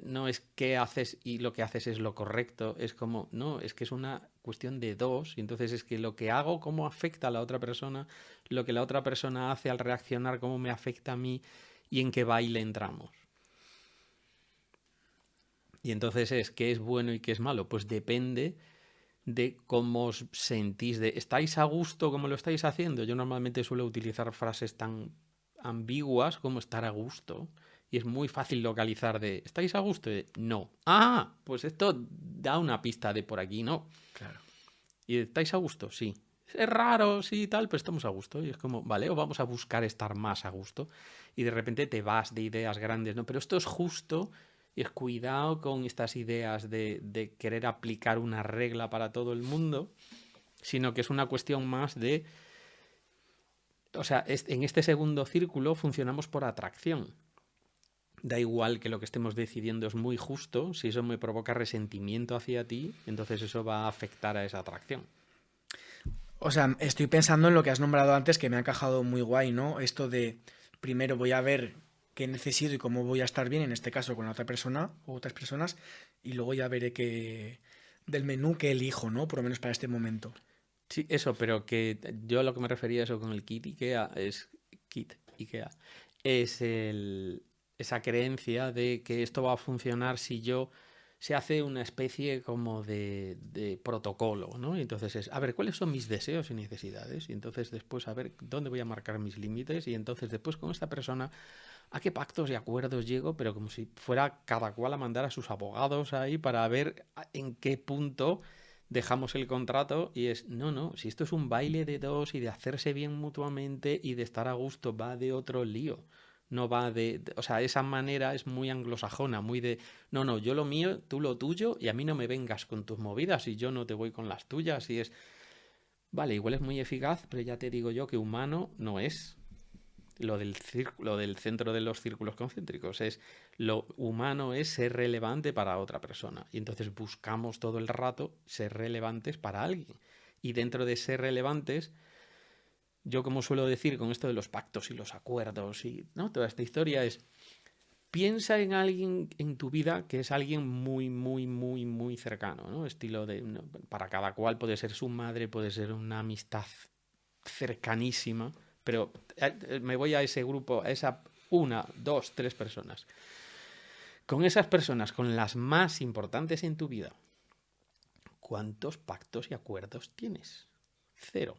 no es qué haces y lo que haces es lo correcto, es como, no, es que es una cuestión de dos, y entonces es que lo que hago, cómo afecta a la otra persona, lo que la otra persona hace al reaccionar, cómo me afecta a mí y en qué baile entramos. Y entonces es qué es bueno y qué es malo, pues depende de cómo os sentís, de ¿estáis a gusto como lo estáis haciendo? Yo normalmente suelo utilizar frases tan ambiguas como estar a gusto. Y es muy fácil localizar de ¿estáis a gusto? Y de, no. Ah, pues esto da una pista de por aquí, no. Claro. ¿Y estáis a gusto? Sí. Es raro, sí, tal, pero estamos a gusto. Y es como, vale, o vamos a buscar estar más a gusto. Y de repente te vas de ideas grandes, ¿no? Pero esto es justo. Y es cuidado con estas ideas de querer aplicar una regla para todo el mundo, sino que es una cuestión más de. O sea, en este segundo círculo funcionamos por atracción. Da igual que lo que estemos decidiendo es muy justo, si eso me provoca resentimiento hacia ti, entonces eso va a afectar a esa atracción. O sea, estoy pensando en lo que has nombrado antes, que me ha encajado muy guay, ¿no? Esto de primero voy a ver qué necesito y cómo voy a estar bien, en este caso con la otra persona o otras personas, y luego ya veré qué del menú que elijo, ¿no? Por lo menos para este momento. Sí, eso, pero que yo a lo que me refería eso con el kit IKEA es kit IKEA es esa creencia de que esto va a funcionar si yo se hace una especie como de protocolo, ¿no? Y entonces es, a ver, ¿cuáles son mis deseos y necesidades? Y entonces después, a ver, ¿dónde voy a marcar mis límites? Y entonces después con esta persona, ¿a qué pactos y acuerdos llego? Pero como si fuera cada cual a mandar a sus abogados ahí para ver en qué punto dejamos el contrato y es, no, si esto es un baile de dos y de hacerse bien mutuamente y de estar a gusto, va de otro lío. No va o sea, esa manera es muy anglosajona, muy de, no, yo lo mío, tú lo tuyo y a mí no me vengas con tus movidas y yo no te voy con las tuyas y es, vale, igual es muy eficaz, pero ya te digo yo que humano no es. Lo del centro de los círculos concéntricos es lo humano es ser relevante para otra persona y entonces buscamos todo el rato ser relevantes para alguien y dentro de ser relevantes yo como suelo decir con esto de los pactos y los acuerdos y, ¿no?, toda esta historia es, piensa en alguien en tu vida que es alguien muy, muy, muy, muy cercano, ¿no? Estilo de, para cada cual puede ser su madre, puede ser una amistad cercanísima, pero me voy a ese grupo, a esa 1, 2, 3 personas. Con esas personas, con las más importantes en tu vida, ¿cuántos pactos y acuerdos tienes? 0.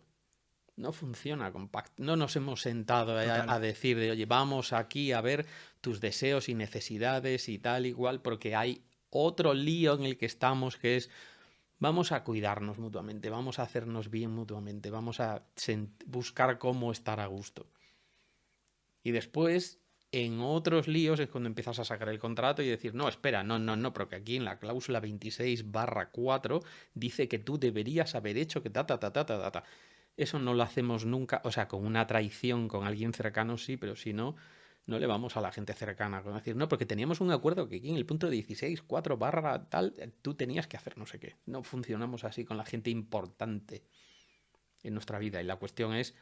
No funciona con pactos. No nos hemos sentado a decir de, oye, vamos aquí a ver tus deseos y necesidades y tal igual, porque hay otro lío en el que estamos que es, vamos a cuidarnos mutuamente, vamos a hacernos bien mutuamente, vamos a buscar cómo estar a gusto. Y después, en otros líos es cuando empiezas a sacar el contrato y decir, no, espera, no, porque aquí en la cláusula 26/4 dice que tú deberías haber hecho que ta. Eso no lo hacemos nunca, o sea, con una traición con alguien cercano sí, pero si no, no le vamos a la gente cercana con decir, no, porque teníamos un acuerdo que aquí en el punto 16/4 tú tenías que hacer no sé qué. No funcionamos así con la gente importante en nuestra vida. Y la cuestión es,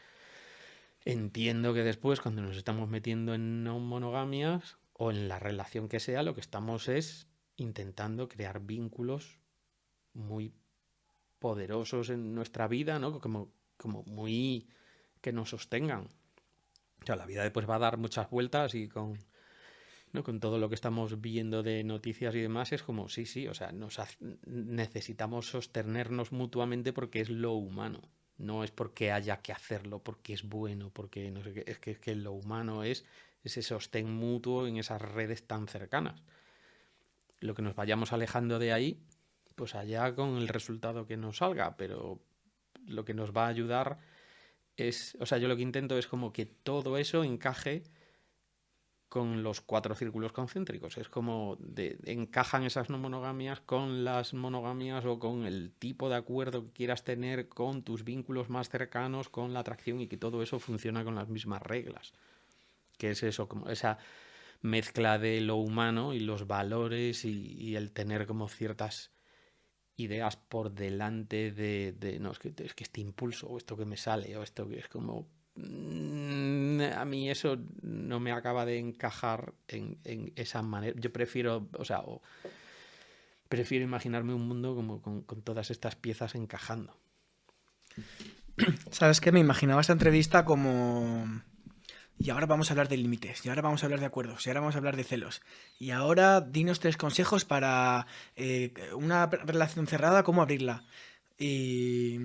entiendo que después, cuando nos estamos metiendo en no monogamias o en la relación que sea, lo que estamos es intentando crear vínculos muy poderosos en nuestra vida, ¿no? Como muy que nos sostengan. O sea, la vida después va a dar muchas vueltas y ¿no?, con todo lo que estamos viendo de noticias y demás, es como, sí, o sea, necesitamos sostenernos mutuamente porque es lo humano. No es porque haya que hacerlo, porque es bueno, porque no sé qué. Es que lo humano es ese sostén mutuo en esas redes tan cercanas. Lo que nos vayamos alejando de ahí, pues allá con el resultado que nos salga, pero lo que nos va a ayudar es, o sea, yo lo que intento es como que todo eso encaje con los 4 círculos concéntricos. Es como encajan esas no monogamias con las monogamias o con el tipo de acuerdo que quieras tener con tus vínculos más cercanos, con la atracción, y que todo eso funciona con las mismas reglas. Que es eso, como esa mezcla de lo humano y los valores y el tener como ciertas ideas por delante de no, es que este impulso o esto que me sale o esto que es como... A mí eso no me acaba de encajar en esa manera. Yo prefiero, o sea, prefiero imaginarme un mundo como con todas estas piezas encajando. ¿Sabes qué? Me imaginaba esta entrevista como... Y ahora vamos a hablar de límites, y ahora vamos a hablar de acuerdos, y ahora vamos a hablar de celos. Y ahora dinos 3 consejos para una relación cerrada, cómo abrirla. Y...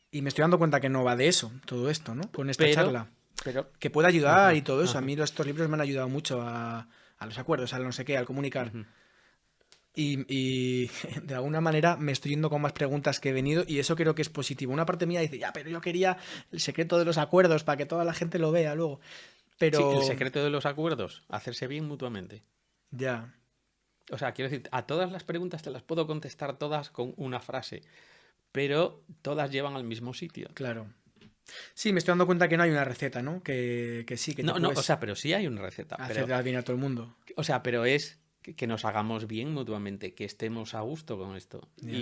Y me estoy dando cuenta que no va de eso, todo esto, ¿no? Con esta charla. Pero Que puede ayudar y todo eso. A ajá. mí estos libros me han ayudado mucho a los acuerdos, a no sé qué, al comunicar. Y de alguna manera me estoy yendo con más preguntas que he venido y eso creo que es positivo. Una parte mía dice, ya, pero yo quería el secreto de los acuerdos para que toda la gente lo vea luego. Sí, el Pero secreto de los acuerdos, hacerse bien mutuamente. ya, O sea, quiero decir, a todas las preguntas te las puedo contestar todas con una frase, pero todas llevan al mismo sitio. claro. Sí, me estoy dando cuenta que no hay una receta, ¿no? Que sí, que te No, o puedes sea, pero sí hay una receta, hacer pero, bien a todo el mundo. o sea, pero es que nos hagamos bien mutuamente, que estemos a gusto con esto. Ya.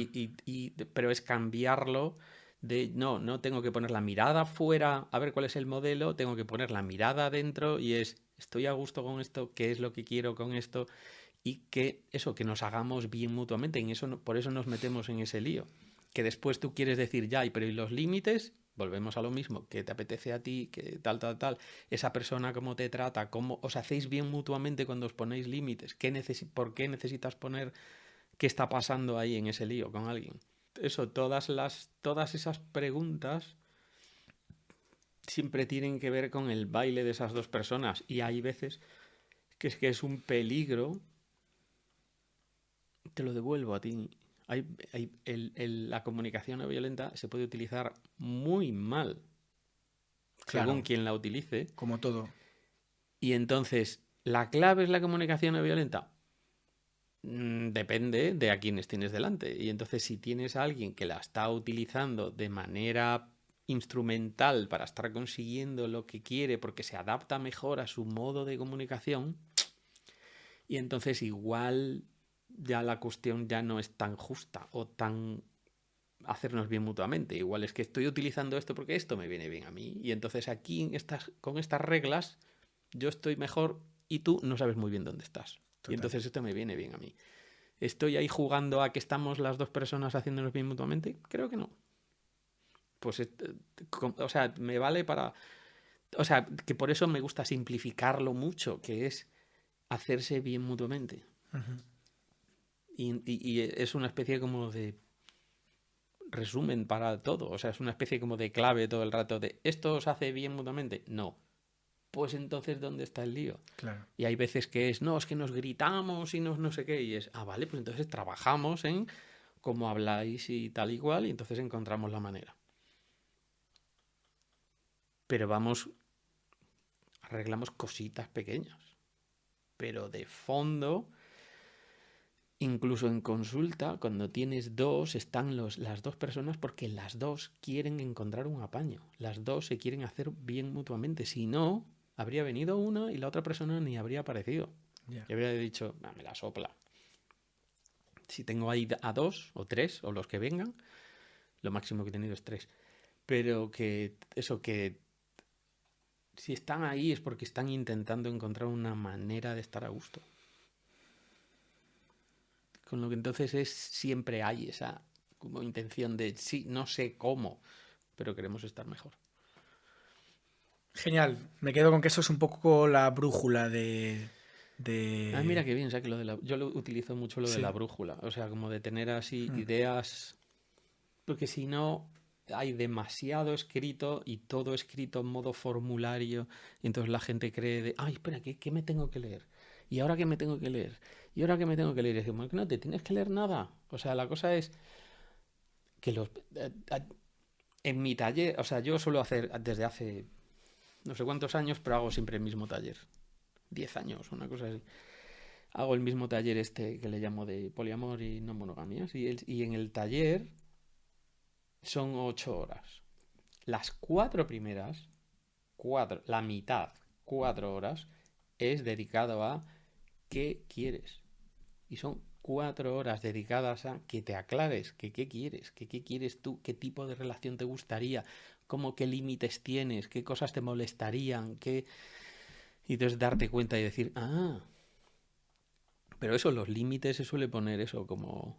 Pero es cambiarlo de, no tengo que poner la mirada fuera a ver cuál es el modelo, tengo que poner la mirada adentro y es, estoy a gusto con esto, qué es lo que quiero con esto, y que eso, que nos hagamos bien mutuamente. En eso, por eso nos metemos en ese lío. Que después tú quieres decir, ya, pero ¿y los límites? Volvemos a lo mismo, que te apetece a ti, que tal. Esa persona cómo te trata, cómo os hacéis bien mutuamente cuando os ponéis límites. ¿Por qué necesitas poner qué está pasando ahí en ese lío con alguien? Eso, todas esas preguntas siempre tienen que ver con el baile de esas dos personas. Y hay veces que es un peligro. Te lo devuelvo a ti. La comunicación no violenta se puede utilizar muy mal según Claro, quien la utilice. como todo. Y entonces, ¿la clave es la comunicación no violenta? Depende de a quienes tienes delante. Y entonces, si tienes a alguien que la está utilizando de manera instrumental para estar consiguiendo lo que quiere porque se adapta mejor a su modo de comunicación, y entonces igual ya la cuestión ya no es tan justa o tan hacernos bien mutuamente. Igual es que estoy utilizando esto porque esto me viene bien a mí. Y entonces aquí con estas reglas yo estoy mejor y tú no sabes muy bien dónde estás. Total. Y entonces esto me viene bien a mí. ¿Estoy ahí jugando a que estamos las dos personas haciéndonos bien mutuamente? Creo que no. Pues, o sea, me vale para... O sea, que por eso me gusta simplificarlo mucho, que es hacerse bien mutuamente. Ujú. Y es una especie como de resumen para todo. O sea, es una especie como de clave todo el rato de ¿esto os hace bien mutuamente? No. Pues entonces, ¿dónde está el lío? Claro. Y hay veces que es que nos gritamos y no sé qué. Y es, vale, pues entonces trabajamos en cómo habláis y tal y cual, y entonces encontramos la manera. Pero arreglamos cositas pequeñas. Pero de fondo, incluso en consulta, cuando tienes dos, están las dos personas porque las dos quieren encontrar un apaño. Las dos se quieren hacer bien mutuamente. Si no, habría venido una y la otra persona ni habría aparecido. Yeah. Y habría dicho, me la sopla. Si tengo ahí a dos o tres o los que vengan, lo máximo que he tenido es tres. Pero que si están ahí es porque están intentando encontrar una manera de estar a gusto. Con lo que entonces siempre hay esa como intención de, sí, no sé cómo, pero queremos estar mejor. Genial. Me quedo con que eso es un poco la brújula de... Mira qué bien, o sea, que yo lo utilizo mucho lo de Sí. la brújula, o sea, como de tener así ideas, porque si no hay demasiado escrito y todo escrito en modo formulario, y entonces la gente cree de, ay, espera, ¿qué me tengo que leer? ¿Y ahora qué me tengo que leer? ¿Y ahora qué me tengo que leer? Y decimos, no te tienes que leer nada. O sea, la cosa es que en mi taller, o sea, yo suelo hacer desde hace no sé cuántos años, pero hago siempre el mismo taller. 10 años, una cosa así. Hago el mismo taller que le llamo de poliamor y no monogamías. Y en el taller son 8 horas. Las 4 primeras, la mitad, 4 horas, es dedicado a qué quieres. Y son 4 horas dedicadas a que te aclares, que qué quieres, que qué quieres tú, qué tipo de relación te gustaría, cómo qué límites tienes, qué cosas te molestarían, y entonces darte cuenta y decir, pero eso, los límites se suele poner eso como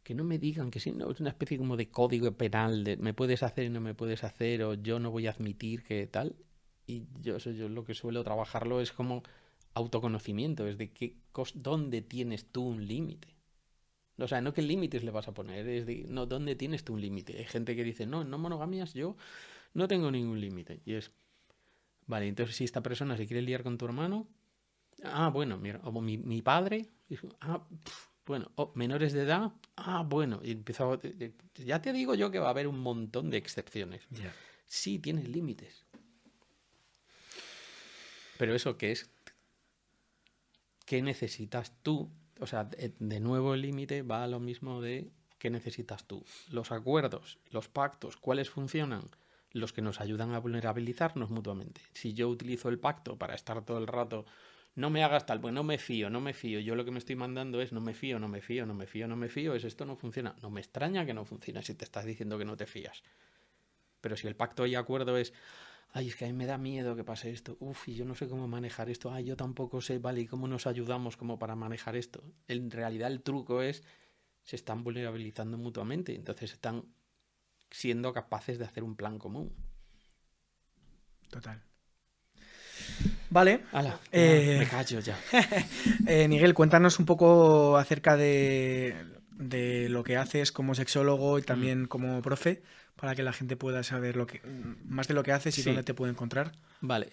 que no me digan que sí, no, es una especie como de código penal de me puedes hacer y no me puedes hacer, o yo no voy a admitir que tal. Y yo lo que suelo trabajarlo es como autoconocimiento, es de dónde tienes tú un límite. O sea, no qué límites le vas a poner, es de, no, ¿dónde tienes tú un límite? Hay gente que dice, no monogamias yo no tengo ningún límite. Y es, vale, entonces si esta persona se quiere liar con tu hermano, bueno, mira, o mi padre, bueno, menores de edad, bueno, y empezó, ya te digo yo que va a haber un montón de excepciones. Yeah. Sí, tienes límites. Pero eso, ¿qué es? ¿Qué necesitas tú? O sea, de nuevo el límite va a lo mismo de ¿qué necesitas tú? Los acuerdos, los pactos, ¿cuáles funcionan? Los que nos ayudan a vulnerabilizarnos mutuamente. Si yo utilizo el pacto para estar todo el rato, no me hagas tal, pues no me fío. Yo lo que me estoy mandando es no me fío, es esto no funciona. No me extraña que no funcione si te estás diciendo que no te fías. Pero si el pacto y acuerdo es, ay, es que a mí me da miedo que pase esto, y yo no sé cómo manejar esto, yo tampoco sé, vale, ¿y cómo nos ayudamos como para manejar esto? En realidad el truco es, se están vulnerabilizando mutuamente, entonces están siendo capaces de hacer un plan común. Total. Vale. Hala, me callo ya. Miguel, cuéntanos un poco acerca de lo que haces como sexólogo y también como profe, para que la gente pueda saber más de lo que haces y Sí. dónde te puede encontrar. Vale,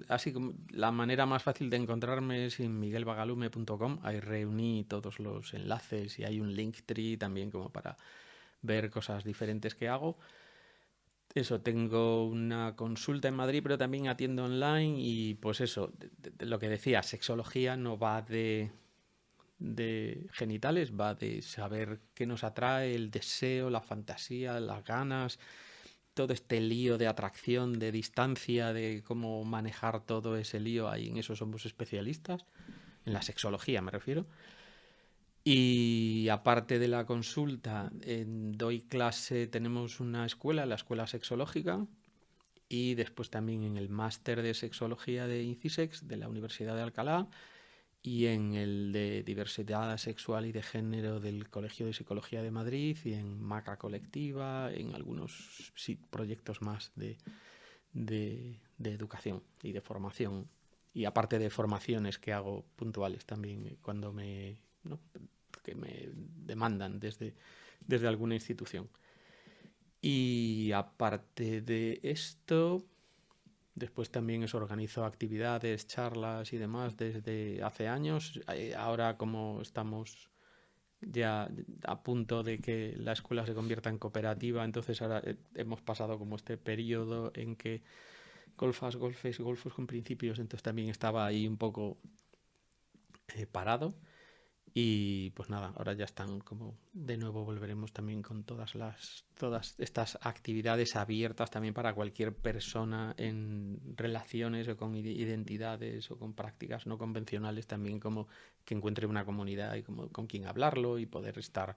así como la manera más fácil de encontrarme es en miguelbagalume.com. Ahí reuní todos los enlaces y hay un Linktree también como para ver cosas diferentes que hago. Eso, tengo una consulta en Madrid, pero también atiendo online y pues eso, de lo que decía, sexología no va de genitales, va de saber qué nos atrae, el deseo, la fantasía, las ganas, todo este lío de atracción, de distancia, de cómo manejar todo ese lío, ahí en eso somos especialistas, en la sexología me refiero. Y aparte de la consulta, doy clase, tenemos una escuela, la Escuela Sexológica, y después también en el máster de sexología de INCISEX de la Universidad de Alcalá y en el de diversidad sexual y de género del Colegio de Psicología de Madrid y en Maca Colectiva, en algunos proyectos más de educación y de formación. Y aparte de formaciones que hago puntuales también cuando ¿no? que me demandan desde alguna institución. Y aparte de esto, después también organizo actividades, charlas y demás desde hace años. Ahora como estamos ya a punto de que la escuela se convierta en cooperativa, entonces ahora hemos pasado como este periodo en que golfos con principios, entonces también estaba ahí un poco parado. Y pues nada, ahora ya están como de nuevo volveremos también con todas estas actividades abiertas también para cualquier persona en relaciones o con identidades o con prácticas no convencionales también como que encuentre una comunidad y como con quien hablarlo y poder estar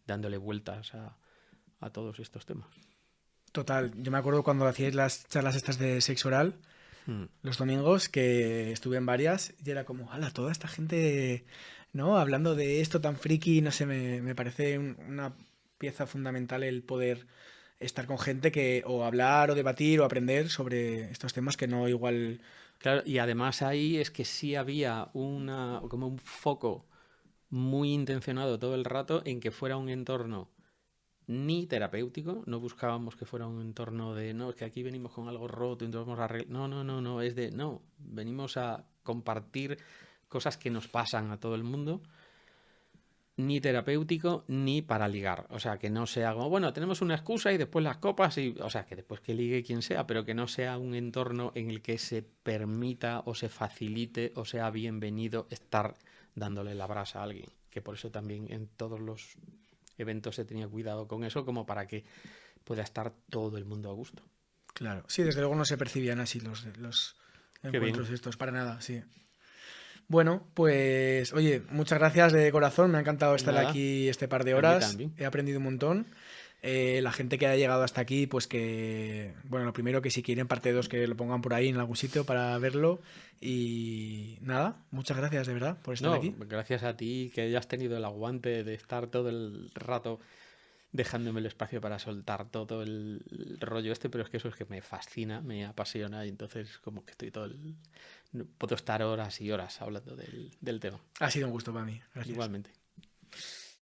dándole vueltas a todos estos temas. Total, yo me acuerdo cuando hacíais las charlas estas de sexo oral los domingos, que estuve en varias y era como, ala, toda esta gente, ¿no? Hablando de esto tan friki, no sé, me parece una pieza fundamental el poder estar con gente que o hablar o debatir o aprender sobre estos temas que no igual... Claro, y además ahí es que sí había como un foco muy intencionado todo el rato en que fuera un entorno ni terapéutico, no buscábamos que fuera un entorno de, no, es que aquí venimos con algo roto y entonces vamos a arreglar. No, es de, no, venimos a compartir cosas que nos pasan a todo el mundo, ni terapéutico ni para ligar. O sea, que no sea como, bueno, tenemos una excusa y después las copas y, o sea, que después que ligue quien sea, pero que no sea un entorno en el que se permita o se facilite o sea bienvenido estar dándole la brasa a alguien. Que por eso también en todos los eventos se tenía cuidado con eso como para que pueda estar todo el mundo a gusto. Claro, sí, desde luego no se percibían así los Qué encuentros bien. estos, para nada, sí. Bueno, pues oye, muchas gracias de corazón, me ha encantado estar Nada, aquí este par de a mí horas, también. he aprendido un montón. La gente que haya llegado hasta aquí, pues que, bueno, lo primero que si quieren parte 2 que lo pongan por ahí en algún sitio para verlo. Y nada, muchas gracias de verdad por estar No, aquí. gracias a ti que hayas tenido el aguante de estar todo el rato dejándome el espacio para soltar todo el rollo este, pero es que eso es que me fascina, me apasiona y entonces como que estoy puedo estar horas y horas hablando del tema. Ha sido un gusto para mí, gracias. Igualmente.